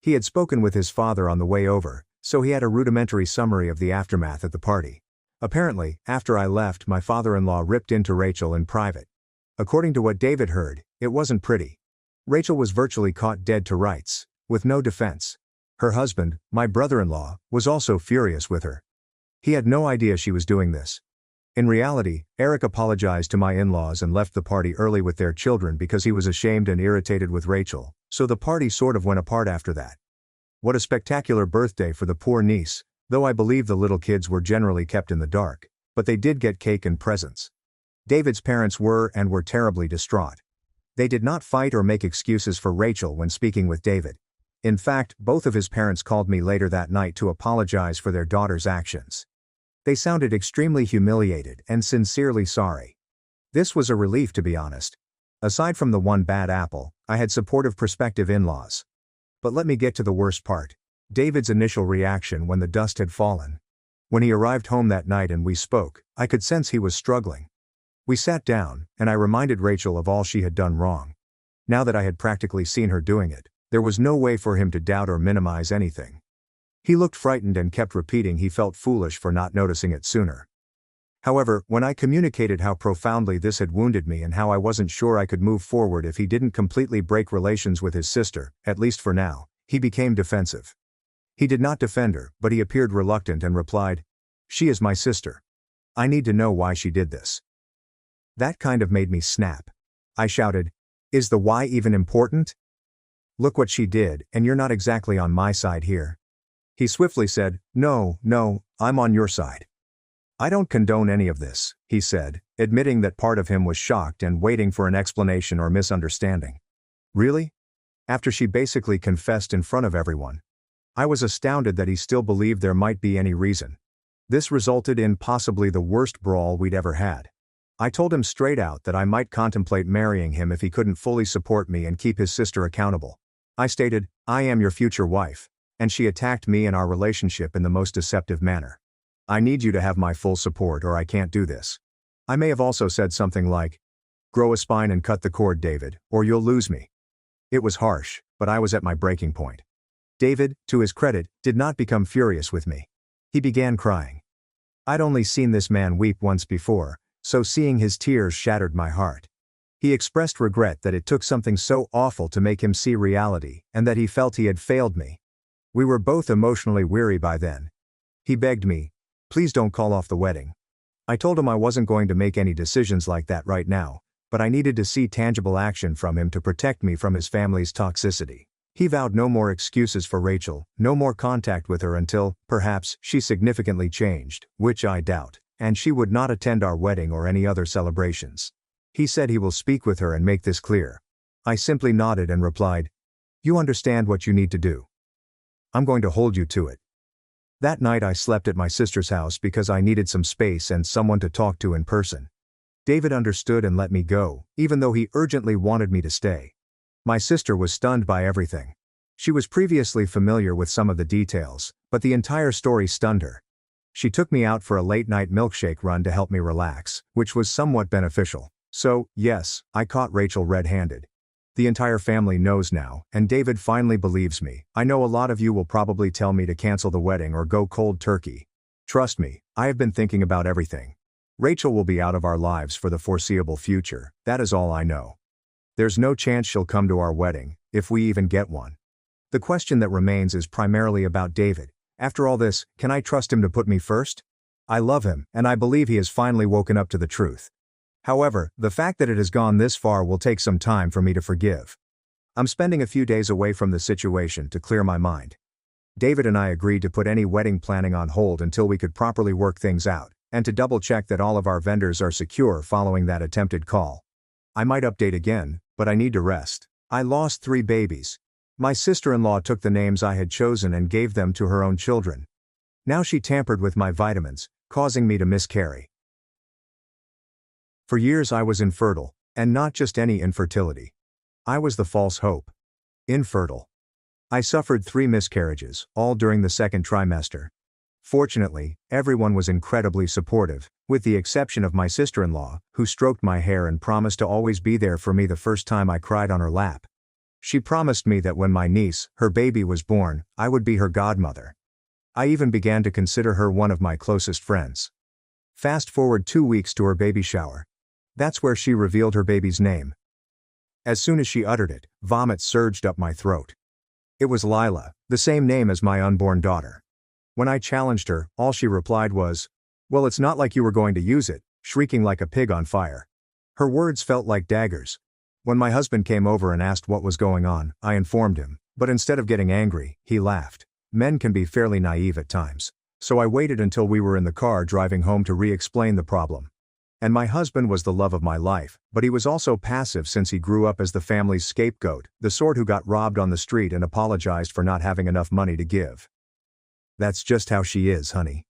He had spoken with his father on the way over, so he had a rudimentary summary of the aftermath at the party. Apparently, after I left, my father-in-law ripped into Rachel in private. According to what David heard, it wasn't pretty. Rachel was virtually caught dead to rights, with no defense. Her husband, my brother-in-law, was also furious with her. He had no idea she was doing this. In reality, Eric apologized to my in-laws and left the party early with their children because he was ashamed and irritated with Rachel, so the party sort of went apart after that. What a spectacular birthday for the poor niece, though I believe the little kids were generally kept in the dark, but they did get cake and presents. David's parents were terribly distraught. They did not fight or make excuses for Rachel when speaking with David. In fact, both of his parents called me later that night to apologize for their daughter's actions. They sounded extremely humiliated and sincerely sorry. This was a relief, to be honest. Aside from the one bad apple, I had supportive prospective in-laws. But let me get to the worst part. David's initial reaction when the dust had fallen. When he arrived home that night and we spoke, I could sense he was struggling. We sat down, and I reminded Rachel of all she had done wrong. Now that I had practically seen her doing it, there was no way for him to doubt or minimize anything. He looked frightened and kept repeating he felt foolish for not noticing it sooner. However, when I communicated how profoundly this had wounded me and how I wasn't sure I could move forward if he didn't completely break relations with his sister, at least for now, he became defensive. He did not defend her, but he appeared reluctant and replied, "She is my sister. I need to know why she did this." That kind of made me snap. I shouted, "Is the why even important? Look what she did, and you're not exactly on my side here." He swiftly said, No, I'm on your side. "I don't condone any of this," he said, admitting that part of him was shocked and waiting for an explanation or misunderstanding. Really? After she basically confessed in front of everyone. I was astounded that he still believed there might be any reason. This resulted in possibly the worst brawl we'd ever had. I told him straight out that I might contemplate marrying him if he couldn't fully support me and keep his sister accountable. I stated, "I am your future wife," and she attacked me and our relationship in the most deceptive manner. "I need you to have my full support or I can't do this." I may have also said something like, "Grow a spine and cut the cord, David, or you'll lose me." It was harsh, but I was at my breaking point. David, to his credit, did not become furious with me. He began crying. I'd only seen this man weep once before, so seeing his tears shattered my heart. He expressed regret that it took something so awful to make him see reality, and that he felt he had failed me. We were both emotionally weary by then. He begged me, "Please don't call off the wedding." I told him I wasn't going to make any decisions like that right now, but I needed to see tangible action from him to protect me from his family's toxicity. He vowed no more excuses for Rachel, no more contact with her until, perhaps, she significantly changed, which I doubt, and she would not attend our wedding or any other celebrations. He said he will speak with her and make this clear. I simply nodded and replied, "You understand what you need to do. I'm going to hold you to it." That night I slept at my sister's house because I needed some space and someone to talk to in person. David understood and let me go, even though he urgently wanted me to stay. My sister was stunned by everything. She was previously familiar with some of the details, but the entire story stunned her. She took me out for a late-night milkshake run to help me relax, which was somewhat beneficial. So, yes, I caught Rachel red-handed. The entire family knows now, and David finally believes me. I know a lot of you will probably tell me to cancel the wedding or go cold turkey. Trust me, I have been thinking about everything. Rachel will be out of our lives for the foreseeable future, that is all I know. There's no chance she'll come to our wedding, if we even get one. The question that remains is primarily about David. After all this, can I trust him to put me first? I love him, and I believe he has finally woken up to the truth. However, the fact that it has gone this far will take some time for me to forgive. I'm spending a few days away from the situation to clear my mind. David and I agreed to put any wedding planning on hold until we could properly work things out, and to double-check that all of our vendors are secure following that attempted call. I might update again, but I need to rest. I lost 3 babies. My sister-in-law took the names I had chosen and gave them to her own children. Now she tampered with my vitamins, causing me to miscarry. For years I was infertile, and not just any infertility. I was the false hope. Infertile. I suffered 3 miscarriages, all during the 2nd trimester. Fortunately, everyone was incredibly supportive, with the exception of my sister-in-law, who stroked my hair and promised to always be there for me the first time I cried on her lap. She promised me that when my niece, her baby, was born, I would be her godmother. I even began to consider her one of my closest friends. Fast forward 2 weeks to her baby shower. That's where she revealed her baby's name. As soon as she uttered it, vomit surged up my throat. It was Lila, the same name as my unborn daughter. When I challenged her, all she replied was, "Well, it's not like you were going to use it," shrieking like a pig on fire. Her words felt like daggers. When my husband came over and asked what was going on, I informed him, but instead of getting angry, he laughed. Men can be fairly naive at times. So I waited until we were in the car driving home to re-explain the problem. And my husband was the love of my life, but he was also passive since he grew up as the family's scapegoat, the sort who got robbed on the street and apologized for not having enough money to give. "That's just how she is, honey."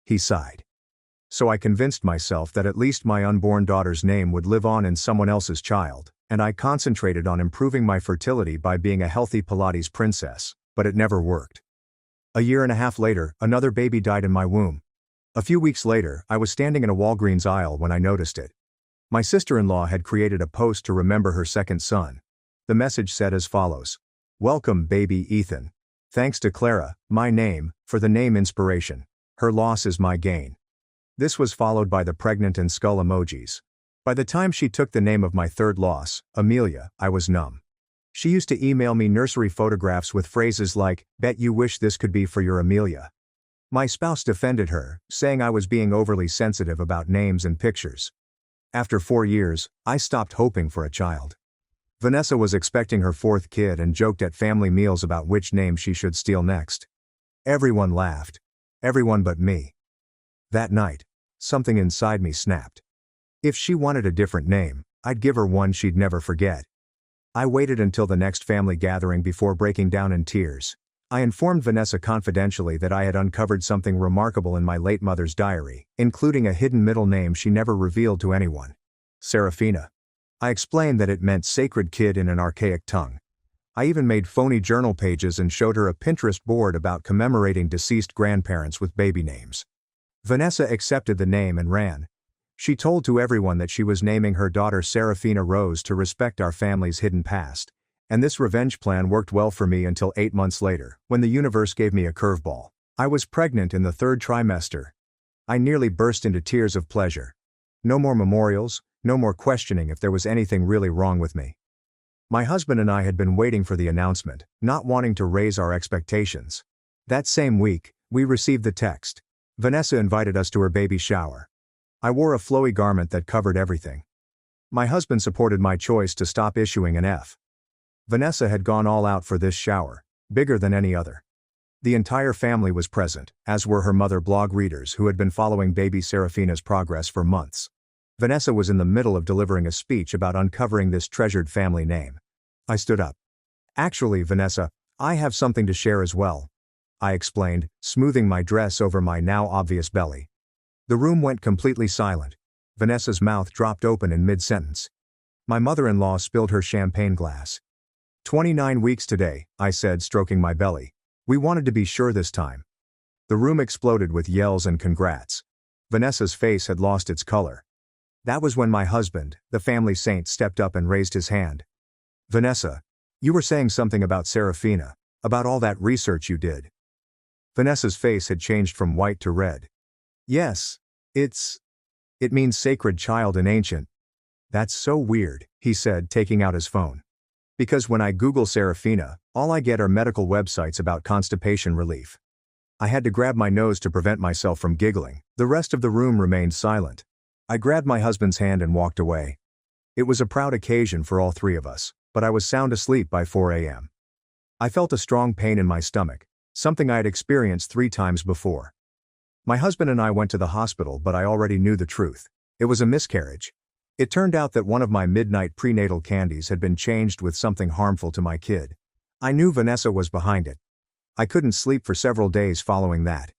He sighed. So I convinced myself that at least my unborn daughter's name would live on in someone else's child, and I concentrated on improving my fertility by being a healthy Pilates princess, but it never worked. A year and a half later, another baby died in my womb. A few weeks later, I was standing in a Walgreens aisle when I noticed it. My sister-in-law had created a post to remember her second son. The message said as follows: "Welcome, baby Ethan. Thanks to Clara, my name, for the name inspiration. Her loss is my gain." This was followed by the pregnant and skull emojis. By the time she took the name of my third loss, Amelia, I was numb. She used to email me nursery photographs with phrases like, "Bet you wish this could be for your Amelia." My spouse defended her, saying I was being overly sensitive about names and pictures. After 4 years, I stopped hoping for a child. Vanessa was expecting her fourth kid and joked at family meals about which name she should steal next. Everyone laughed. Everyone but me. That night, something inside me snapped. If she wanted a different name, I'd give her one she'd never forget. I waited until the next family gathering before breaking down in tears. I informed Vanessa confidentially that I had uncovered something remarkable in my late mother's diary, including a hidden middle name she never revealed to anyone. Serafina. I explained that it meant sacred kid in an archaic tongue. I even made phony journal pages and showed her a Pinterest board about commemorating deceased grandparents with baby names. Vanessa accepted the name and ran. She told to everyone that she was naming her daughter Serafina Rose to respect our family's hidden past. And this revenge plan worked well for me until 8 months later, when the universe gave me a curveball. I was pregnant in the 3rd trimester. I nearly burst into tears of pleasure. No more memorials, no more questioning if there was anything really wrong with me. My husband and I had been waiting for the announcement, not wanting to raise our expectations. That same week, we received the text. Vanessa invited us to her baby shower. I wore a flowy garment that covered everything. My husband supported my choice to stop issuing an F. Vanessa had gone all out for this shower, bigger than any other. The entire family was present, as were her mother blog readers who had been following baby Serafina's progress for months. Vanessa was in the middle of delivering a speech about uncovering this treasured family name. I stood up. "Actually, Vanessa, I have something to share as well," I explained, smoothing my dress over my now obvious belly. The room went completely silent. Vanessa's mouth dropped open in mid-sentence. My mother-in-law spilled her champagne glass. 29 weeks today, I said, stroking my belly. We wanted to be sure this time. The room exploded with yells and congrats. Vanessa's face had lost its color. That was when my husband, the family saint, stepped up and raised his hand. "Vanessa, you were saying something about Serafina, about all that research you did." Vanessa's face had changed from white to red. "Yes, it means sacred child in ancient." "That's so weird," he said, taking out his phone. "Because when I Google Serafina, all I get are medical websites about constipation relief." I had to grab my nose to prevent myself from giggling. The rest of the room remained silent. I grabbed my husband's hand and walked away. It was a proud occasion for all 3 of us, but I was sound asleep by 4 a.m. I felt a strong pain in my stomach, something I had experienced 3 times before. My husband and I went to the hospital, but I already knew the truth. It was a miscarriage. It turned out that one of my midnight prenatal candies had been changed with something harmful to my kid. I knew Vanessa was behind it. I couldn't sleep for several days following that.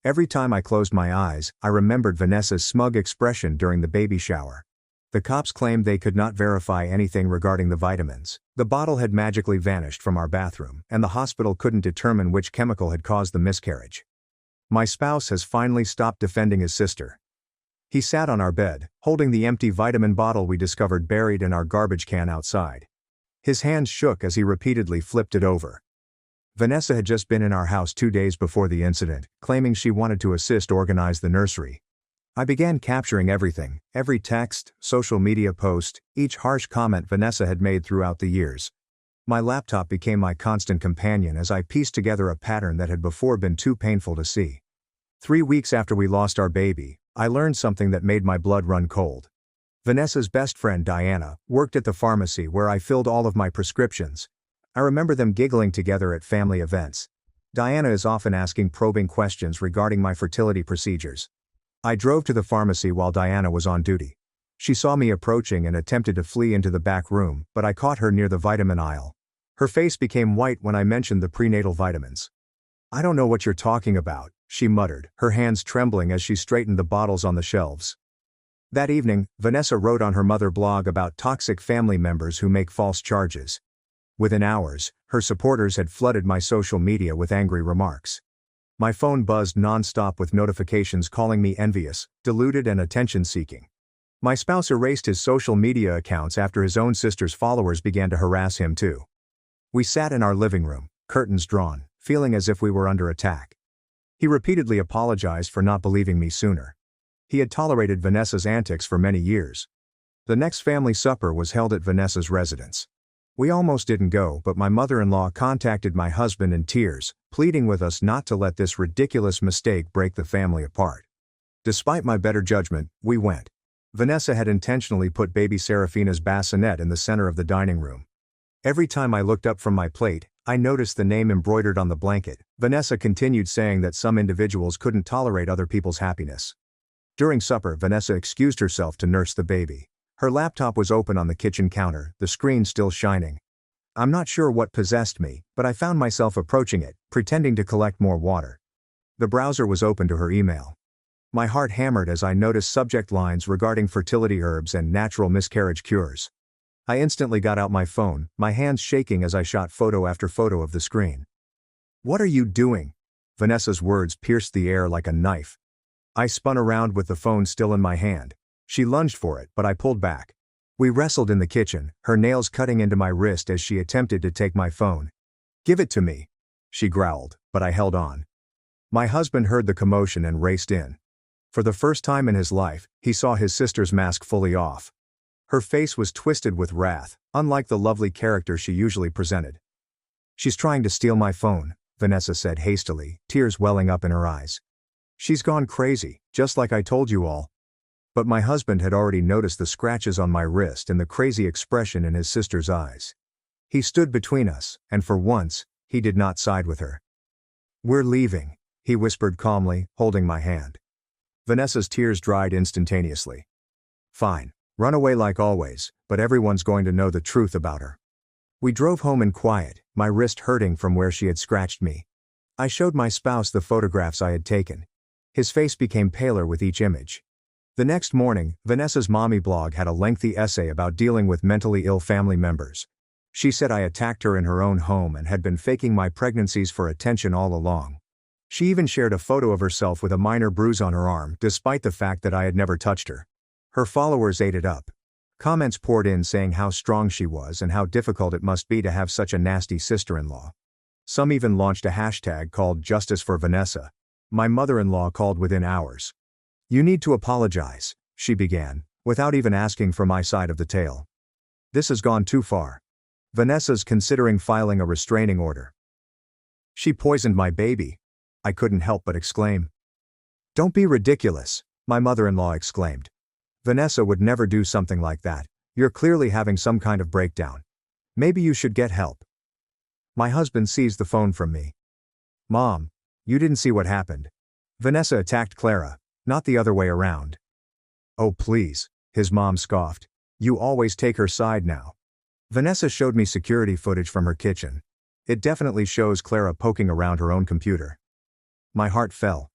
Every time I closed my eyes, I remembered Vanessa's smug expression during the baby shower. The cops claimed they could not verify anything regarding the vitamins. The bottle had magically vanished from our bathroom, and the hospital couldn't determine which chemical had caused the miscarriage. My spouse has finally stopped defending his sister. He sat on our bed, holding the empty vitamin bottle we discovered buried in our garbage can outside. His hands shook as he repeatedly flipped it over. Vanessa had just been in our house 2 days before the incident, claiming she wanted to assist organize the nursery. I began capturing everything, every text, social media post, each harsh comment Vanessa had made throughout the years. My laptop became my constant companion as I pieced together a pattern that had before been too painful to see. 3 weeks after we lost our baby, I learned something that made my blood run cold. Vanessa's best friend Diana worked at the pharmacy where I filled all of my prescriptions. I remember them giggling together at family events. Diana is often asking probing questions regarding my fertility procedures. I drove to the pharmacy while Diana was on duty. She saw me approaching and attempted to flee into the back room, but I caught her near the vitamin aisle. Her face became white when I mentioned the prenatal vitamins. "I don't know what you're talking about," she muttered, her hands trembling as she straightened the bottles on the shelves. That evening, Vanessa wrote on her mother blog about toxic family members who make false charges. Within hours, her supporters had flooded my social media with angry remarks. My phone buzzed non-stop with notifications calling me envious, deluded and attention-seeking. My spouse erased his social media accounts after his own sister's followers began to harass him too. We sat in our living room, curtains drawn, feeling as if we were under attack. He repeatedly apologized for not believing me sooner. He had tolerated Vanessa's antics for many years. The next family supper was held at Vanessa's residence. We almost didn't go, but my mother-in-law contacted my husband in tears, pleading with us not to let this ridiculous mistake break the family apart. Despite my better judgment, we went. Vanessa had intentionally put baby Serafina's bassinet in the center of the dining room. Every time I looked up from my plate, I noticed the name embroidered on the blanket. Vanessa continued saying that some individuals couldn't tolerate other people's happiness. During supper, Vanessa excused herself to nurse the baby. Her laptop was open on the kitchen counter, the screen still shining. I'm not sure what possessed me, but I found myself approaching it, pretending to collect more water. The browser was open to her email. My heart hammered as I noticed subject lines regarding fertility herbs and natural miscarriage cures. I instantly got out my phone, my hands shaking as I shot photo after photo of the screen. "What are you doing?" Vanessa's words pierced the air like a knife. I spun around with the phone still in my hand. She lunged for it, but I pulled back. We wrestled in the kitchen, her nails cutting into my wrist as she attempted to take my phone. "Give it to me," she growled, but I held on. My husband heard the commotion and raced in. For the first time in his life, he saw his sister's mask fully off. Her face was twisted with wrath, unlike the lovely character she usually presented. "She's trying to steal my phone," Vanessa said hastily, tears welling up in her eyes. "She's gone crazy, just like I told you all." But my husband had already noticed the scratches on my wrist and the crazy expression in his sister's eyes. He stood between us, and for once, he did not side with her. "We're leaving," he whispered calmly, holding my hand. Vanessa's tears dried instantaneously. "Fine. Run away like always, but everyone's going to know the truth about her." We drove home in quiet, my wrist hurting from where she had scratched me. I showed my spouse the photographs I had taken. His face became paler with each image. The next morning, Vanessa's mommy blog had a lengthy essay about dealing with mentally ill family members. She said I attacked her in her own home and had been faking my pregnancies for attention all along. She even shared a photo of herself with a minor bruise on her arm, despite the fact that I had never touched her. Her followers ate it up. Comments poured in saying how strong she was and how difficult it must be to have such a nasty sister-in-law. Some even launched a hashtag called Justice for Vanessa. My mother-in-law called within hours. "You need to apologize," she began, without even asking for my side of the tale. "This has gone too far. Vanessa's considering filing a restraining order." "She poisoned my baby," I couldn't help but exclaim. "Don't be ridiculous," my mother-in-law exclaimed. "Vanessa would never do something like that. You're clearly having some kind of breakdown. Maybe you should get help." My husband seized the phone from me. "Mom, you didn't see what happened. Vanessa attacked Clara, not the other way around." "Oh please," his mom scoffed. "You always take her side now." Vanessa showed me security footage from her kitchen. It definitely shows Clara poking around her own computer. My heart fell.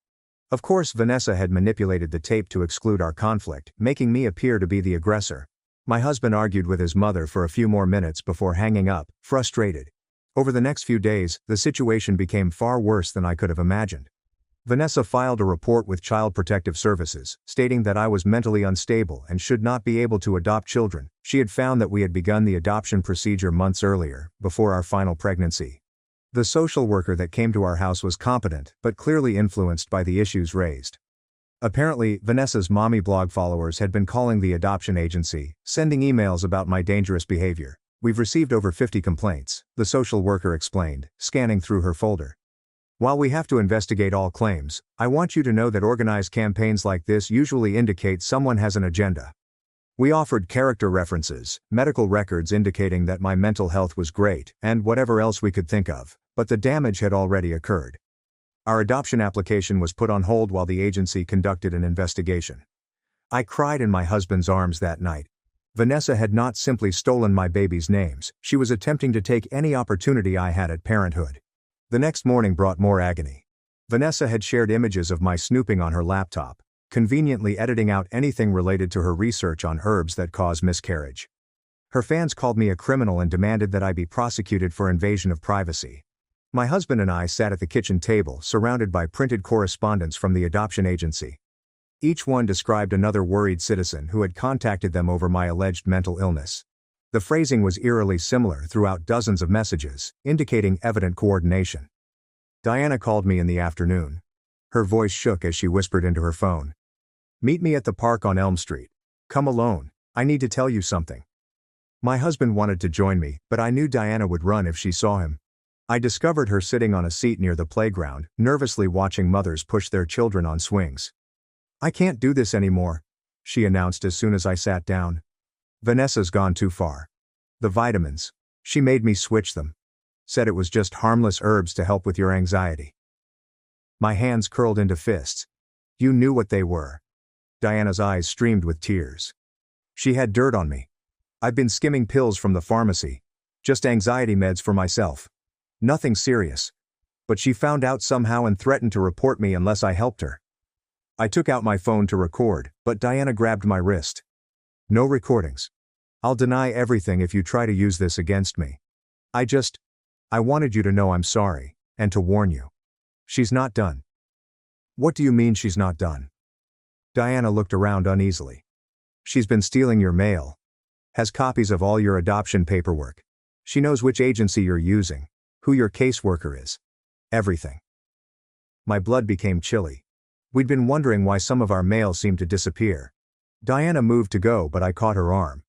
Of course, Vanessa had manipulated the tape to exclude our conflict, making me appear to be the aggressor. My husband argued with his mother for a few more minutes before hanging up, frustrated. Over the next few days, the situation became far worse than I could have imagined. Vanessa filed a report with Child Protective Services, stating that I was mentally unstable and should not be able to adopt children. She had found that we had begun the adoption procedure months earlier, before our final pregnancy. The social worker that came to our house was competent, but clearly influenced by the issues raised. Apparently, Vanessa's mommy blog followers had been calling the adoption agency, sending emails about my dangerous behavior. "We've received over 50 complaints," the social worker explained, scanning through her folder. "While we have to investigate all claims, I want you to know that organized campaigns like this usually indicate someone has an agenda." We offered character references, medical records indicating that my mental health was great, and whatever else we could think of, but the damage had already occurred. Our adoption application was put on hold while the agency conducted an investigation. I cried in my husband's arms that night. Vanessa had not simply stolen my baby's names, she was attempting to take any opportunity I had at parenthood. The next morning brought more agony. Vanessa had shared images of my snooping on her laptop, conveniently editing out anything related to her research on herbs that cause miscarriage. Her fans called me a criminal and demanded that I be prosecuted for invasion of privacy. My husband and I sat at the kitchen table, surrounded by printed correspondence from the adoption agency. Each one described another worried citizen who had contacted them over my alleged mental illness. The phrasing was eerily similar throughout dozens of messages, indicating evident coordination. Diana called me in the afternoon. Her voice shook as she whispered into her phone. "Meet me at the park on Elm Street. Come alone. I need to tell you something." My husband wanted to join me, but I knew Diana would run if she saw him. I discovered her sitting on a seat near the playground, nervously watching mothers push their children on swings. "I can't do this anymore," she announced as soon as I sat down. "Vanessa's gone too far. The vitamins. She made me switch them. Said it was just harmless herbs to help with your anxiety." My hands curled into fists. "You knew what they were." Diana's eyes streamed with tears. "She had dirt on me. I've been skimming pills from the pharmacy. Just anxiety meds for myself. Nothing serious. But she found out somehow and threatened to report me unless I helped her." I took out my phone to record, but Diana grabbed my wrist. "No recordings. I'll deny everything if you try to use this against me. I wanted you to know I'm sorry, and to warn you. She's not done." "What do you mean she's not done?" Diana looked around uneasily. "She's been stealing your mail. Has copies of all your adoption paperwork. She knows which agency you're using, who your caseworker is. Everything." My blood became chilly. We'd been wondering why some of our mail seemed to disappear. Diana moved to go, but I caught her arm.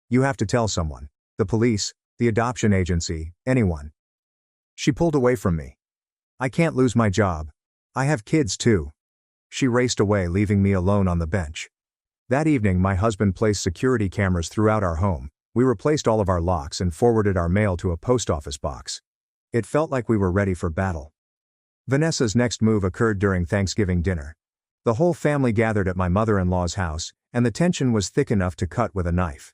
"You have to tell someone. The police, the adoption agency, anyone." She pulled away from me. "I can't lose my job. I have kids too." She raced away, leaving me alone on the bench. That evening, my husband placed security cameras throughout our home. We replaced all of our locks and forwarded our mail to a post office box. It felt like we were ready for battle. Vanessa's next move occurred during Thanksgiving dinner. The whole family gathered at my mother-in-law's house, and the tension was thick enough to cut with a knife.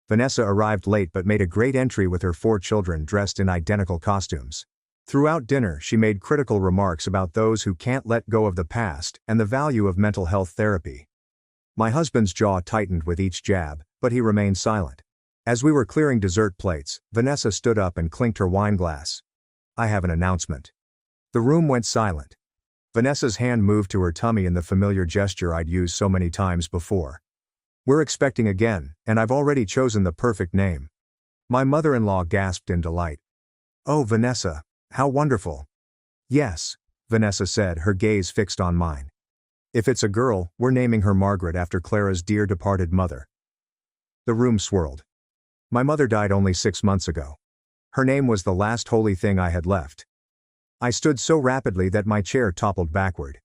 Vanessa arrived late but made a great entry with her 4 children dressed in identical costumes. Throughout dinner, she made critical remarks about those who can't let go of the past and the value of mental health therapy. My husband's jaw tightened with each jab, but he remained silent. As we were clearing dessert plates, Vanessa stood up and clinked her wine glass. "I have an announcement." The room went silent. Vanessa's hand moved to her tummy in the familiar gesture I'd used so many times before. "We're expecting again, and I've already chosen the perfect name." My mother-in-law gasped in delight. "Oh, Vanessa, how wonderful." "Yes," Vanessa said, her gaze fixed on mine. "If it's a girl, we're naming her Margaret after Clara's dear departed mother." The room swirled. My mother died only 6 months ago. Her name was the last holy thing I had left. I stood so rapidly that my chair toppled backward.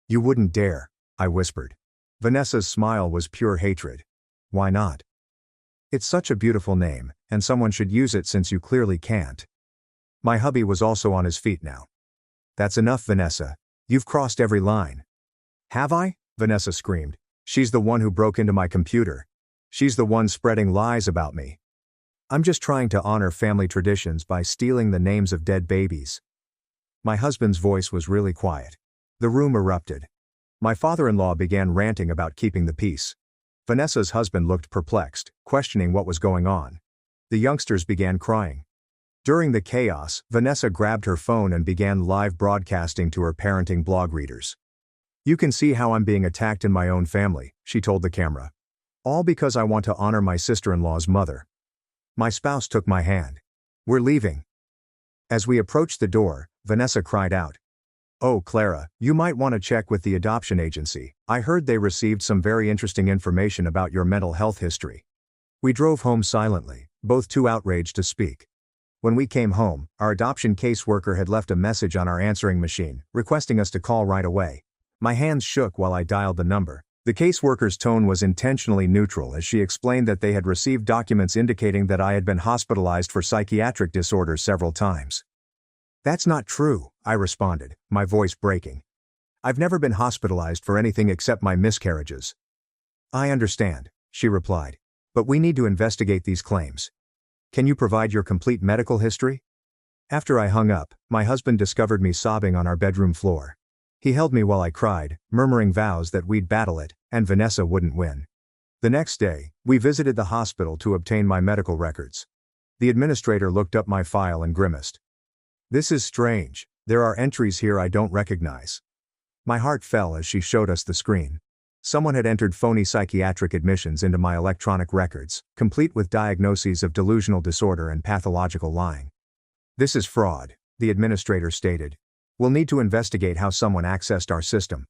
"You wouldn't dare," I whispered. Vanessa's smile was pure hatred. "Why not? It's such a beautiful name, and someone should use it since you clearly can't." My hubby was also on his feet now. "That's enough, Vanessa. You've crossed every line." "Have I?" Vanessa screamed. "She's the one who broke into my computer. She's the one spreading lies about me. I'm just trying to honor family traditions by stealing the names of dead babies." My husband's voice was really quiet. The room erupted. My father-in-law began ranting about keeping the peace. Vanessa's husband looked perplexed, questioning what was going on. The youngsters began crying. During the chaos, Vanessa grabbed her phone and began live broadcasting to her parenting blog readers. "You can see how I'm being attacked in my own family," she told the camera. "All because I want to honor my sister-in-law's mother." My spouse took my hand. "We're leaving." As we approached the door, Vanessa cried out, "Oh, Clara, you might want to check with the adoption agency. I heard they received some very interesting information about your mental health history." We drove home silently, both too outraged to speak. When we came home, our adoption caseworker had left a message on our answering machine, requesting us to call right away. My hands shook while I dialed the number. The caseworker's tone was intentionally neutral as she explained that they had received documents indicating that I had been hospitalized for psychiatric disorders several times. "That's not true," I responded, my voice breaking. "I've never been hospitalized for anything except my miscarriages." "I understand," she replied. "But we need to investigate these claims. Can you provide your complete medical history?" After I hung up, my husband discovered me sobbing on our bedroom floor. He held me while I cried, murmuring vows that we'd battle it, and Vanessa wouldn't win. The next day, we visited the hospital to obtain my medical records. The administrator looked up my file and grimaced. "This is strange, there are entries here I don't recognize." My heart fell as she showed us the screen. Someone had entered phony psychiatric admissions into my electronic records, complete with diagnoses of delusional disorder and pathological lying. "This is fraud," the administrator stated. "We'll need to investigate how someone accessed our system."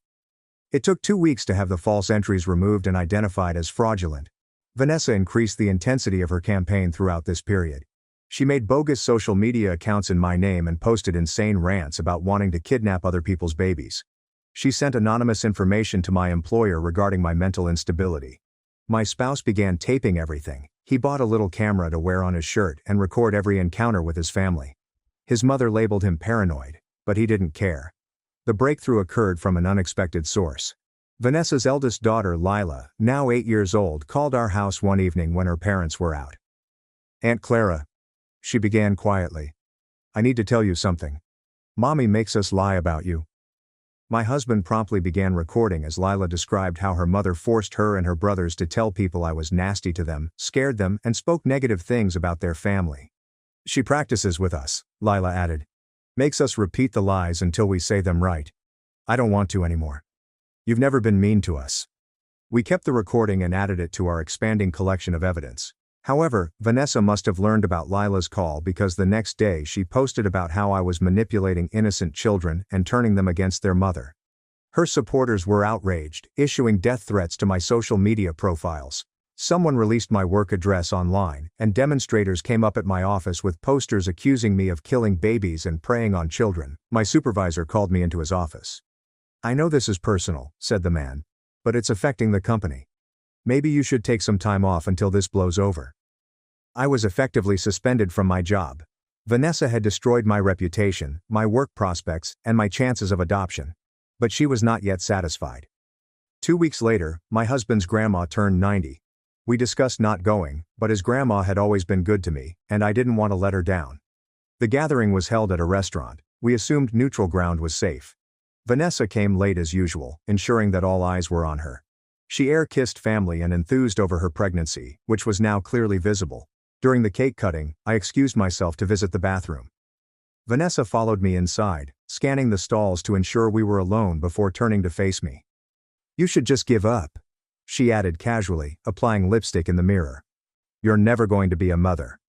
It took 2 weeks to have the false entries removed and identified as fraudulent. Vanessa increased the intensity of her campaign throughout this period. She made bogus social media accounts in my name and posted insane rants about wanting to kidnap other people's babies. She sent anonymous information to my employer regarding my mental instability. My spouse began taping everything. He bought a little camera to wear on his shirt and record every encounter with his family. His mother labeled him paranoid, but he didn't care. The breakthrough occurred from an unexpected source. Vanessa's eldest daughter, Lila, now 8 years old, called our house one evening when her parents were out. "Aunt Clara," she began quietly, "I need to tell you something. Mommy makes us lie about you." My husband promptly began recording as Lila described how her mother forced her and her brothers to tell people I was nasty to them, scared them, and spoke negative things about their family. "She practices with us," Lila added. "Makes us repeat the lies until we say them right. I don't want to anymore. You've never been mean to us." We kept the recording and added it to our expanding collection of evidence. However, Vanessa must have learned about Lila's call because the next day she posted about how I was manipulating innocent children and turning them against their mother. Her supporters were outraged, issuing death threats to my social media profiles. Someone released my work address online, and demonstrators came up at my office with posters accusing me of killing babies and preying on children. My supervisor called me into his office. "I know this is personal," said the man, "but it's affecting the company. Maybe you should take some time off until this blows over." I was effectively suspended from my job. Vanessa had destroyed my reputation, my work prospects, and my chances of adoption. But she was not yet satisfied. 2 weeks later, my husband's grandma turned 90. We discussed not going, but his grandma had always been good to me, and I didn't want to let her down. The gathering was held at a restaurant. We assumed neutral ground was safe. Vanessa came late as usual, ensuring that all eyes were on her. She air-kissed family and enthused over her pregnancy, which was now clearly visible. During the cake cutting, I excused myself to visit the bathroom. Vanessa followed me inside, scanning the stalls to ensure we were alone before turning to face me. "You should just give up," she added casually, applying lipstick in the mirror. "You're never going to be a mother.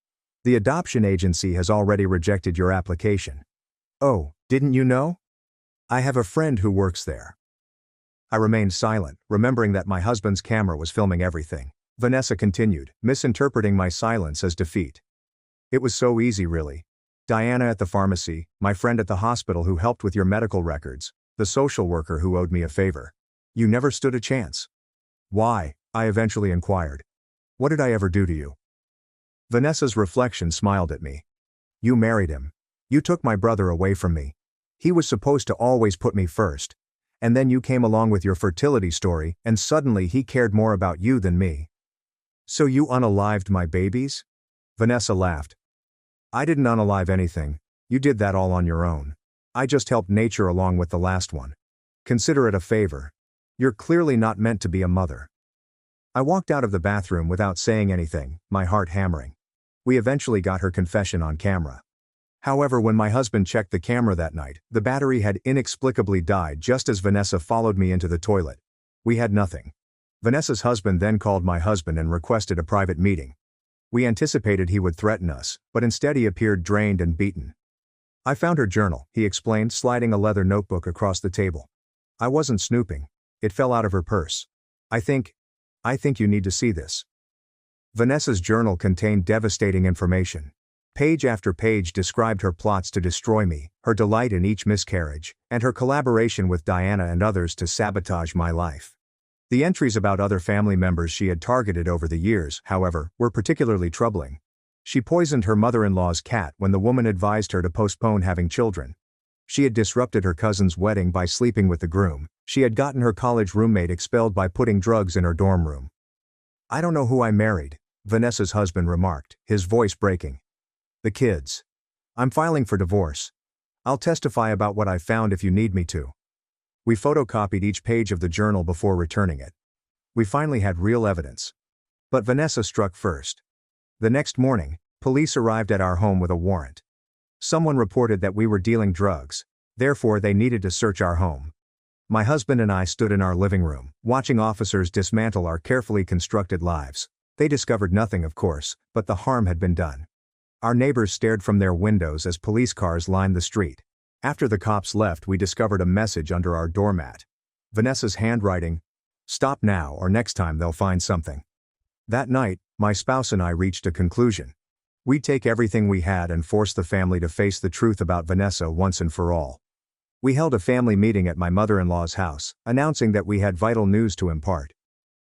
The adoption agency has already rejected your application." "Oh, didn't you know? I have a friend who works there." I remained silent, remembering that my husband's camera was filming everything. Vanessa continued, misinterpreting my silence as defeat. "It was so easy, really. Diana at the pharmacy, my friend at the hospital who helped with your medical records, the social worker who owed me a favor. You never stood a chance." "Why?" I eventually inquired. "What did I ever do to you?" Vanessa's reflection smiled at me. "You married him. You took my brother away from me. He was supposed to always put me first. And then you came along with your fertility story, and suddenly he cared more about you than me. So you unalived my babies?" Vanessa laughed. "I didn't unalive anything. You did that all on your own. I just helped nature along with the last one. Consider it a favor. You're clearly not meant to be a mother." I walked out of the bathroom without saying anything, my heart hammering. We eventually got her confession on camera. However, when my husband checked the camera that night, the battery had inexplicably died just as Vanessa followed me into the toilet. We had nothing. Vanessa's husband then called my husband and requested a private meeting. We anticipated he would threaten us, but instead he appeared drained and beaten. "I found her journal," he explained, sliding a leather notebook across the table. "I wasn't snooping. It fell out of her purse. I think you need to see this." Vanessa's journal contained devastating information. Page after page described her plots to destroy me, her delight in each miscarriage, and her collaboration with Diana and others to sabotage my life. The entries about other family members she had targeted over the years, however, were particularly troubling. She poisoned her mother-in-law's cat when the woman advised her to postpone having children. She had disrupted her cousin's wedding by sleeping with the groom. She had gotten her college roommate expelled by putting drugs in her dorm room. "I don't know who I married," Vanessa's husband remarked, his voice breaking. "The kids. I'm filing for divorce. I'll testify about what I found if you need me to." We photocopied each page of the journal before returning it. We finally had real evidence. But Vanessa struck first. The next morning, police arrived at our home with a warrant. Someone reported that we were dealing drugs, therefore they needed to search our home. My husband and I stood in our living room, watching officers dismantle our carefully constructed lives. They discovered nothing, of course, but the harm had been done. Our neighbors stared from their windows as police cars lined the street. After the cops left, we discovered a message under our doormat. Vanessa's handwriting, "Stop now or next time they'll find something." That night, my spouse and I reached a conclusion. We'd take everything we had and force the family to face the truth about Vanessa once and for all. We held a family meeting at my mother-in-law's house, announcing that we had vital news to impart.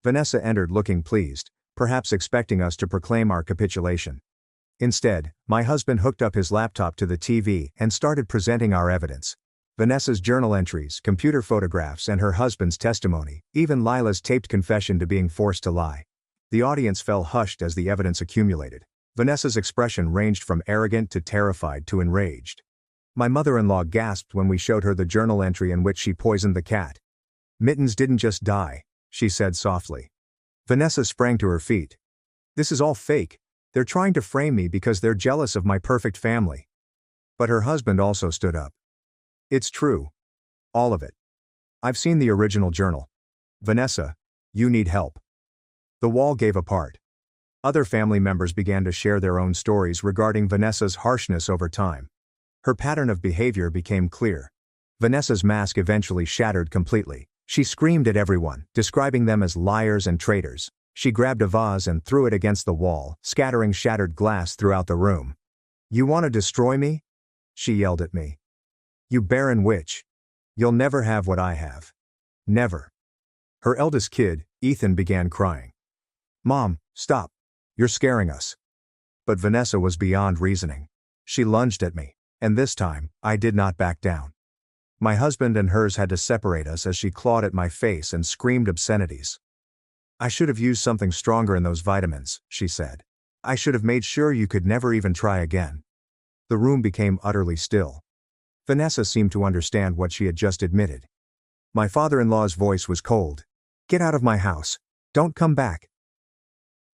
Vanessa entered looking pleased, perhaps expecting us to proclaim our capitulation. Instead, my husband hooked up his laptop to the TV and started presenting our evidence. Vanessa's journal entries, computer photographs, and her husband's testimony, even Lila's taped confession to being forced to lie. The audience fell hushed as the evidence accumulated. Vanessa's expression ranged from arrogant to terrified to enraged. My mother-in-law gasped when we showed her the journal entry in which she poisoned the cat. "Mittens didn't just die," she said softly. Vanessa sprang to her feet. "This is all fake. They're trying to frame me because they're jealous of my perfect family." But her husband also stood up. "It's true. All of it. I've seen the original journal. Vanessa, you need help." The wall gave apart. Other family members began to share their own stories regarding Vanessa's harshness over time. Her pattern of behavior became clear. Vanessa's mask eventually shattered completely. She screamed at everyone, describing them as liars and traitors. She grabbed a vase and threw it against the wall, scattering shattered glass throughout the room. "You want to destroy me?" she yelled at me. "You barren witch. You'll never have what I have. Never." Her eldest kid, Ethan, began crying. "Mom, stop. You're scaring us." But Vanessa was beyond reasoning. She lunged at me, and this time, I did not back down. My husband and hers had to separate us as she clawed at my face and screamed obscenities. "I should have used something stronger in those vitamins," she said. "I should have made sure you could never even try again." The room became utterly still. Vanessa seemed to understand what she had just admitted. My father-in-law's voice was cold. "Get out of my house. Don't come back."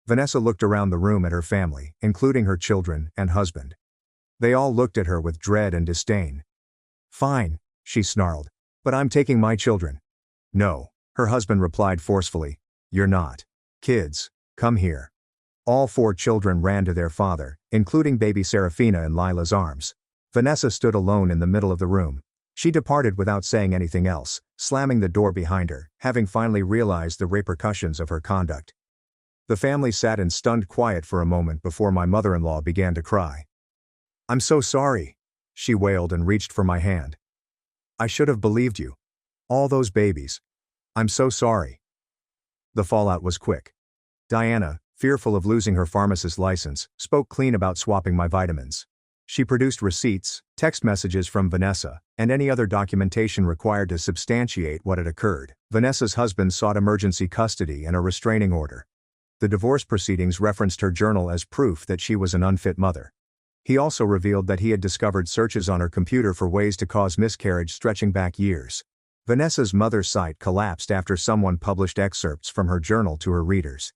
Vanessa looked around the room at her family, including her children and husband. They all looked at her with dread and disdain. "Fine," she snarled. "But I'm taking my children." "No," her husband replied forcefully. "You're not. Kids, come here." All 4 children ran to their father, including baby Serafina in Lila's arms. Vanessa stood alone in the middle of the room. She departed without saying anything else, slamming the door behind her, having finally realized the repercussions of her conduct. The family sat in stunned quiet for a moment before my mother-in-law began to cry. "I'm so sorry," she wailed and reached for my hand. "I should have believed you. All those babies. I'm so sorry." The fallout was quick. Diana, fearful of losing her pharmacist license, spoke clean about swapping my vitamins. She produced receipts, text messages from Vanessa, and any other documentation required to substantiate what had occurred. Vanessa's husband sought emergency custody and a restraining order. The divorce proceedings referenced her journal as proof that she was an unfit mother. He also revealed that he had discovered searches on her computer for ways to cause miscarriage stretching back years. Vanessa's mother's site collapsed after someone published excerpts from her journal to her readers.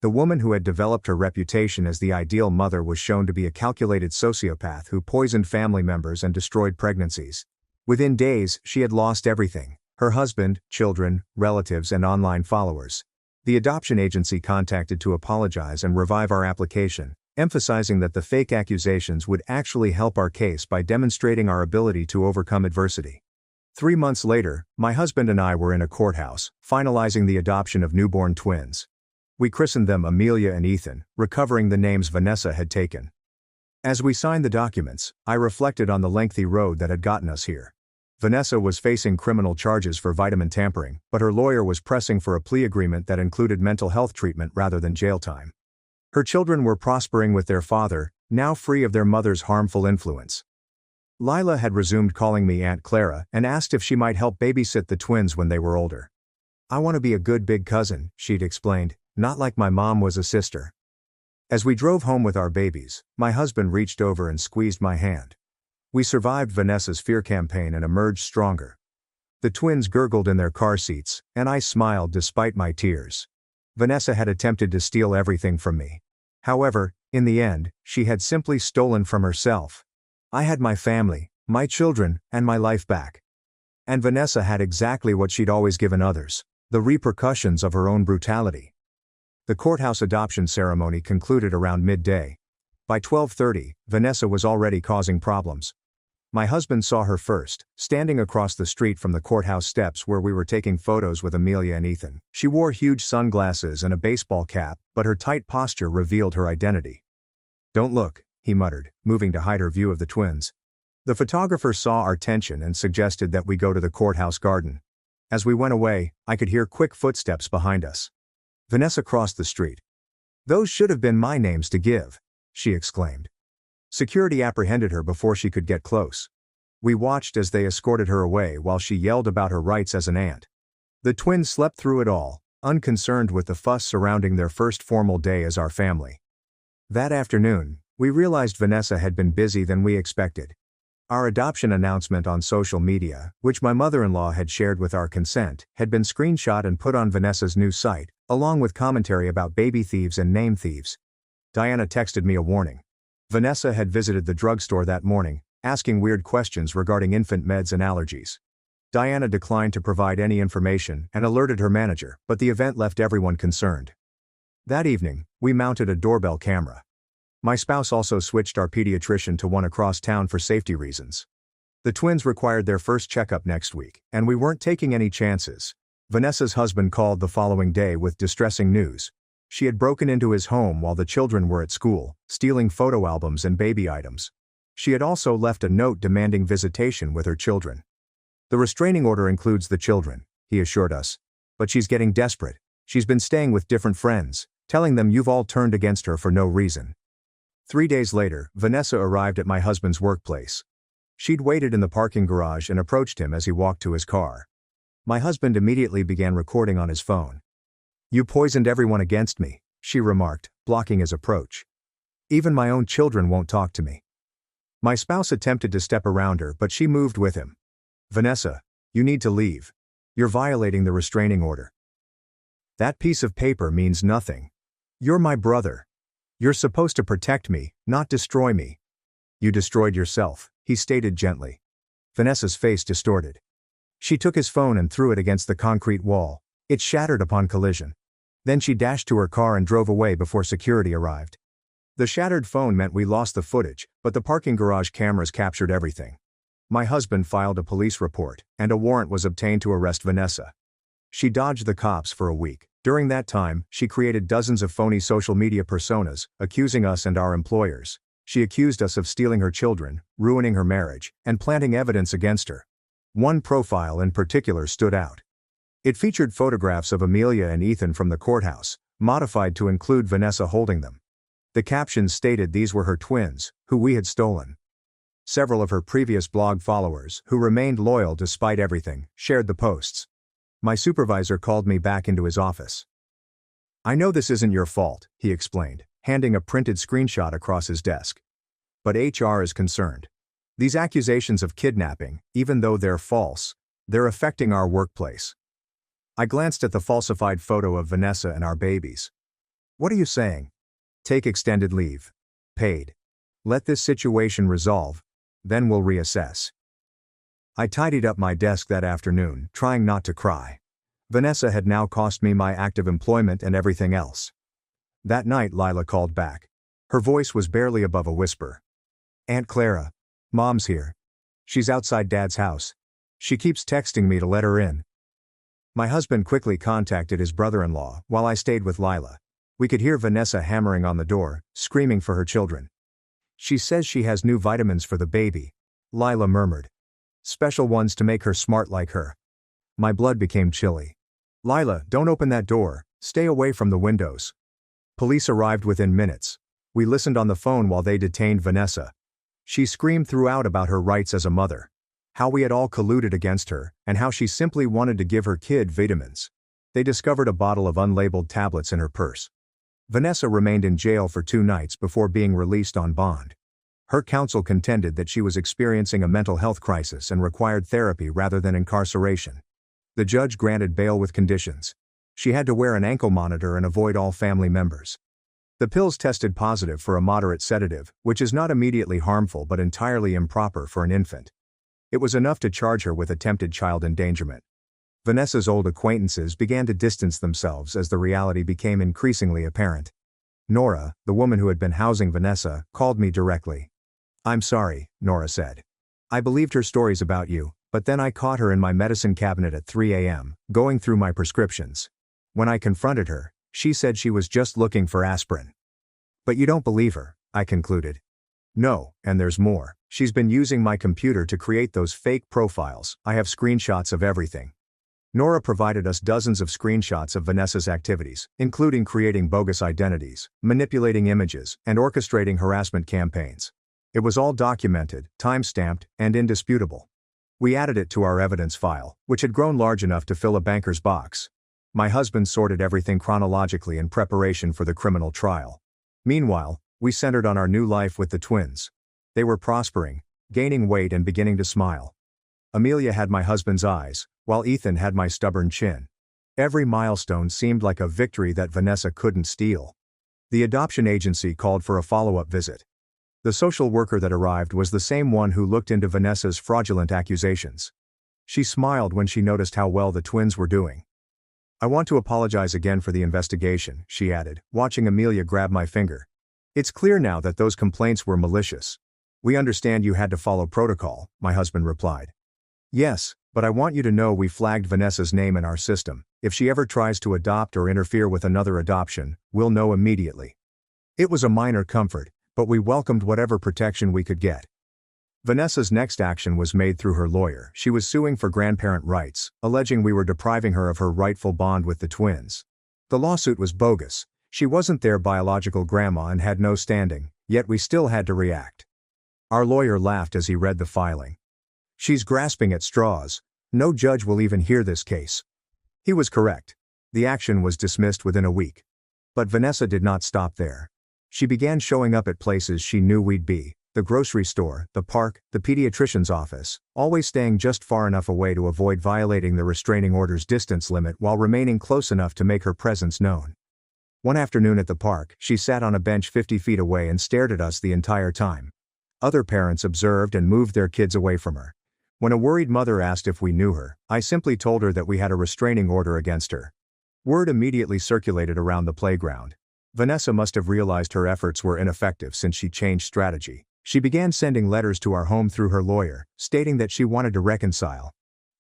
The woman who had developed her reputation as the ideal mother was shown to be a calculated sociopath who poisoned family members and destroyed pregnancies. Within days, she had lost everything: her husband, children, relatives, and online followers. The adoption agency contacted to apologize and revive our application, emphasizing that the fake accusations would actually help our case by demonstrating our ability to overcome adversity. 3 months later, my husband and I were in a courthouse, finalizing the adoption of newborn twins. We christened them Amelia and Ethan, recovering the names Vanessa had taken. As we signed the documents, I reflected on the lengthy road that had gotten us here. Vanessa was facing criminal charges for vitamin tampering, but her lawyer was pressing for a plea agreement that included mental health treatment rather than jail time. Her children were prospering with their father, now free of their mother's harmful influence. Lila had resumed calling me Aunt Clara and asked if she might help babysit the twins when they were older. "I want to be a good big cousin," she'd explained, "not like my mom was a sister." As we drove home with our babies, my husband reached over and squeezed my hand. We survived Vanessa's fear campaign and emerged stronger. The twins gurgled in their car seats, and I smiled despite my tears. Vanessa had attempted to steal everything from me. However, in the end, she had simply stolen from herself. I had my family, my children, and my life back. And Vanessa had exactly what she'd always given others: the repercussions of her own brutality. The courthouse adoption ceremony concluded around midday. By 12:30, Vanessa was already causing problems. My husband saw her first, standing across the street from the courthouse steps where we were taking photos with Amelia and Ethan. She wore huge sunglasses and a baseball cap, but her tight posture revealed her identity. "Don't look," he muttered, moving to hide her view of the twins. The photographer saw our tension and suggested that we go to the courthouse garden. As we went away, I could hear quick footsteps behind us. Vanessa crossed the street. "Those should have been my names to give," she exclaimed. Security apprehended her before she could get close. We watched as they escorted her away while she yelled about her rights as an aunt. The twins slept through it all, unconcerned with the fuss surrounding their first formal day as our family. That afternoon, we realized Vanessa had been busier than we expected. Our adoption announcement on social media, which my mother-in-law had shared with our consent, had been screenshot and put on Vanessa's new site, along with commentary about baby thieves and name thieves. Diana texted me a warning. Vanessa had visited the drugstore that morning, asking weird questions regarding infant meds and allergies. Diana declined to provide any information and alerted her manager, but the event left everyone concerned. That evening, we mounted a doorbell camera. My spouse also switched our pediatrician to one across town for safety reasons. The twins required their first checkup next week, and we weren't taking any chances. Vanessa's husband called the following day with distressing news. She had broken into his home while the children were at school, stealing photo albums and baby items. She had also left a note demanding visitation with her children. "The restraining order includes the children," he assured us. "But she's getting desperate. She's been staying with different friends, telling them you've all turned against her for no reason." 3 days later, Vanessa arrived at my husband's workplace. She'd waited in the parking garage and approached him as he walked to his car. My husband immediately began recording on his phone. "You poisoned everyone against me," she remarked, blocking his approach. "Even my own children won't talk to me." My spouse attempted to step around her, but she moved with him. "Vanessa, you need to leave. You're violating the restraining order. That piece of paper means nothing. You're my brother. You're supposed to protect me, not destroy me." "You destroyed yourself," he stated gently. Vanessa's face distorted. She took his phone and threw it against the concrete wall. It shattered upon collision. Then she dashed to her car and drove away before security arrived. The shattered phone meant we lost the footage, but the parking garage cameras captured everything. My husband filed a police report, and a warrant was obtained to arrest Vanessa. She dodged the cops for a week. During that time, she created dozens of phony social media personas, accusing us and our employers. She accused us of stealing her children, ruining her marriage, and planting evidence against her. One profile in particular stood out. It featured photographs of Amelia and Ethan from the courthouse, modified to include Vanessa holding them. The captions stated these were her twins, who we had stolen. Several of her previous blog followers, who remained loyal despite everything, shared the posts. My supervisor called me back into his office. "I know this isn't your fault," he explained, handing a printed screenshot across his desk. "But HR is concerned. These accusations of kidnapping, even though they're false, they're affecting our workplace." I glanced at the falsified photo of Vanessa and our babies. "What are you saying?" "Take extended leave. Paid. Let this situation resolve, then we'll reassess." I tidied up my desk that afternoon, trying not to cry. Vanessa had now cost me my active employment and everything else. That night Lila called back. Her voice was barely above a whisper. "Aunt Clara. Mom's here. She's outside Dad's house. She keeps texting me to let her in." My husband quickly contacted his brother-in-law while I stayed with Lila. We could hear Vanessa hammering on the door, screaming for her children. "She says she has new vitamins for the baby," Lila murmured. "Special ones to make her smart like her." My blood became chilly. "Lila, don't open that door. Stay away from the windows." Police arrived within minutes. We listened on the phone while they detained Vanessa. She screamed throughout about her rights as a mother, how we had all colluded against her, and how she simply wanted to give her kid vitamins. They discovered a bottle of unlabeled tablets in her purse. Vanessa remained in jail for 2 nights before being released on bond. Her counsel contended that she was experiencing a mental health crisis and required therapy rather than incarceration. The judge granted bail with conditions. She had to wear an ankle monitor and avoid all family members. The pills tested positive for a moderate sedative, which is not immediately harmful but entirely improper for an infant. It was enough to charge her with attempted child endangerment. Vanessa's old acquaintances began to distance themselves as the reality became increasingly apparent. Nora, the woman who had been housing Vanessa, called me directly. "I'm sorry," Nora said. "I believed her stories about you, but then I caught her in my medicine cabinet at 3 a.m., going through my prescriptions. When I confronted her, she said she was just looking for aspirin." "But you don't believe her," I concluded. "No, and there's more. She's been using my computer to create those fake profiles. I have screenshots of everything." Nora provided us dozens of screenshots of Vanessa's activities, including creating bogus identities, manipulating images, and orchestrating harassment campaigns. It was all documented, time-stamped, and indisputable. We added it to our evidence file, which had grown large enough to fill a banker's box. My husband sorted everything chronologically in preparation for the criminal trial. Meanwhile, we centered on our new life with the twins. They were prospering, gaining weight and beginning to smile. Amelia had my husband's eyes, while Ethan had my stubborn chin. Every milestone seemed like a victory that Vanessa couldn't steal. The adoption agency called for a follow-up visit. The social worker that arrived was the same one who looked into Vanessa's fraudulent accusations. She smiled when she noticed how well the twins were doing. "I want to apologize again for the investigation," she added, watching Amelia grab my finger. "It's clear now that those complaints were malicious." "We understand you had to follow protocol," my husband replied. "Yes, but I want you to know we flagged Vanessa's name in our system. If she ever tries to adopt or interfere with another adoption, we'll know immediately." It was a minor comfort, but we welcomed whatever protection we could get. Vanessa's next action was made through her lawyer. She was suing for grandparent rights, alleging we were depriving her of her rightful bond with the twins. The lawsuit was bogus. She wasn't their biological grandma and had no standing, yet we still had to react. Our lawyer laughed as he read the filing. "She's grasping at straws. No judge will even hear this case." He was correct. The action was dismissed within a week. But Vanessa did not stop there. She began showing up at places she knew we'd be: the grocery store, the park, the pediatrician's office, always staying just far enough away to avoid violating the restraining order's distance limit while remaining close enough to make her presence known. One afternoon at the park, she sat on a bench 50 feet away and stared at us the entire time. Other parents observed and moved their kids away from her. When a worried mother asked if we knew her, I simply told her that we had a restraining order against her. Word immediately circulated around the playground. Vanessa must have realized her efforts were ineffective since she changed strategy. She began sending letters to our home through her lawyer, stating that she wanted to reconcile.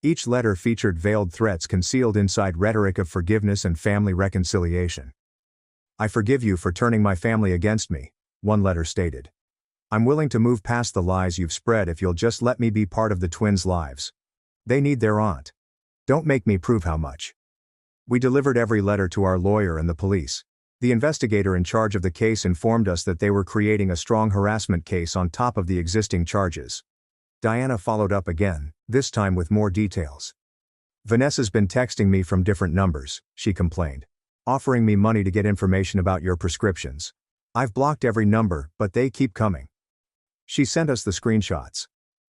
Each letter featured veiled threats concealed inside rhetoric of forgiveness and family reconciliation. "I forgive you for turning my family against me," one letter stated. "I'm willing to move past the lies you've spread if you'll just let me be part of the twins' lives. They need their aunt. Don't make me prove how much." We delivered every letter to our lawyer and the police. The investigator in charge of the case informed us that they were creating a strong harassment case on top of the existing charges. Diana followed up again, this time with more details. "Vanessa's been texting me from different numbers," she complained, "offering me money to get information about your prescriptions. I've blocked every number, but they keep coming." She sent us the screenshots.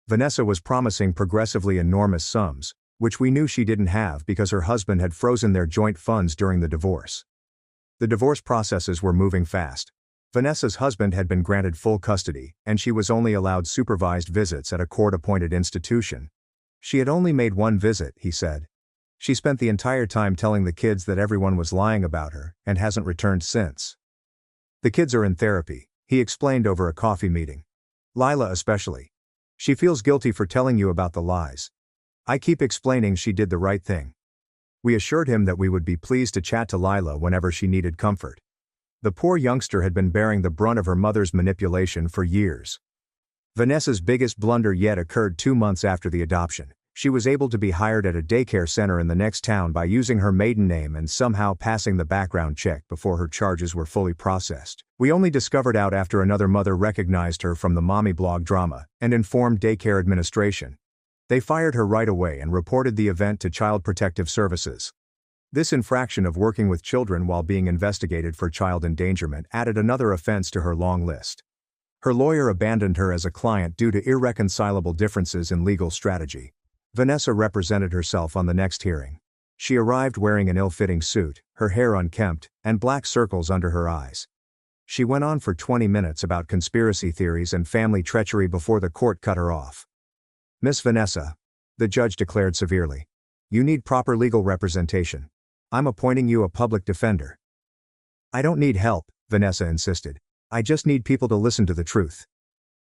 Vanessa was promising progressively enormous sums, which we knew she didn't have because her husband had frozen their joint funds during the divorce. The divorce processes were moving fast. Vanessa's husband had been granted full custody, and she was only allowed supervised visits at a court-appointed institution. She had only made one visit, he said. She spent the entire time telling the kids that everyone was lying about her, and hasn't returned since. "The kids are in therapy," he explained over a coffee meeting. "Lila especially. She feels guilty for telling you about the lies. I keep explaining she did the right thing." We assured him that we would be pleased to chat to Lila whenever she needed comfort. The poor youngster had been bearing the brunt of her mother's manipulation for years. Vanessa's biggest blunder yet occurred 2 months after the adoption. She was able to be hired at a daycare center in the next town by using her maiden name and somehow passing the background check before her charges were fully processed. We only discovered out after another mother recognized her from the mommy blog drama and informed daycare administration. They fired her right away and reported the event to Child Protective Services. This infraction of working with children while being investigated for child endangerment added another offense to her long list. Her lawyer abandoned her as a client due to irreconcilable differences in legal strategy. Vanessa represented herself on the next hearing. She arrived wearing an ill-fitting suit, her hair unkempt, and black circles under her eyes. She went on for 20 minutes about conspiracy theories and family treachery before the court cut her off. "Miss Vanessa," the judge declared severely, "you need proper legal representation. I'm appointing you a public defender." "I don't need help," Vanessa insisted. "I just need people to listen to the truth."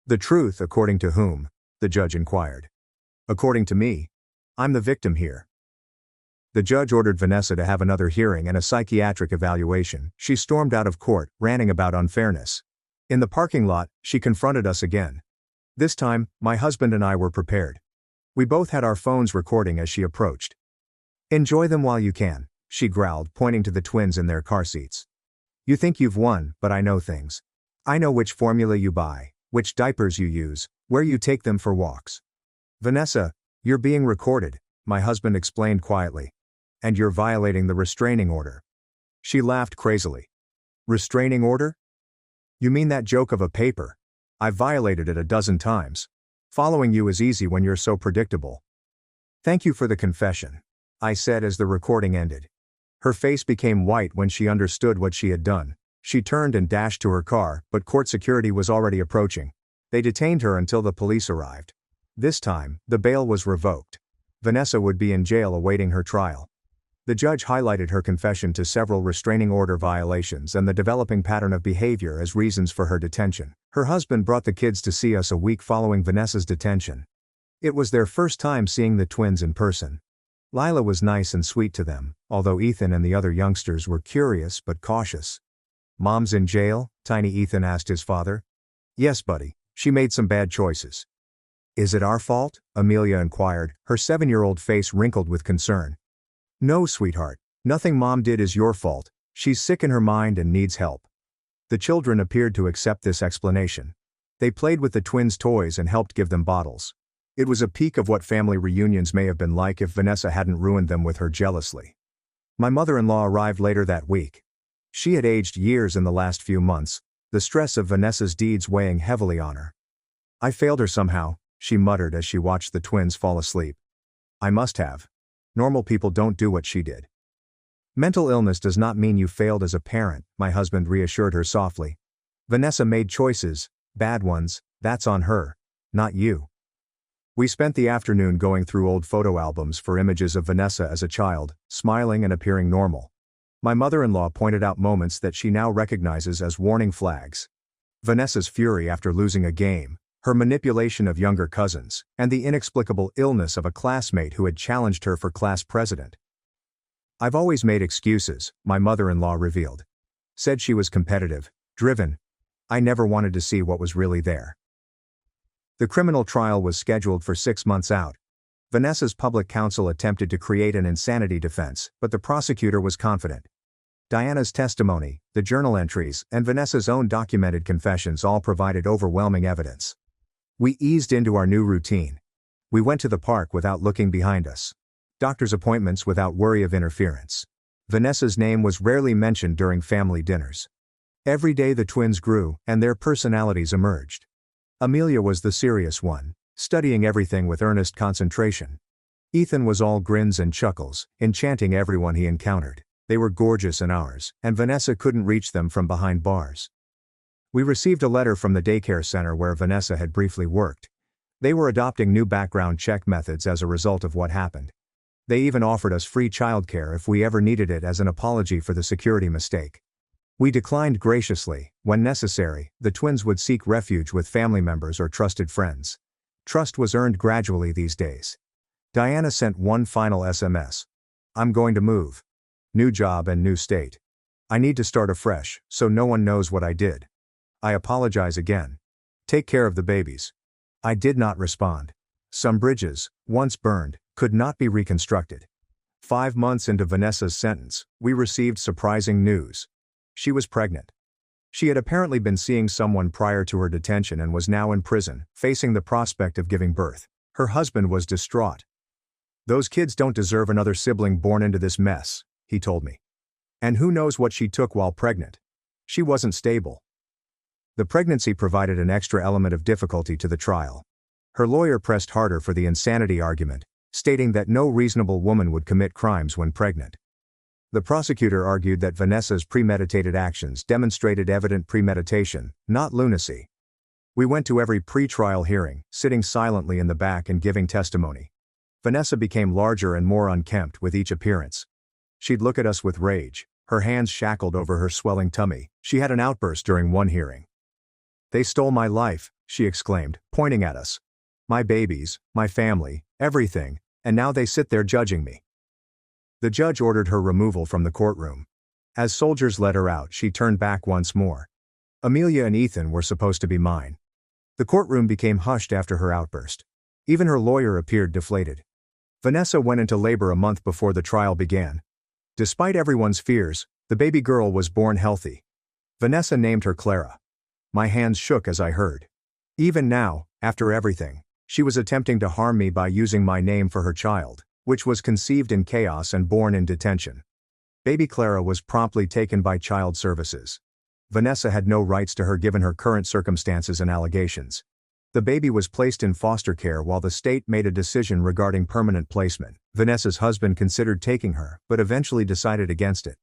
"The truth according to whom?" the judge inquired. "According to me. I'm the victim here." The judge ordered Vanessa to have another hearing and a psychiatric evaluation. She stormed out of court, ranting about unfairness. In the parking lot, she confronted us again. This time, my husband and I were prepared. We both had our phones recording as she approached. "Enjoy them while you can," she growled, pointing to the twins in their car seats. "You think you've won, but I know things. I know which formula you buy, which diapers you use, where you take them for walks." "Vanessa, you're being recorded," my husband explained quietly. "And you're violating the restraining order." She laughed crazily. "Restraining order? You mean that joke of a paper? I've violated it a dozen times. Following you is easy when you're so predictable." "Thank you for the confession," I said as the recording ended. Her face became white when she understood what she had done. She turned and dashed to her car, but court security was already approaching. They detained her until the police arrived. This time, the bail was revoked. Vanessa would be in jail awaiting her trial. The judge highlighted her confession to several restraining order violations and the developing pattern of behavior as reasons for her detention. Her husband brought the kids to see us a week following Vanessa's detention. It was their first time seeing the twins in person. Lila was nice and sweet to them, although Ethan and the other youngsters were curious but cautious. "Mom's in jail?" Tiny Ethan asked his father. "Yes, buddy, she made some bad choices." "Is it our fault?" Amelia inquired, her 7-year-old face wrinkled with concern. "No, sweetheart, nothing Mom did is your fault. She's sick in her mind and needs help." The children appeared to accept this explanation. They played with the twins' toys and helped give them bottles. It was a peek of what family reunions may have been like if Vanessa hadn't ruined them with her jealously. My mother-in-law arrived later that week. She had aged years in the last few months, the stress of Vanessa's deeds weighing heavily on her. "I failed her somehow," she muttered as she watched the twins fall asleep. "I must have. Normal people don't do what she did." "Mental illness does not mean you failed as a parent," my husband reassured her softly. "Vanessa made choices, bad ones, that's on her, not you." We spent the afternoon going through old photo albums for images of Vanessa as a child, smiling and appearing normal. My mother-in-law pointed out moments that she now recognizes as warning flags. Vanessa's fury after losing a game, her manipulation of younger cousins, and the inexplicable illness of a classmate who had challenged her for class president. "I've always made excuses," my mother-in-law revealed. "Said she was competitive, driven. I never wanted to see what was really there." The criminal trial was scheduled for 6 months out. Vanessa's public counsel attempted to create an insanity defense, but the prosecutor was confident. Diana's testimony, the journal entries, and Vanessa's own documented confessions all provided overwhelming evidence. We eased into our new routine. We went to the park without looking behind us. Doctor's appointments without worry of interference. Vanessa's name was rarely mentioned during family dinners. Every day the twins grew, and their personalities emerged. Amelia was the serious one, studying everything with earnest concentration. Ethan was all grins and chuckles, enchanting everyone he encountered. They were gorgeous and ours, and Vanessa couldn't reach them from behind bars. We received a letter from the daycare center where Vanessa had briefly worked. They were adopting new background check methods as a result of what happened. They even offered us free childcare if we ever needed it as an apology for the security mistake. We declined graciously. When necessary, the twins would seek refuge with family members or trusted friends. Trust was earned gradually these days. Diana sent one final SMS. "I'm going to move. New job and new state. I need to start afresh, so no one knows what I did. I apologize again. Take care of the babies." I did not respond. Some bridges, once burned, could not be reconstructed. 5 months into Vanessa's sentence, we received surprising news. She was pregnant. She had apparently been seeing someone prior to her detention and was now in prison, facing the prospect of giving birth. Her husband was distraught. "Those kids don't deserve another sibling born into this mess," he told me. "And who knows what she took while pregnant. She wasn't stable." The pregnancy provided an extra element of difficulty to the trial. Her lawyer pressed harder for the insanity argument, stating that no reasonable woman would commit crimes when pregnant. The prosecutor argued that Vanessa's premeditated actions demonstrated evident premeditation, not lunacy. We went to every pre-trial hearing, sitting silently in the back and giving testimony. Vanessa became larger and more unkempt with each appearance. She'd look at us with rage, her hands shackled over her swelling tummy. She had an outburst during one hearing. "They stole my life," she exclaimed, pointing at us. "My babies, my family, everything, and now they sit there judging me." The judge ordered her removal from the courtroom. As soldiers led her out, she turned back once more. "Amelia and Ethan were supposed to be mine." The courtroom became hushed after her outburst. Even her lawyer appeared deflated. Vanessa went into labor a month before the trial began. Despite everyone's fears, the baby girl was born healthy. Vanessa named her Clara. My hands shook as I heard. Even now, after everything, she was attempting to harm me by using my name for her child, which was conceived in chaos and born in detention. Baby Clara was promptly taken by Child Services. Vanessa had no rights to her given her current circumstances and allegations. The baby was placed in foster care while the state made a decision regarding permanent placement. Vanessa's husband considered taking her, but eventually decided against it.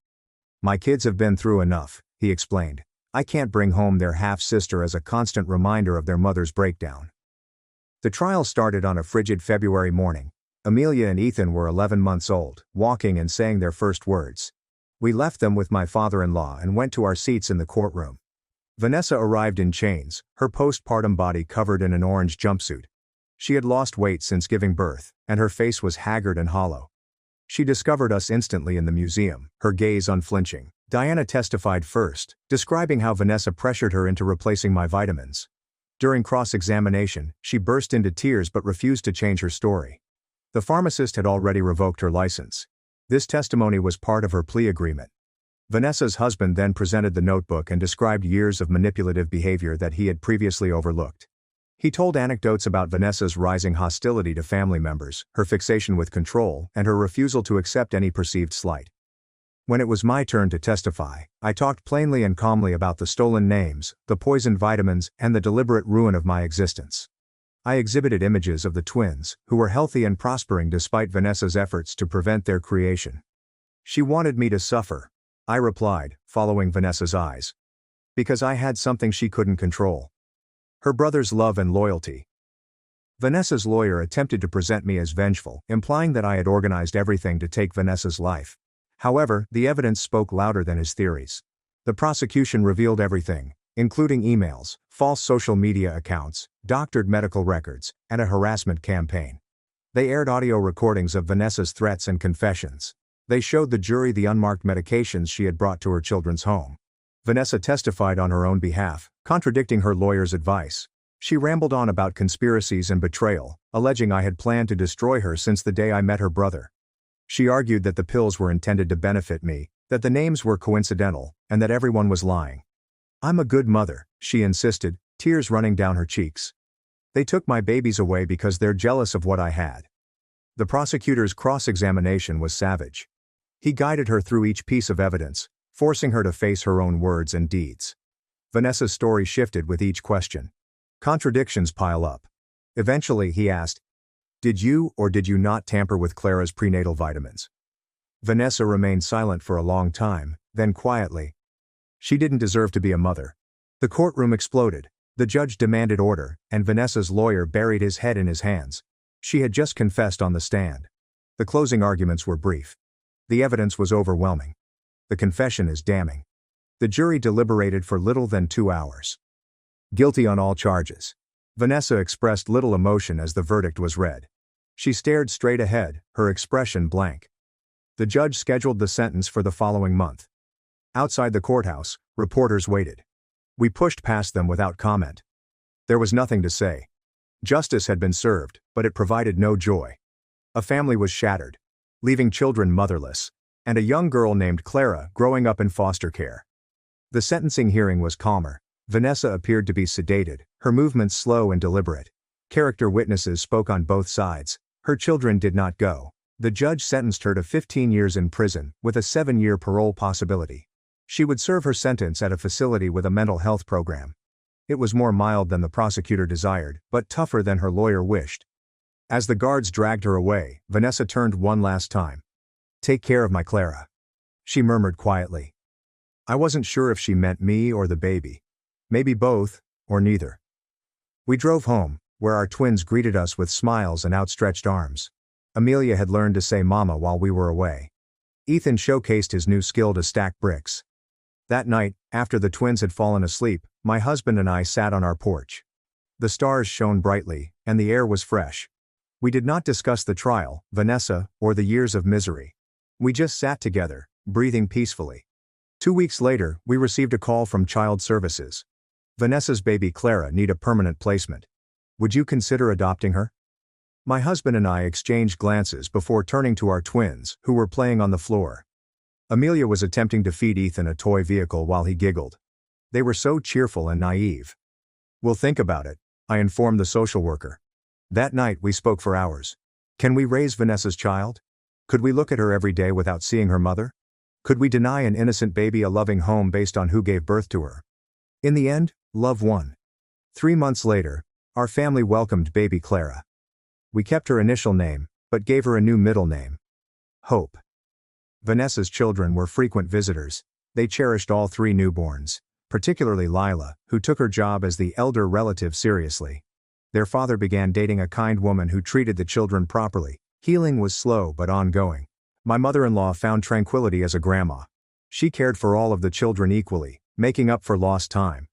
"My kids have been through enough," he explained. "I can't bring home their half-sister as a constant reminder of their mother's breakdown." The trial started on a frigid February morning. Amelia and Ethan were 11 months old, walking and saying their first words. We left them with my father-in-law and went to our seats in the courtroom. Vanessa arrived in chains, her postpartum body covered in an orange jumpsuit. She had lost weight since giving birth, and her face was haggard and hollow. She discovered us instantly in the museum, her gaze unflinching. Diana testified first, describing how Vanessa pressured her into replacing my vitamins. During cross-examination, she burst into tears but refused to change her story. The pharmacist had already revoked her license. This testimony was part of her plea agreement. Vanessa's husband then presented the notebook and described years of manipulative behavior that he had previously overlooked. He told anecdotes about Vanessa's rising hostility to family members, her fixation with control, and her refusal to accept any perceived slight. When it was my turn to testify, I talked plainly and calmly about the stolen names, the poisoned vitamins, and the deliberate ruin of my existence. I exhibited images of the twins, who were healthy and prospering despite Vanessa's efforts to prevent their creation. "She wanted me to suffer," I replied, following Vanessa's eyes. "Because I had something she couldn't control. Her brother's love and loyalty." Vanessa's lawyer attempted to present me as vengeful, implying that I had organized everything to take Vanessa's life. However, the evidence spoke louder than his theories. The prosecution revealed everything, including emails, false social media accounts, doctored medical records, and a harassment campaign. They aired audio recordings of Vanessa's threats and confessions. They showed the jury the unmarked medications she had brought to her children's home. Vanessa testified on her own behalf, contradicting her lawyer's advice. She rambled on about conspiracies and betrayal, alleging I had planned to destroy her since the day I met her brother. She argued that the pills were intended to benefit me, that the names were coincidental, and that everyone was lying. "I'm a good mother," she insisted, tears running down her cheeks. "They took my babies away because they're jealous of what I had." The prosecutor's cross-examination was savage. He guided her through each piece of evidence, forcing her to face her own words and deeds. Vanessa's story shifted with each question. Contradictions pile up. Eventually he asked, "Did you or did you not tamper with Clara's prenatal vitamins?" Vanessa remained silent for a long time, then quietly, "She didn't deserve to be a mother." The courtroom exploded. The judge demanded order, and Vanessa's lawyer buried his head in his hands. She had just confessed on the stand. The closing arguments were brief. The evidence was overwhelming. The confession is damning. The jury deliberated for little than 2 hours. Guilty on all charges. Vanessa expressed little emotion as the verdict was read. She stared straight ahead, her expression blank. The judge scheduled the sentence for the following month. Outside the courthouse, reporters waited. We pushed past them without comment. There was nothing to say. Justice had been served, but it provided no joy. A family was shattered, leaving children motherless, and a young girl named Clara growing up in foster care. The sentencing hearing was calmer. Vanessa appeared to be sedated, her movements slow and deliberate. Character witnesses spoke on both sides. Her children did not go. The judge sentenced her to 15 years in prison, with a 7-year parole possibility. She would serve her sentence at a facility with a mental health program. It was more mild than the prosecutor desired, but tougher than her lawyer wished. As the guards dragged her away, Vanessa turned one last time. "Take care of my Clara," she murmured quietly. I wasn't sure if she meant me or the baby. Maybe both, or neither. We drove home, where our twins greeted us with smiles and outstretched arms. Amelia had learned to say mama while we were away. Ethan showcased his new skill to stack bricks. That night, after the twins had fallen asleep, my husband and I sat on our porch. The stars shone brightly, and the air was fresh. We did not discuss the trial, Vanessa, or the years of misery. We just sat together, breathing peacefully. 2 weeks later, we received a call from Child Services. Vanessa's baby Clara need a permanent placement. Would you consider adopting her? My husband and I exchanged glances before turning to our twins, who were playing on the floor. Amelia was attempting to feed Ethan a toy vehicle while he giggled. They were so cheerful and naive. "We'll think about it," I informed the social worker. That night we spoke for hours. Can we raise Vanessa's child? Could we look at her every day without seeing her mother? Could we deny an innocent baby a loving home based on who gave birth to her? In the end, love won. 3 months later, our family welcomed baby Clara. We kept her initial name, but gave her a new middle name: Hope. Vanessa's children were frequent visitors. They cherished all 3 newborns, particularly Lila, who took her job as the elder relative seriously. Their father began dating a kind woman who treated the children properly. Healing was slow but ongoing. My mother-in-law found tranquility as a grandma. She cared for all of the children equally, making up for lost time.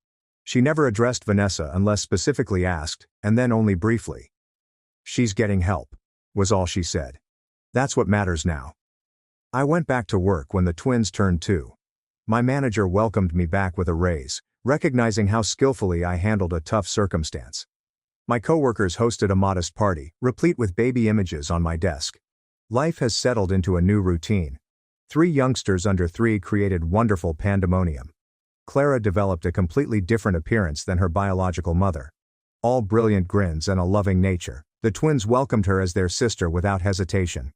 She never addressed Vanessa unless specifically asked, and then only briefly. "She's getting help," was all she said. That's what matters now. I went back to work when the twins turned 2. My manager welcomed me back with a raise, recognizing how skillfully I handled a tough circumstance. My coworkers hosted a modest party, replete with baby images on my desk. Life has settled into a new routine. 3 youngsters under 3 created wonderful pandemonium. Clara developed a completely different appearance than her biological mother. All brilliant grins and a loving nature, the twins welcomed her as their sister without hesitation.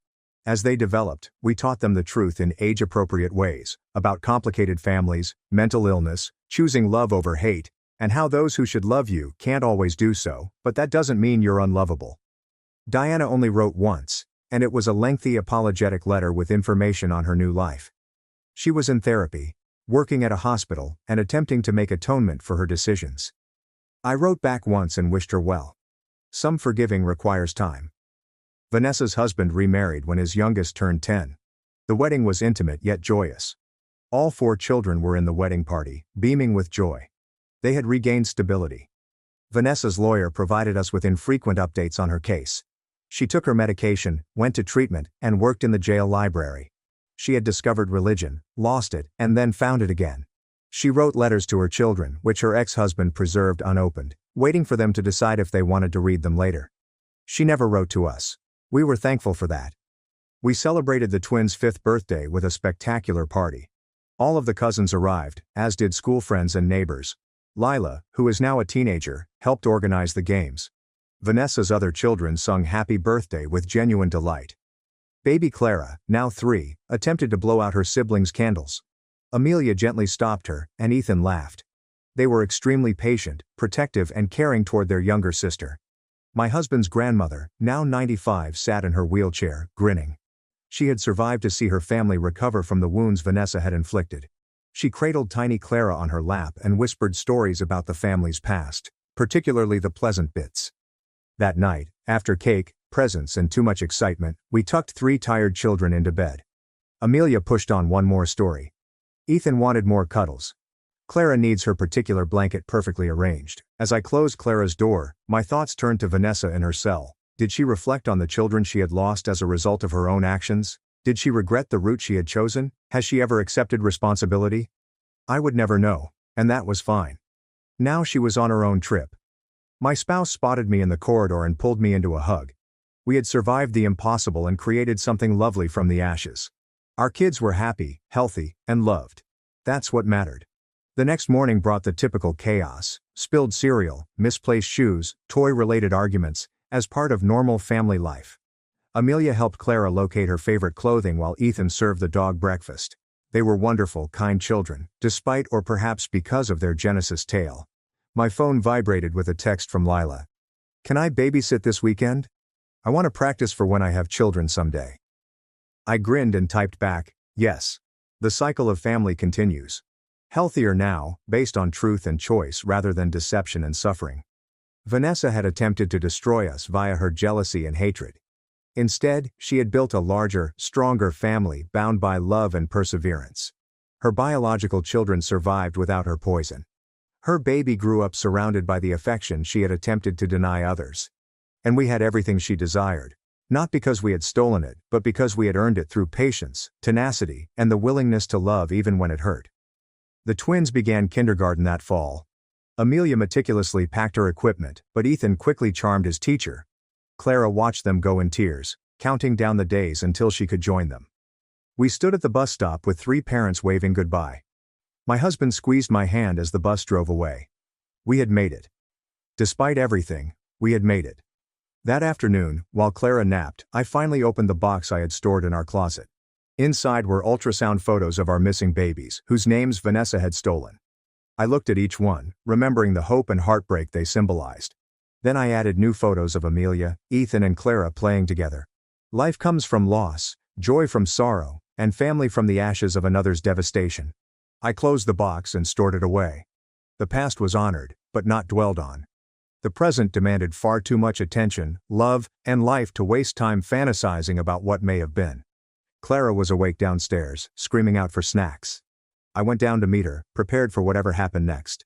As they developed, we taught them the truth in age-appropriate ways, about complicated families, mental illness, choosing love over hate, and how those who should love you can't always do so, but that doesn't mean you're unlovable. Diana only wrote once, and it was a lengthy apologetic letter with information on her new life. She was in therapy, working at a hospital, and attempting to make atonement for her decisions. I wrote back once and wished her well. Some forgiving requires time. Vanessa's husband remarried when his youngest turned 10. The wedding was intimate yet joyous. All 4 children were in the wedding party, beaming with joy. They had regained stability. Vanessa's lawyer provided us with infrequent updates on her case. She took her medication, went to treatment, and worked in the jail library. She had discovered religion, lost it, and then found it again. She wrote letters to her children, which her ex-husband preserved unopened, waiting for them to decide if they wanted to read them later. She never wrote to us. We were thankful for that. We celebrated the twins' 5th birthday with a spectacular party. All of the cousins arrived, as did school friends and neighbors. Lila, who is now a teenager, helped organize the games. Vanessa's other children sung happy birthday with genuine delight. Baby Clara, now 3, attempted to blow out her siblings' candles. Amelia gently stopped her, and Ethan laughed. They were extremely patient, protective, and caring toward their younger sister. My husband's grandmother, now 95, sat in her wheelchair, grinning. She had survived to see her family recover from the wounds Vanessa had inflicted. She cradled tiny Clara on her lap and whispered stories about the family's past, particularly the pleasant bits. That night, after cake, presents, and too much excitement, we tucked 3 tired children into bed. Amelia pushed on one more story. Ethan wanted more cuddles. Clara needs her particular blanket perfectly arranged. As I closed Clara's door, my thoughts turned to Vanessa in her cell. Did she reflect on the children she had lost as a result of her own actions? Did she regret the route she had chosen? Has she ever accepted responsibility? I would never know, and that was fine. Now she was on her own trip. My spouse spotted me in the corridor and pulled me into a hug. We had survived the impossible and created something lovely from the ashes. Our kids were happy, healthy, and loved. That's what mattered. The next morning brought the typical chaos: spilled cereal, misplaced shoes, toy-related arguments, as part of normal family life. Amelia helped Clara locate her favorite clothing while Ethan served the dog breakfast. They were wonderful, kind children, despite or perhaps because of their Genesis tale. My phone vibrated with a text from Lila. Can I babysit this weekend? I want to practice for when I have children someday. I grinned and typed back, yes. The cycle of family continues. Healthier now, based on truth and choice rather than deception and suffering. Vanessa had attempted to destroy us via her jealousy and hatred. Instead, she had built a larger, stronger family bound by love and perseverance. Her biological children survived without her poison. Her baby grew up surrounded by the affection she had attempted to deny others. And we had everything she desired. Not because we had stolen it, but because we had earned it through patience, tenacity, and the willingness to love even when it hurt. The twins began kindergarten that fall. Amelia meticulously packed her equipment, but Ethan quickly charmed his teacher. Clara watched them go in tears, counting down the days until she could join them. We stood at the bus stop with 3 parents waving goodbye. My husband squeezed my hand as the bus drove away. We had made it. Despite everything, we had made it. That afternoon, while Clara napped, I finally opened the box I had stored in our closet. Inside were ultrasound photos of our missing babies, whose names Vanessa had stolen. I looked at each one, remembering the hope and heartbreak they symbolized. Then I added new photos of Amelia, Ethan and Clara playing together. Life comes from loss, joy from sorrow, and family from the ashes of another's devastation. I closed the box and stored it away. The past was honored, but not dwelled on. The present demanded far too much attention, love, and life to waste time fantasizing about what may have been. Clara was awake downstairs, screaming out for snacks. I went down to meet her, prepared for whatever happened next.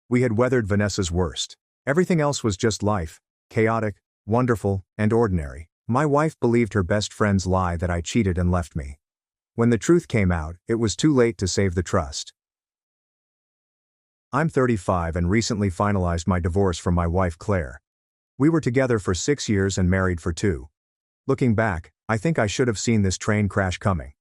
We had weathered Vanessa's worst. Everything else was just life, chaotic, wonderful, and ordinary. My wife believed her best friend's lie that I cheated and left me. When the truth came out, it was too late to save the trust. I'm 35 and recently finalized my divorce from my wife Claire. We were together for 6 years and married for 2. Looking back, I think I should have seen this train crash coming.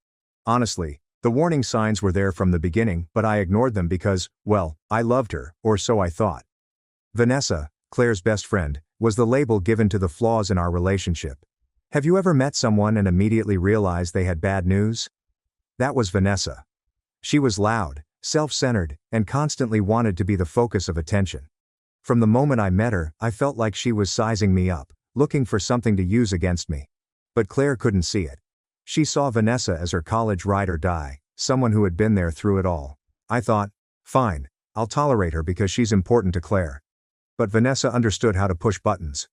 Honestly, the warning signs were there from the beginning, but I ignored them because, well, I loved her, or so I thought. Vanessa, Claire's best friend, was the label given to the flaws in our relationship. Have you ever met someone and immediately realized they had bad news? That was Vanessa. She was loud, self-centered, and constantly wanted to be the focus of attention. From the moment I met her, I felt like she was sizing me up, looking for something to use against me. But Claire couldn't see it. She saw Vanessa as her college ride or die, someone who had been there through it all. I thought, fine, I'll tolerate her because she's important to Claire. But Vanessa understood how to push buttons.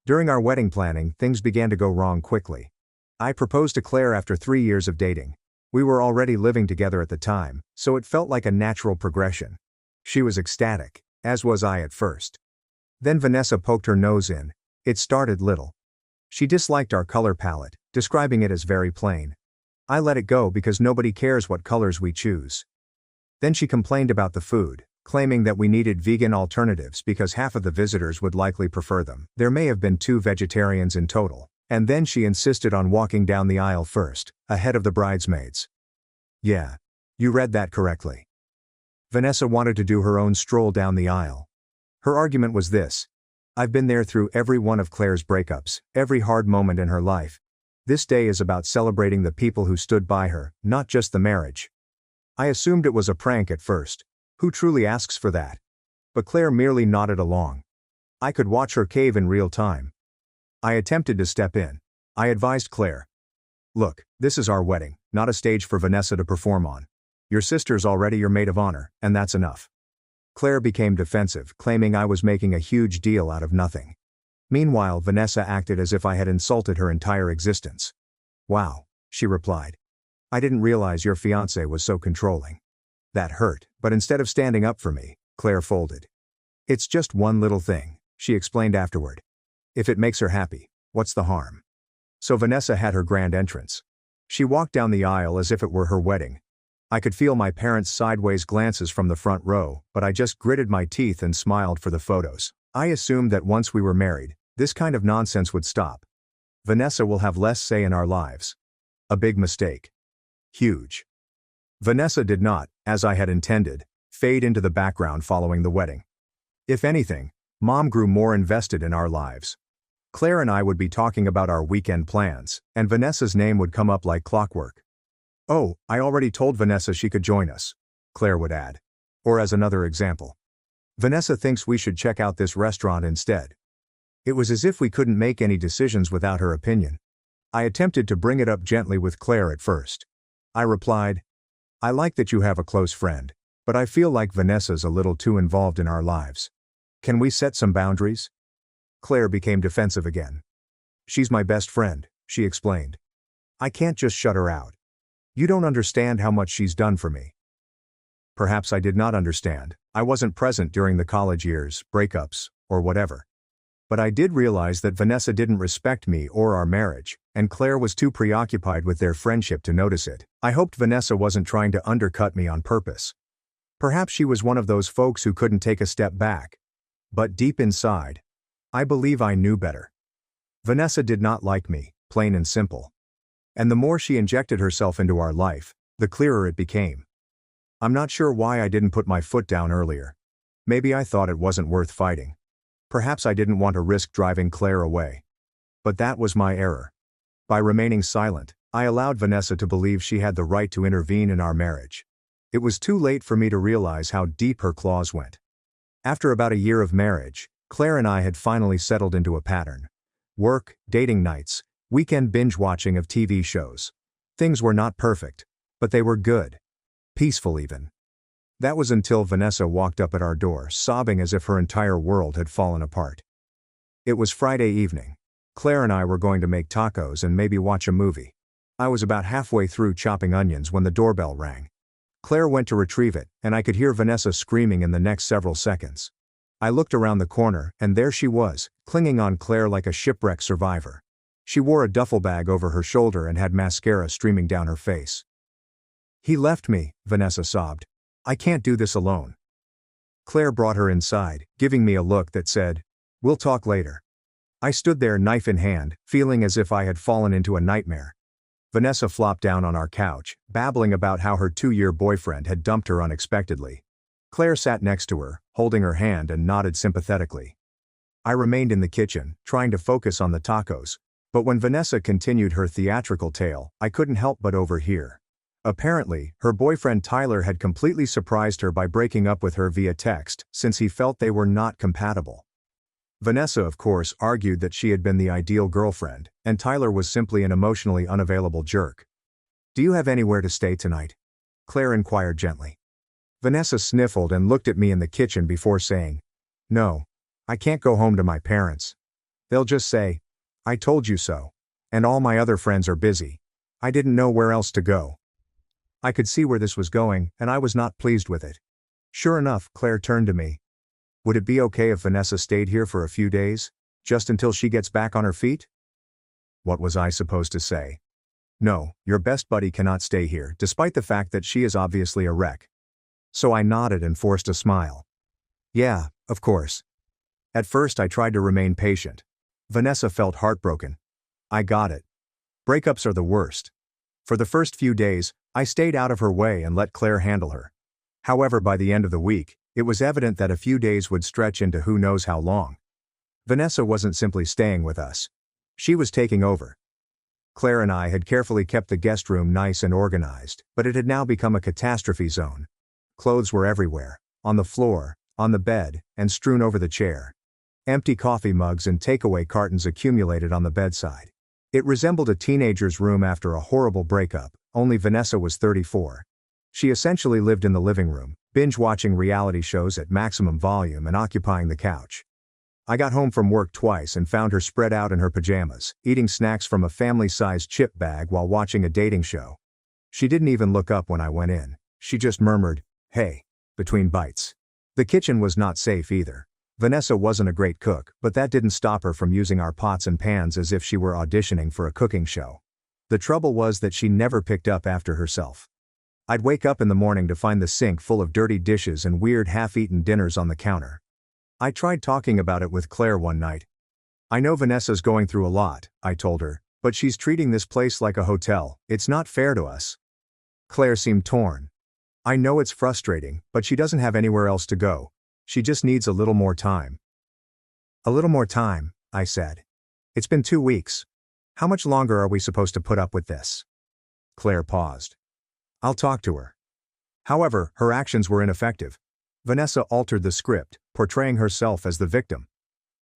During our wedding planning, things began to go wrong quickly. I proposed to Claire after 3 years of dating. We were already living together at the time, so it felt like a natural progression. She was ecstatic, as was I at first. Then Vanessa poked her nose in. It started little. She disliked our color palette, describing it as very plain. I let it go because nobody cares what colors we choose. Then she complained about the food, claiming that we needed vegan alternatives because half of the visitors would likely prefer them. There may have been 2 vegetarians in total. And then she insisted on walking down the aisle first, ahead of the bridesmaids. Yeah, you read that correctly. Vanessa wanted to do her own stroll down the aisle. Her argument was this: I've been there through every one of Claire's breakups, every hard moment in her life. This day is about celebrating the people who stood by her, not just the marriage. I assumed it was a prank at first. Who truly asks for that? But Claire merely nodded along. I could watch her cave in real time. I attempted to step in. I advised Claire. Look, this is our wedding, not a stage for Vanessa to perform on. Your sister's already your maid of honor, and that's enough. Claire became defensive, claiming I was making a huge deal out of nothing. Meanwhile, Vanessa acted as if I had insulted her entire existence. Wow, she replied. I didn't realize your fiancé was so controlling. That hurt, but instead of standing up for me, Claire folded. It's just one little thing, she explained afterward. If it makes her happy, what's the harm? So Vanessa had her grand entrance. She walked down the aisle as if it were her wedding. I could feel my parents' sideways glances from the front row, but I just gritted my teeth and smiled for the photos. I assumed that once we were married, this kind of nonsense would stop. Vanessa will have less say in our lives. A big mistake. Huge. Vanessa did not, as I had intended, fade into the background following the wedding. If anything, Mom grew more invested in our lives. Claire and I would be talking about our weekend plans, and Vanessa's name would come up like clockwork. Oh, I already told Vanessa she could join us, Claire would add. Or as another example. Vanessa thinks we should check out this restaurant instead. It was as if we couldn't make any decisions without her opinion. I attempted to bring it up gently with Claire at first. I replied, I like that you have a close friend, but I feel like Vanessa's a little too involved in our lives. Can we set some boundaries? Claire became defensive again. She's my best friend, she explained. I can't just shut her out. You don't understand how much she's done for me. Perhaps I did not understand. I wasn't present during the college years, breakups, or whatever. But I did realize that Vanessa didn't respect me or our marriage, and Claire was too preoccupied with their friendship to notice it. I hoped Vanessa wasn't trying to undercut me on purpose. Perhaps she was one of those folks who couldn't take a step back. But deep inside, I believe I knew better. Vanessa did not like me, plain and simple. And the more she injected herself into our life, the clearer it became. I'm not sure why I didn't put my foot down earlier. Maybe I thought it wasn't worth fighting. Perhaps I didn't want to risk driving Claire away. But that was my error. By remaining silent, I allowed Vanessa to believe she had the right to intervene in our marriage. It was too late for me to realize how deep her claws went. After about a year of marriage, Claire and I had finally settled into a pattern. Work, dating nights, weekend binge-watching of TV shows. Things were not perfect, but they were good. Peaceful even. That was until Vanessa walked up at our door, sobbing as if her entire world had fallen apart. It was Friday evening. Claire and I were going to make tacos and maybe watch a movie. I was about halfway through chopping onions when the doorbell rang. Claire went to retrieve it, and I could hear Vanessa screaming in the next several seconds. I looked around the corner, and there she was, clinging on Claire like a shipwreck survivor. She wore a duffel bag over her shoulder and had mascara streaming down her face. He left me, Vanessa sobbed. I can't do this alone. Claire brought her inside, giving me a look that said, we'll talk later. I stood there knife in hand, feeling as if I had fallen into a nightmare. Vanessa flopped down on our couch, babbling about how her 2-year boyfriend had dumped her unexpectedly. Claire sat next to her, holding her hand and nodded sympathetically. I remained in the kitchen, trying to focus on the tacos, but when Vanessa continued her theatrical tale, I couldn't help but overhear. Apparently, her boyfriend Tyler had completely surprised her by breaking up with her via text, since he felt they were not compatible. Vanessa, of course, argued that she had been the ideal girlfriend, and Tyler was simply an emotionally unavailable jerk. Do you have anywhere to stay tonight? Claire inquired gently. Vanessa sniffled and looked at me in the kitchen before saying, no, I can't go home to my parents. They'll just say, I told you so. And all my other friends are busy. I didn't know where else to go. I could see where this was going, and I was not pleased with it. Sure enough, Claire turned to me. Would it be okay if Vanessa stayed here for a few days, just until she gets back on her feet? What was I supposed to say? No, your best buddy cannot stay here, despite the fact that she is obviously a wreck. So I nodded and forced a smile. Yeah, of course. At first I tried to remain patient. Vanessa felt heartbroken. I got it. Breakups are the worst. For the first few days, I stayed out of her way and let Claire handle her. However, by the end of the week, it was evident that a few days would stretch into who knows how long. Vanessa wasn't simply staying with us. She was taking over. Claire and I had carefully kept the guest room nice and organized, but it had now become a catastrophe zone. Clothes were everywhere, on the floor, on the bed, and strewn over the chair. Empty coffee mugs and takeaway cartons accumulated on the bedside. It resembled a teenager's room after a horrible breakup, only Vanessa was 34. She essentially lived in the living room, binge-watching reality shows at maximum volume and occupying the couch. I got home from work twice and found her spread out in her pajamas, eating snacks from a family-sized chip bag while watching a dating show. She didn't even look up when I went in. She just murmured, "Hey," between bites. The kitchen was not safe either. Vanessa wasn't a great cook, but that didn't stop her from using our pots and pans as if she were auditioning for a cooking show. The trouble was that she never picked up after herself. I'd wake up in the morning to find the sink full of dirty dishes and weird half-eaten dinners on the counter. I tried talking about it with Claire one night. I know Vanessa's going through a lot, I told her, but she's treating this place like a hotel. It's not fair to us. Claire seemed torn. I know it's frustrating, but she doesn't have anywhere else to go. She just needs a little more time. A little more time, I said. It's been 2 weeks. How much longer are we supposed to put up with this? Claire paused. I'll talk to her. However, her actions were ineffective. Vanessa altered the script, portraying herself as the victim.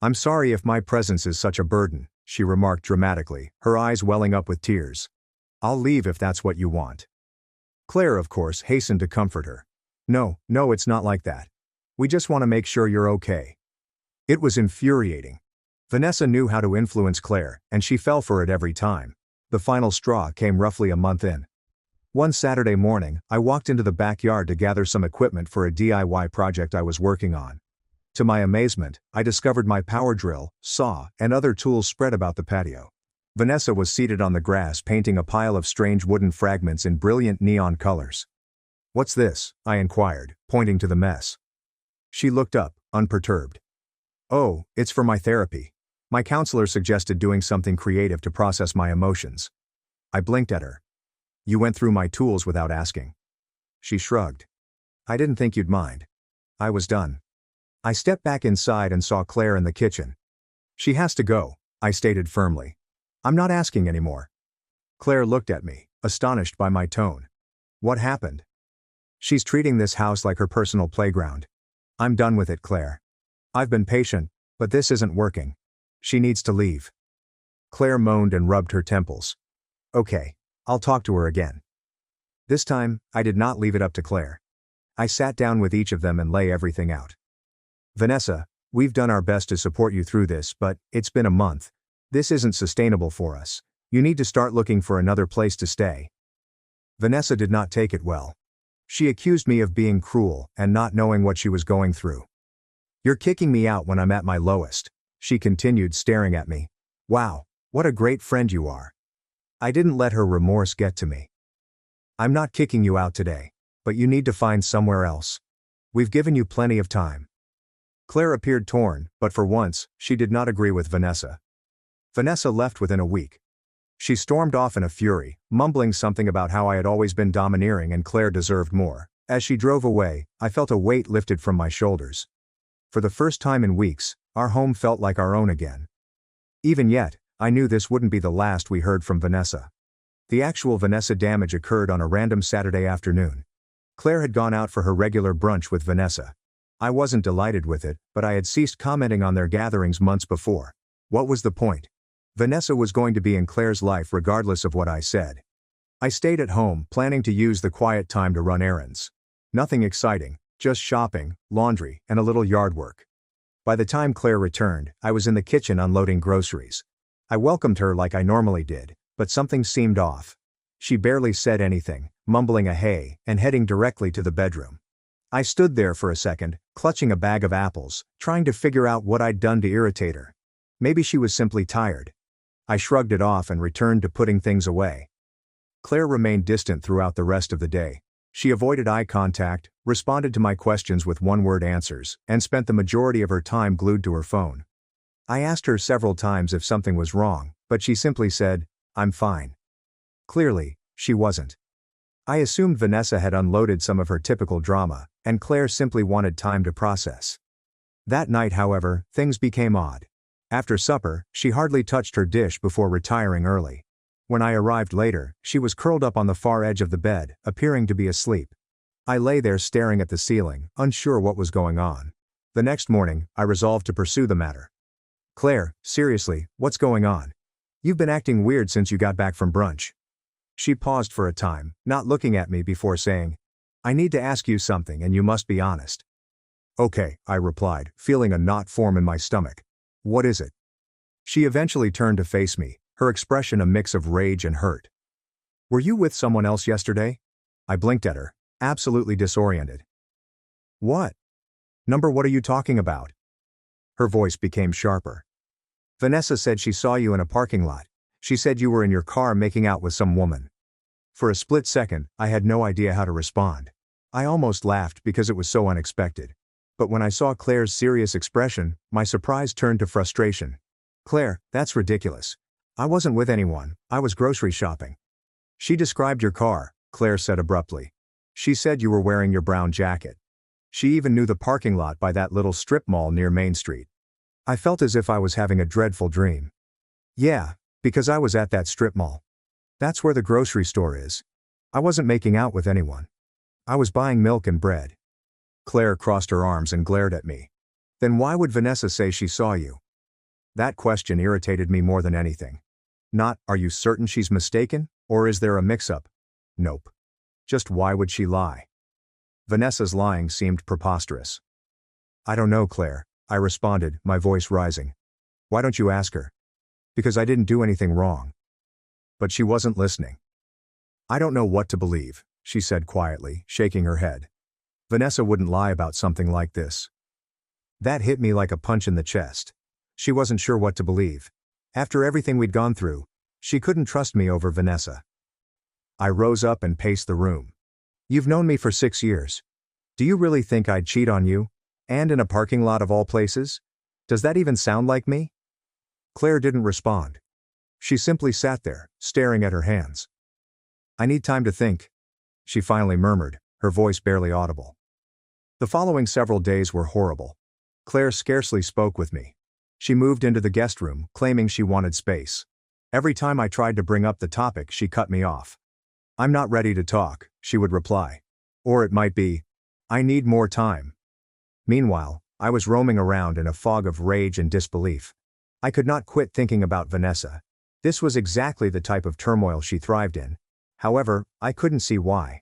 "I'm sorry if my presence is such a burden," she remarked dramatically, her eyes welling up with tears. "I'll leave if that's what you want." Claire, of course, hastened to comfort her. No, it's not like that. We just want to make sure you're okay." It was infuriating. Vanessa knew how to influence Claire, and she fell for it every time. The final straw came roughly a month in. One Saturday morning, I walked into the backyard to gather some equipment for a DIY project I was working on. To my amazement, I discovered my power drill, saw, and other tools spread about the patio. Vanessa was seated on the grass painting a pile of strange wooden fragments in brilliant neon colors. "What's this?" I inquired, pointing to the mess. She looked up, unperturbed. "Oh, it's for my therapy. My counselor suggested doing something creative to process my emotions." I blinked at her. "You went through my tools without asking." She shrugged. "I didn't think you'd mind." I was done. I stepped back inside and saw Claire in the kitchen. "She has to go," I stated firmly. "I'm not asking anymore." Claire looked at me, astonished by my tone. "What happened?" "She's treating this house like her personal playground. I'm done with it, Claire. I've been patient, but this isn't working. She needs to leave." Claire moaned and rubbed her temples. "Okay, I'll talk to her again." This time, I did not leave it up to Claire. I sat down with each of them and lay everything out. "Vanessa, we've done our best to support you through this, but it's been a month. This isn't sustainable for us. You need to start looking for another place to stay." Vanessa did not take it well. She accused me of being cruel and not knowing what she was going through. "You're kicking me out when I'm at my lowest," she continued, staring at me. "Wow, what a great friend you are." I didn't let her remorse get to me. "I'm not kicking you out today, but you need to find somewhere else. We've given you plenty of time." Claire appeared torn, but for once, she did not agree with Vanessa. Vanessa left within a week. She stormed off in a fury, mumbling something about how I had always been domineering and Claire deserved more. As she drove away, I felt a weight lifted from my shoulders. For the first time in weeks, our home felt like our own again. Even yet, I knew this wouldn't be the last we heard from Vanessa. The actual Vanessa damage occurred on a random Saturday afternoon. Claire had gone out for her regular brunch with Vanessa. I wasn't delighted with it, but I had ceased commenting on their gatherings months before. What was the point? Vanessa was going to be in Claire's life regardless of what I said. I stayed at home, planning to use the quiet time to run errands. Nothing exciting, just shopping, laundry, and a little yard work. By the time Claire returned, I was in the kitchen unloading groceries. I welcomed her like I normally did, but something seemed off. She barely said anything, mumbling a hey, and heading directly to the bedroom. I stood there for a second, clutching a bag of apples, trying to figure out what I'd done to irritate her. Maybe she was simply tired. I shrugged it off and returned to putting things away. Claire remained distant throughout the rest of the day. She avoided eye contact, responded to my questions with one-word answers, and spent the majority of her time glued to her phone. I asked her several times if something was wrong, but she simply said, "I'm fine." Clearly, she wasn't. I assumed Vanessa had unloaded some of her typical drama, and Claire simply wanted time to process. That night, however, things became odd. After supper, she hardly touched her dish before retiring early. When I arrived later, she was curled up on the far edge of the bed, appearing to be asleep. I lay there staring at the ceiling, unsure what was going on. The next morning, I resolved to pursue the matter. "Claire, seriously, what's going on? You've been acting weird since you got back from brunch." She paused for a time, not looking at me before saying, "I need to ask you something and you must be honest." "Okay," I replied, feeling a knot form in my stomach. "What is it?" She eventually turned to face me, her expression a mix of rage and hurt. "Were you with someone else yesterday?" I blinked at her, absolutely disoriented. "What? What are you talking about?" Her voice became sharper. "Vanessa said she saw you in a parking lot. She said you were in your car making out with some woman." For a split second, I had no idea how to respond. I almost laughed because it was so unexpected. But when I saw Claire's serious expression, my surprise turned to frustration. "Claire, that's ridiculous. I wasn't with anyone, I was grocery shopping." "She described your car," Claire said abruptly. "She said you were wearing your brown jacket. She even knew the parking lot by that little strip mall near Main Street." I felt as if I was having a dreadful dream. "Yeah, because I was at that strip mall. That's where the grocery store is. I wasn't making out with anyone. I was buying milk and bread." Claire crossed her arms and glared at me. Then why would Vanessa say she saw you? That question irritated me more than anything. Not, are you certain she's mistaken, or is there a mix-up? Nope. Just why would she lie? Vanessa's lying seemed preposterous. I don't know, Claire, I responded, my voice rising. Why don't you ask her? Because I didn't do anything wrong. But she wasn't listening. I don't know what to believe, she said quietly, shaking her head. Vanessa wouldn't lie about something like this. That hit me like a punch in the chest. She wasn't sure what to believe. After everything we'd gone through, she couldn't trust me over Vanessa. I rose up and paced the room. You've known me for 6 years. Do you really think I'd cheat on you? And in a parking lot of all places? Does that even sound like me? Claire didn't respond. She simply sat there, staring at her hands. I need time to think, she finally murmured, her voice barely audible. The following several days were horrible. Claire scarcely spoke with me. She moved into the guest room, claiming she wanted space. Every time I tried to bring up the topic, she cut me off. I'm not ready to talk, she would reply. Or it might be, I need more time. Meanwhile, I was roaming around in a fog of rage and disbelief. I could not quit thinking about Vanessa. This was exactly the type of turmoil she thrived in. However, I couldn't see why.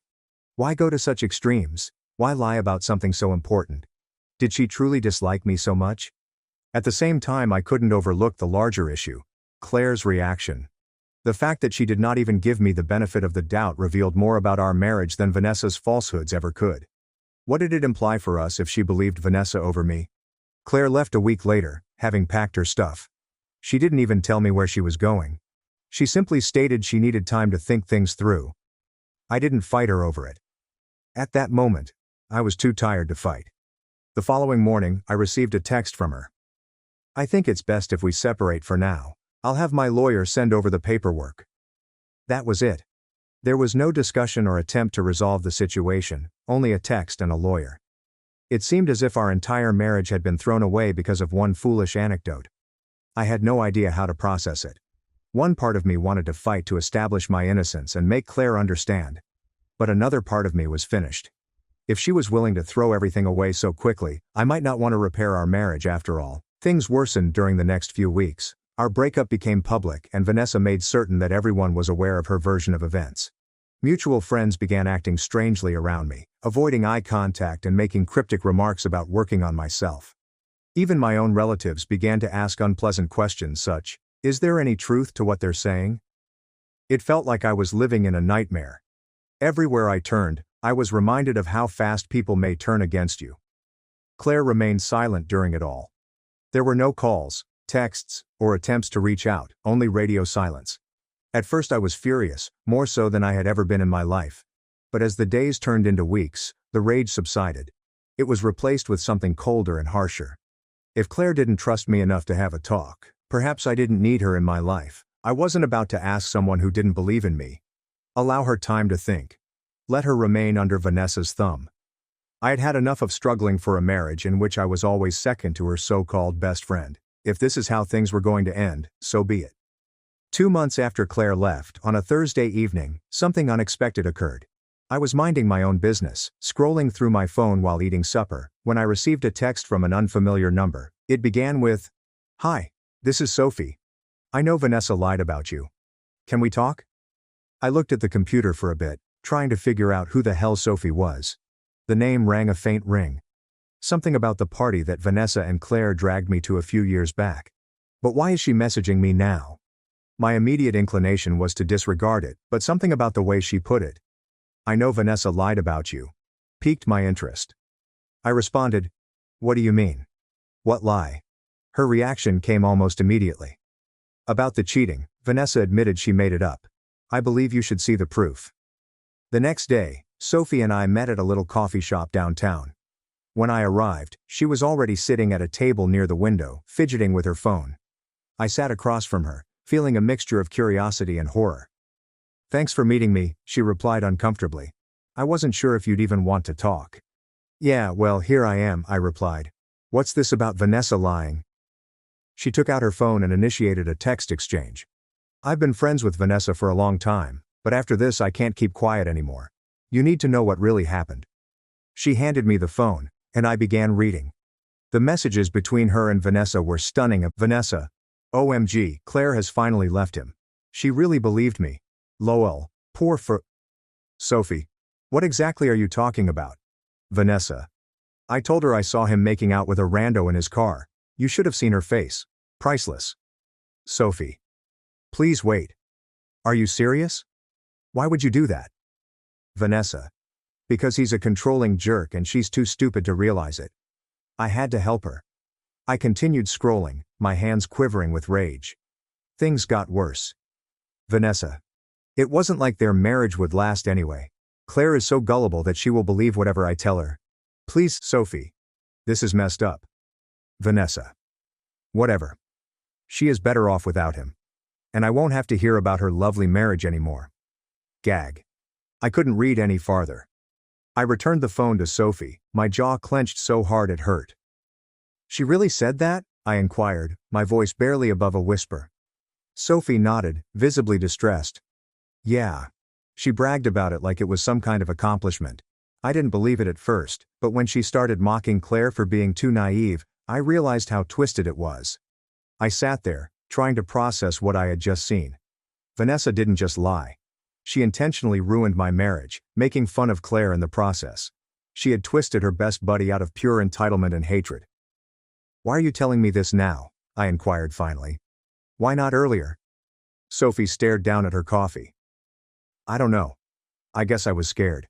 Why go to such extremes? Why lie about something so important? Did she truly dislike me so much? At the same time, I couldn't overlook the larger issue, Claire's reaction. The fact that she did not even give me the benefit of the doubt revealed more about our marriage than Vanessa's falsehoods ever could. What did it imply for us if she believed Vanessa over me? Claire left a week later, having packed her stuff. She didn't even tell me where she was going. She simply stated she needed time to think things through. I didn't fight her over it. At that moment, I was too tired to fight. The following morning, I received a text from her. I think it's best if we separate for now. I'll have my lawyer send over the paperwork. That was it. There was no discussion or attempt to resolve the situation, only a text and a lawyer. It seemed as if our entire marriage had been thrown away because of one foolish anecdote. I had no idea how to process it. One part of me wanted to fight to establish my innocence and make Claire understand. But another part of me was finished. If she was willing to throw everything away so quickly, I might not want to repair our marriage after all. Things worsened during the next few weeks. Our breakup became public and Vanessa made certain that everyone was aware of her version of events. Mutual friends began acting strangely around me, avoiding eye contact and making cryptic remarks about working on myself. Even my own relatives began to ask unpleasant questions such, is there any truth to what they're saying? It felt like I was living in a nightmare. Everywhere I turned, I was reminded of how fast people may turn against you. Claire remained silent during it all. There were no calls, texts, or attempts to reach out, only radio silence. At first I was furious, more so than I had ever been in my life. But as the days turned into weeks, the rage subsided. It was replaced with something colder and harsher. If Claire didn't trust me enough to have a talk, perhaps I didn't need her in my life. I wasn't about to ask someone who didn't believe in me. Allow her time to think. Let her remain under Vanessa's thumb. I had had enough of struggling for a marriage in which I was always second to her so-called best friend. If this is how things were going to end, so be it. 2 months after Claire left, on a Thursday evening, something unexpected occurred. I was minding my own business, scrolling through my phone while eating supper, when I received a text from an unfamiliar number. It began with, "Hi, this is Sophie. I know Vanessa lied about you. Can we talk?" I looked at the computer for a bit, trying to figure out who the hell Sophie was. The name rang a faint ring. Something about the party that Vanessa and Claire dragged me to a few years back. But why is she messaging me now? My immediate inclination was to disregard it, but something about the way she put it, "I know Vanessa lied about you," piqued my interest. I responded, "What do you mean? What lie?" Her reaction came almost immediately. "About the cheating, Vanessa admitted she made it up. I believe you should see the proof." The next day, Sophie and I met at a little coffee shop downtown. When I arrived, she was already sitting at a table near the window, fidgeting with her phone. I sat across from her, feeling a mixture of curiosity and horror. "Thanks for meeting me," she replied uncomfortably. "I wasn't sure if you'd even want to talk." "Yeah, well, here I am," I replied. "What's this about Vanessa lying?" She took out her phone and initiated a text exchange. "I've been friends with Vanessa for a long time, but after this I can't keep quiet anymore. You need to know what really happened." She handed me the phone, and I began reading. The messages between her and Vanessa were stunning. Vanessa. OMG, Claire has finally left him. She really believed me. Lol. Poor for. Sophie. What exactly are you talking about? Vanessa. I told her I saw him making out with a rando in his car. You should have seen her face. Priceless. Sophie. Please wait. Are you serious? Why would you do that? Vanessa. Because he's a controlling jerk and she's too stupid to realize it. I had to help her. I continued scrolling, my hands quivering with rage. Things got worse. Vanessa. It wasn't like their marriage would last anyway. Claire is so gullible that she will believe whatever I tell her. Please, Sophie. This is messed up. Vanessa. Whatever. She is better off without him. And I won't have to hear about her lovely marriage anymore. Gag. I couldn't read any farther. I returned the phone to Sophie, my jaw clenched so hard it hurt. She really said that? I inquired, my voice barely above a whisper. Sophie nodded, visibly distressed. Yeah. She bragged about it like it was some kind of accomplishment. I didn't believe it at first, but when she started mocking Claire for being too naive, I realized how twisted it was. I sat there, trying to process what I had just seen. Vanessa didn't just lie. She intentionally ruined my marriage, making fun of Claire in the process. She had twisted her best buddy out of pure entitlement and hatred. Why are you telling me this now? I inquired finally. Why not earlier? Sophie stared down at her coffee. I don't know. I guess I was scared.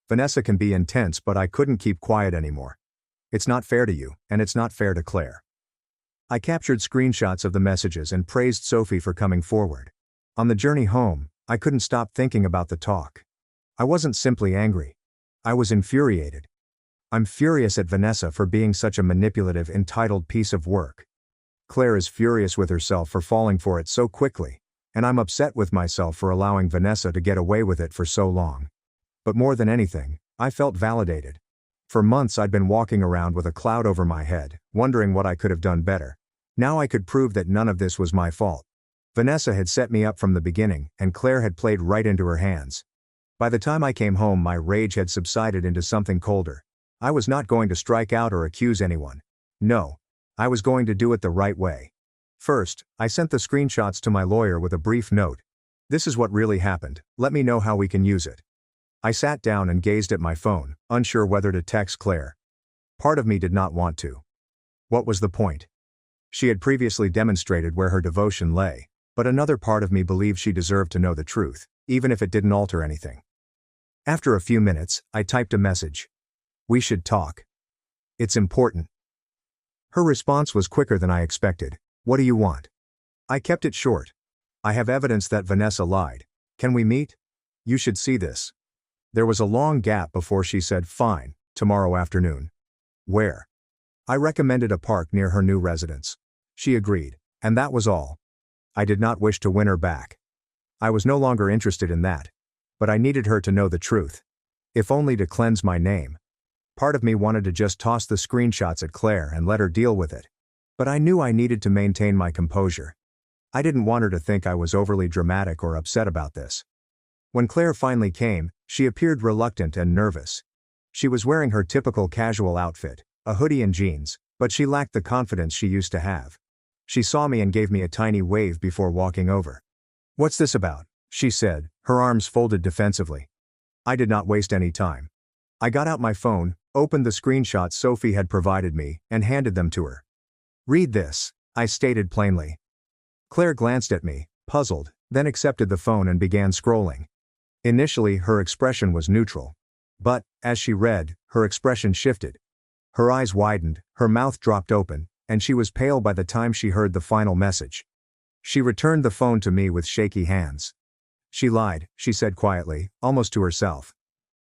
Vanessa can be intense, but I couldn't keep quiet anymore. It's not fair to you, and it's not fair to Claire. I captured screenshots of the messages and praised Sophie for coming forward. On the journey home, I couldn't stop thinking about the talk. I wasn't simply angry. I was infuriated. I'm furious at Vanessa for being such a manipulative, entitled piece of work. Claire is furious with herself for falling for it so quickly, and I'm upset with myself for allowing Vanessa to get away with it for so long. But more than anything, I felt validated. For months I'd been walking around with a cloud over my head, wondering what I could have done better. Now I could prove that none of this was my fault. Vanessa had set me up from the beginning, and Claire had played right into her hands. By the time I came home, my rage had subsided into something colder. I was not going to strike out or accuse anyone. No. I was going to do it the right way. First, I sent the screenshots to my lawyer with a brief note. This is what really happened, let me know how we can use it. I sat down and gazed at my phone, unsure whether to text Claire. Part of me did not want to. What was the point? She had previously demonstrated where her devotion lay. But another part of me believed she deserved to know the truth, even if it didn't alter anything. After a few minutes, I typed a message. We should talk. It's important. Her response was quicker than I expected. What do you want? I kept it short. I have evidence that Vanessa lied. Can we meet? You should see this. There was a long gap before she said, fine, tomorrow afternoon. Where? I recommended a park near her new residence. She agreed, and that was all. I did not wish to win her back. I was no longer interested in that. But I needed her to know the truth. If only to cleanse my name. Part of me wanted to just toss the screenshots at Claire and let her deal with it. But I knew I needed to maintain my composure. I didn't want her to think I was overly dramatic or upset about this. When Claire finally came, she appeared reluctant and nervous. She was wearing her typical casual outfit, a hoodie and jeans, but she lacked the confidence she used to have. She saw me and gave me a tiny wave before walking over. What's this about? She said, her arms folded defensively. I did not waste any time. I got out my phone, opened the screenshots Sophie had provided me, and handed them to her. Read this, I stated plainly. Claire glanced at me, puzzled, then accepted the phone and began scrolling. Initially, her expression was neutral. But, as she read, her expression shifted. Her eyes widened, her mouth dropped open, and she was pale by the time she heard the final message. She returned the phone to me with shaky hands. She lied, she said quietly, almost to herself.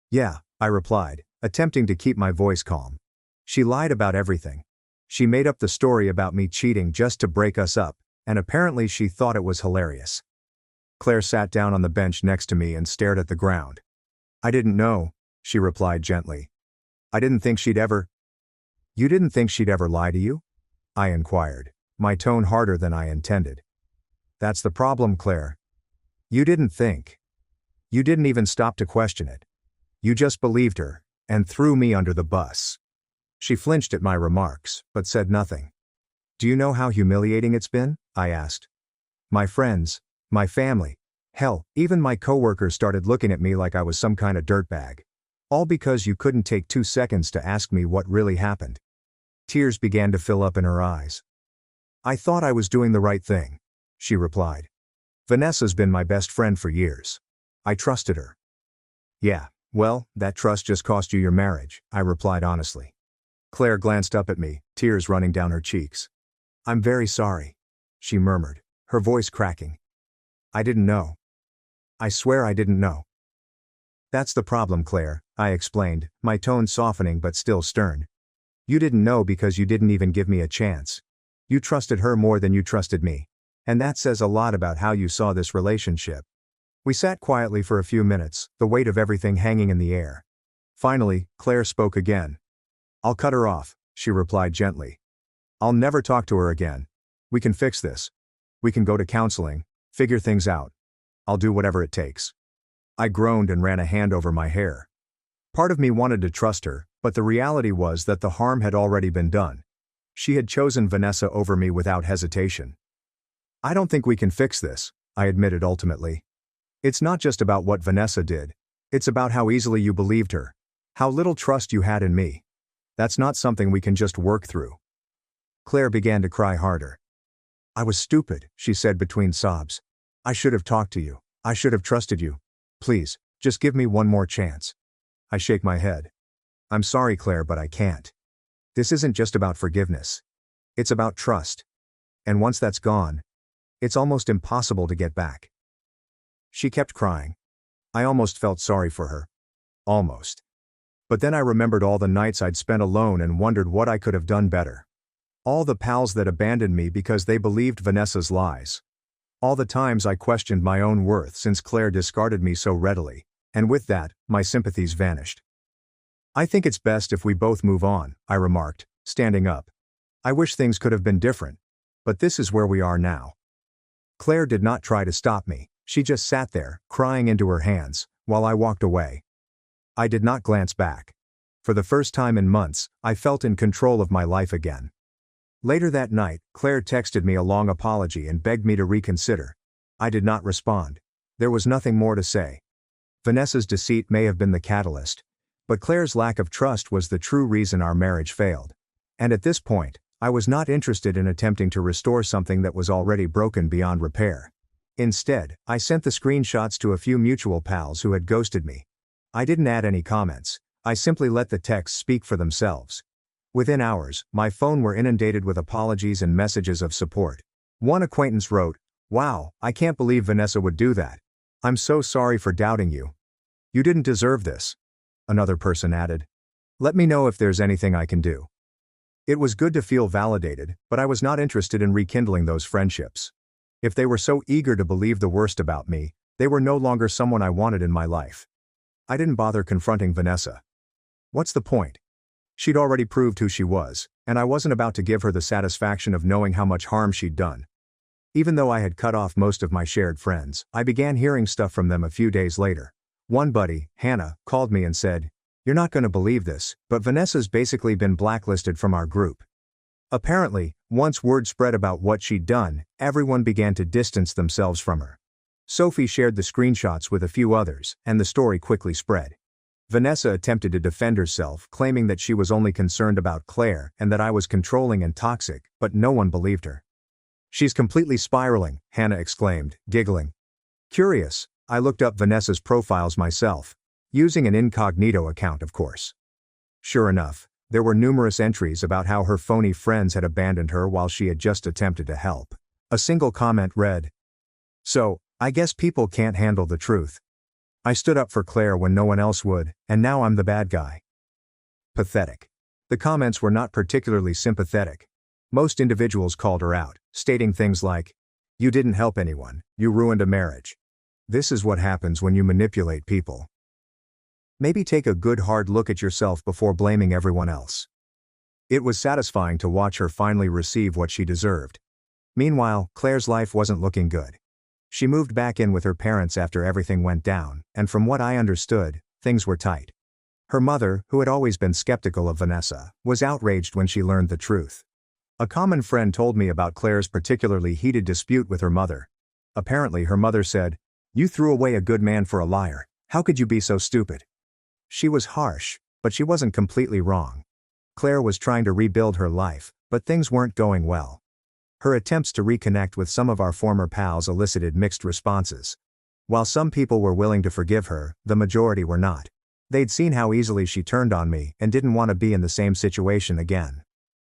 Yeah, I replied, attempting to keep my voice calm. She lied about everything. She made up the story about me cheating just to break us up, and apparently she thought it was hilarious. Claire sat down on the bench next to me and stared at the ground. I didn't know, she replied gently. I didn't think she'd ever. You didn't think she'd ever lie to you? I inquired, my tone harder than I intended. That's the problem, Claire. You didn't think. You didn't even stop to question it. You just believed her, and threw me under the bus. She flinched at my remarks, but said nothing. Do you know how humiliating it's been? I asked. My friends, my family, hell, even my coworkers started looking at me like I was some kind of dirtbag. All because you couldn't take 2 seconds to ask me what really happened. Tears began to fill up in her eyes. I thought I was doing the right thing, she replied. Vanessa's been my best friend for years. I trusted her. Yeah, well, that trust just cost you your marriage, I replied honestly. Claire glanced up at me, tears running down her cheeks. I'm very sorry, she murmured, her voice cracking. I didn't know. I swear I didn't know. That's the problem, Claire, I explained, my tone softening but still stern. You didn't know because you didn't even give me a chance. You trusted her more than you trusted me. And that says a lot about how you saw this relationship. We sat quietly for a few minutes, the weight of everything hanging in the air. Finally, Claire spoke again. I'll cut her off, she replied gently. I'll never talk to her again. We can fix this. We can go to counseling, figure things out. I'll do whatever it takes. I groaned and ran a hand over my hair. Part of me wanted to trust her, but the reality was that the harm had already been done. She had chosen Vanessa over me without hesitation. I don't think we can fix this, I admitted ultimately. It's not just about what Vanessa did. It's about how easily you believed her. How little trust you had in me. That's not something we can just work through. Claire began to cry harder. I was stupid, she said between sobs. I should have talked to you. I should have trusted you. Please, just give me one more chance. I shake my head. I'm sorry, Claire, but I can't. This isn't just about forgiveness. It's about trust. And once that's gone, it's almost impossible to get back. She kept crying. I almost felt sorry for her. Almost. But then I remembered all the nights I'd spent alone and wondered what I could have done better. All the pals that abandoned me because they believed Vanessa's lies. All the times I questioned my own worth since Claire discarded me so readily, and with that, my sympathies vanished. I think it's best if we both move on, I remarked, standing up. I wish things could have been different, but this is where we are now. Claire did not try to stop me, she just sat there, crying into her hands, while I walked away. I did not glance back. For the first time in months, I felt in control of my life again. Later that night, Claire texted me a long apology and begged me to reconsider. I did not respond. There was nothing more to say. Vanessa's deceit may have been the catalyst, but Claire's lack of trust was the true reason our marriage failed. And at this point, I was not interested in attempting to restore something that was already broken beyond repair. Instead, I sent the screenshots to a few mutual pals who had ghosted me. I didn't add any comments, I simply let the texts speak for themselves. Within hours, my phone were inundated with apologies and messages of support. One acquaintance wrote, "Wow, I can't believe Vanessa would do that. I'm so sorry for doubting you. You didn't deserve this." Another person added, "Let me know if there's anything I can do." It was good to feel validated, but I was not interested in rekindling those friendships. If they were so eager to believe the worst about me, they were no longer someone I wanted in my life. I didn't bother confronting Vanessa. What's the point? She'd already proved who she was, and I wasn't about to give her the satisfaction of knowing how much harm she'd done. Even though I had cut off most of my shared friends, I began hearing stuff from them a few days later. One buddy, Hannah, called me and said, "You're not going to believe this, but Vanessa's basically been blacklisted from our group." Apparently, once word spread about what she'd done, everyone began to distance themselves from her. Sophie shared the screenshots with a few others, and the story quickly spread. Vanessa attempted to defend herself, claiming that she was only concerned about Claire and that I was controlling and toxic, but no one believed her. "She's completely spiraling," Hannah exclaimed, giggling. Curious, I looked up Vanessa's profiles myself, using an incognito account, of course. Sure enough, there were numerous entries about how her phony friends had abandoned her while she had just attempted to help. A single comment read, "So, I guess people can't handle the truth. I stood up for Claire when no one else would, and now I'm the bad guy." Pathetic. The comments were not particularly sympathetic. Most individuals called her out, stating things like, "You didn't help anyone, you ruined a marriage. This is what happens when you manipulate people. Maybe take a good hard look at yourself before blaming everyone else." It was satisfying to watch her finally receive what she deserved. Meanwhile, Claire's life wasn't looking good. She moved back in with her parents after everything went down, and from what I understood, things were tight. Her mother, who had always been skeptical of Vanessa, was outraged when she learned the truth. A common friend told me about Claire's particularly heated dispute with her mother. Apparently her mother said, "You threw away a good man for a liar. How could you be so stupid?" She was harsh, but she wasn't completely wrong. Claire was trying to rebuild her life, but things weren't going well. Her attempts to reconnect with some of our former pals elicited mixed responses. While some people were willing to forgive her, the majority were not. They'd seen how easily she turned on me and didn't want to be in the same situation again.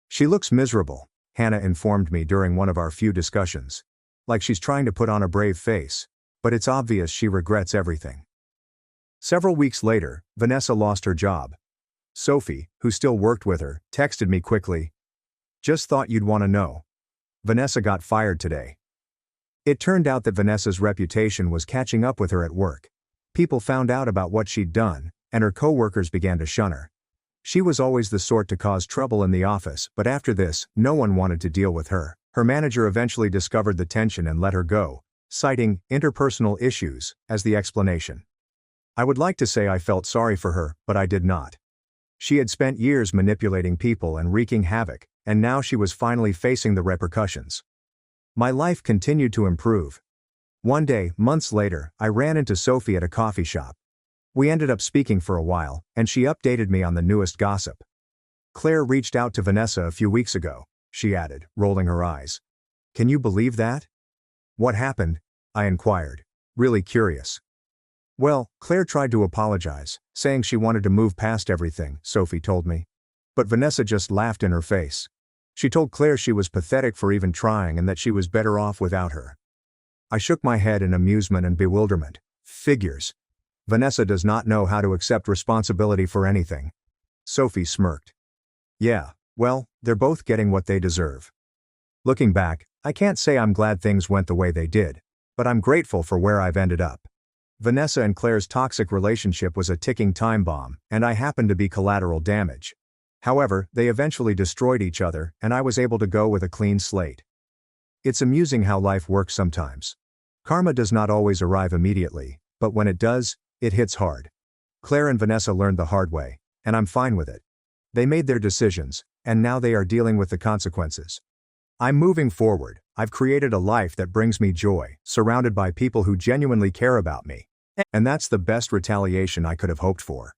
"She looks miserable," Hannah informed me during one of our few discussions. "Like she's trying to put on a brave face, but it's obvious she regrets everything." Several weeks later, Vanessa lost her job. Sophie, who still worked with her, texted me quickly, "Just thought you'd want to know. Vanessa got fired today." It turned out that Vanessa's reputation was catching up with her at work. People found out about what she'd done, and her coworkers began to shun her. She was always the sort to cause trouble in the office, but after this, no one wanted to deal with her. Her manager eventually discovered the tension and let her go, citing interpersonal issues as the explanation. I would like to say I felt sorry for her, but I did not. She had spent years manipulating people and wreaking havoc, and now she was finally facing the repercussions. My life continued to improve. One day, months later, I ran into Sophie at a coffee shop. We ended up speaking for a while, and she updated me on the newest gossip. "Claire reached out to Vanessa a few weeks ago," she added, rolling her eyes. "Can you believe that?" "What happened?" I inquired, really curious. "Well, Claire tried to apologize, saying she wanted to move past everything," Sophie told me. "But Vanessa just laughed in her face. She told Claire she was pathetic for even trying and that she was better off without her." I shook my head in amusement and bewilderment. Figures. Vanessa does not know how to accept responsibility for anything. Sophie smirked. "Yeah, well, they're both getting what they deserve." Looking back, I can't say I'm glad things went the way they did, but I'm grateful for where I've ended up. Vanessa and Claire's toxic relationship was a ticking time bomb, and I happened to be collateral damage. However, they eventually destroyed each other, and I was able to go with a clean slate. It's amusing how life works sometimes. Karma does not always arrive immediately, but when it does, it hits hard. Claire and Vanessa learned the hard way, and I'm fine with it. They made their decisions, and now they are dealing with the consequences. I'm moving forward. I've created a life that brings me joy, surrounded by people who genuinely care about me. And that's the best retaliation I could have hoped for.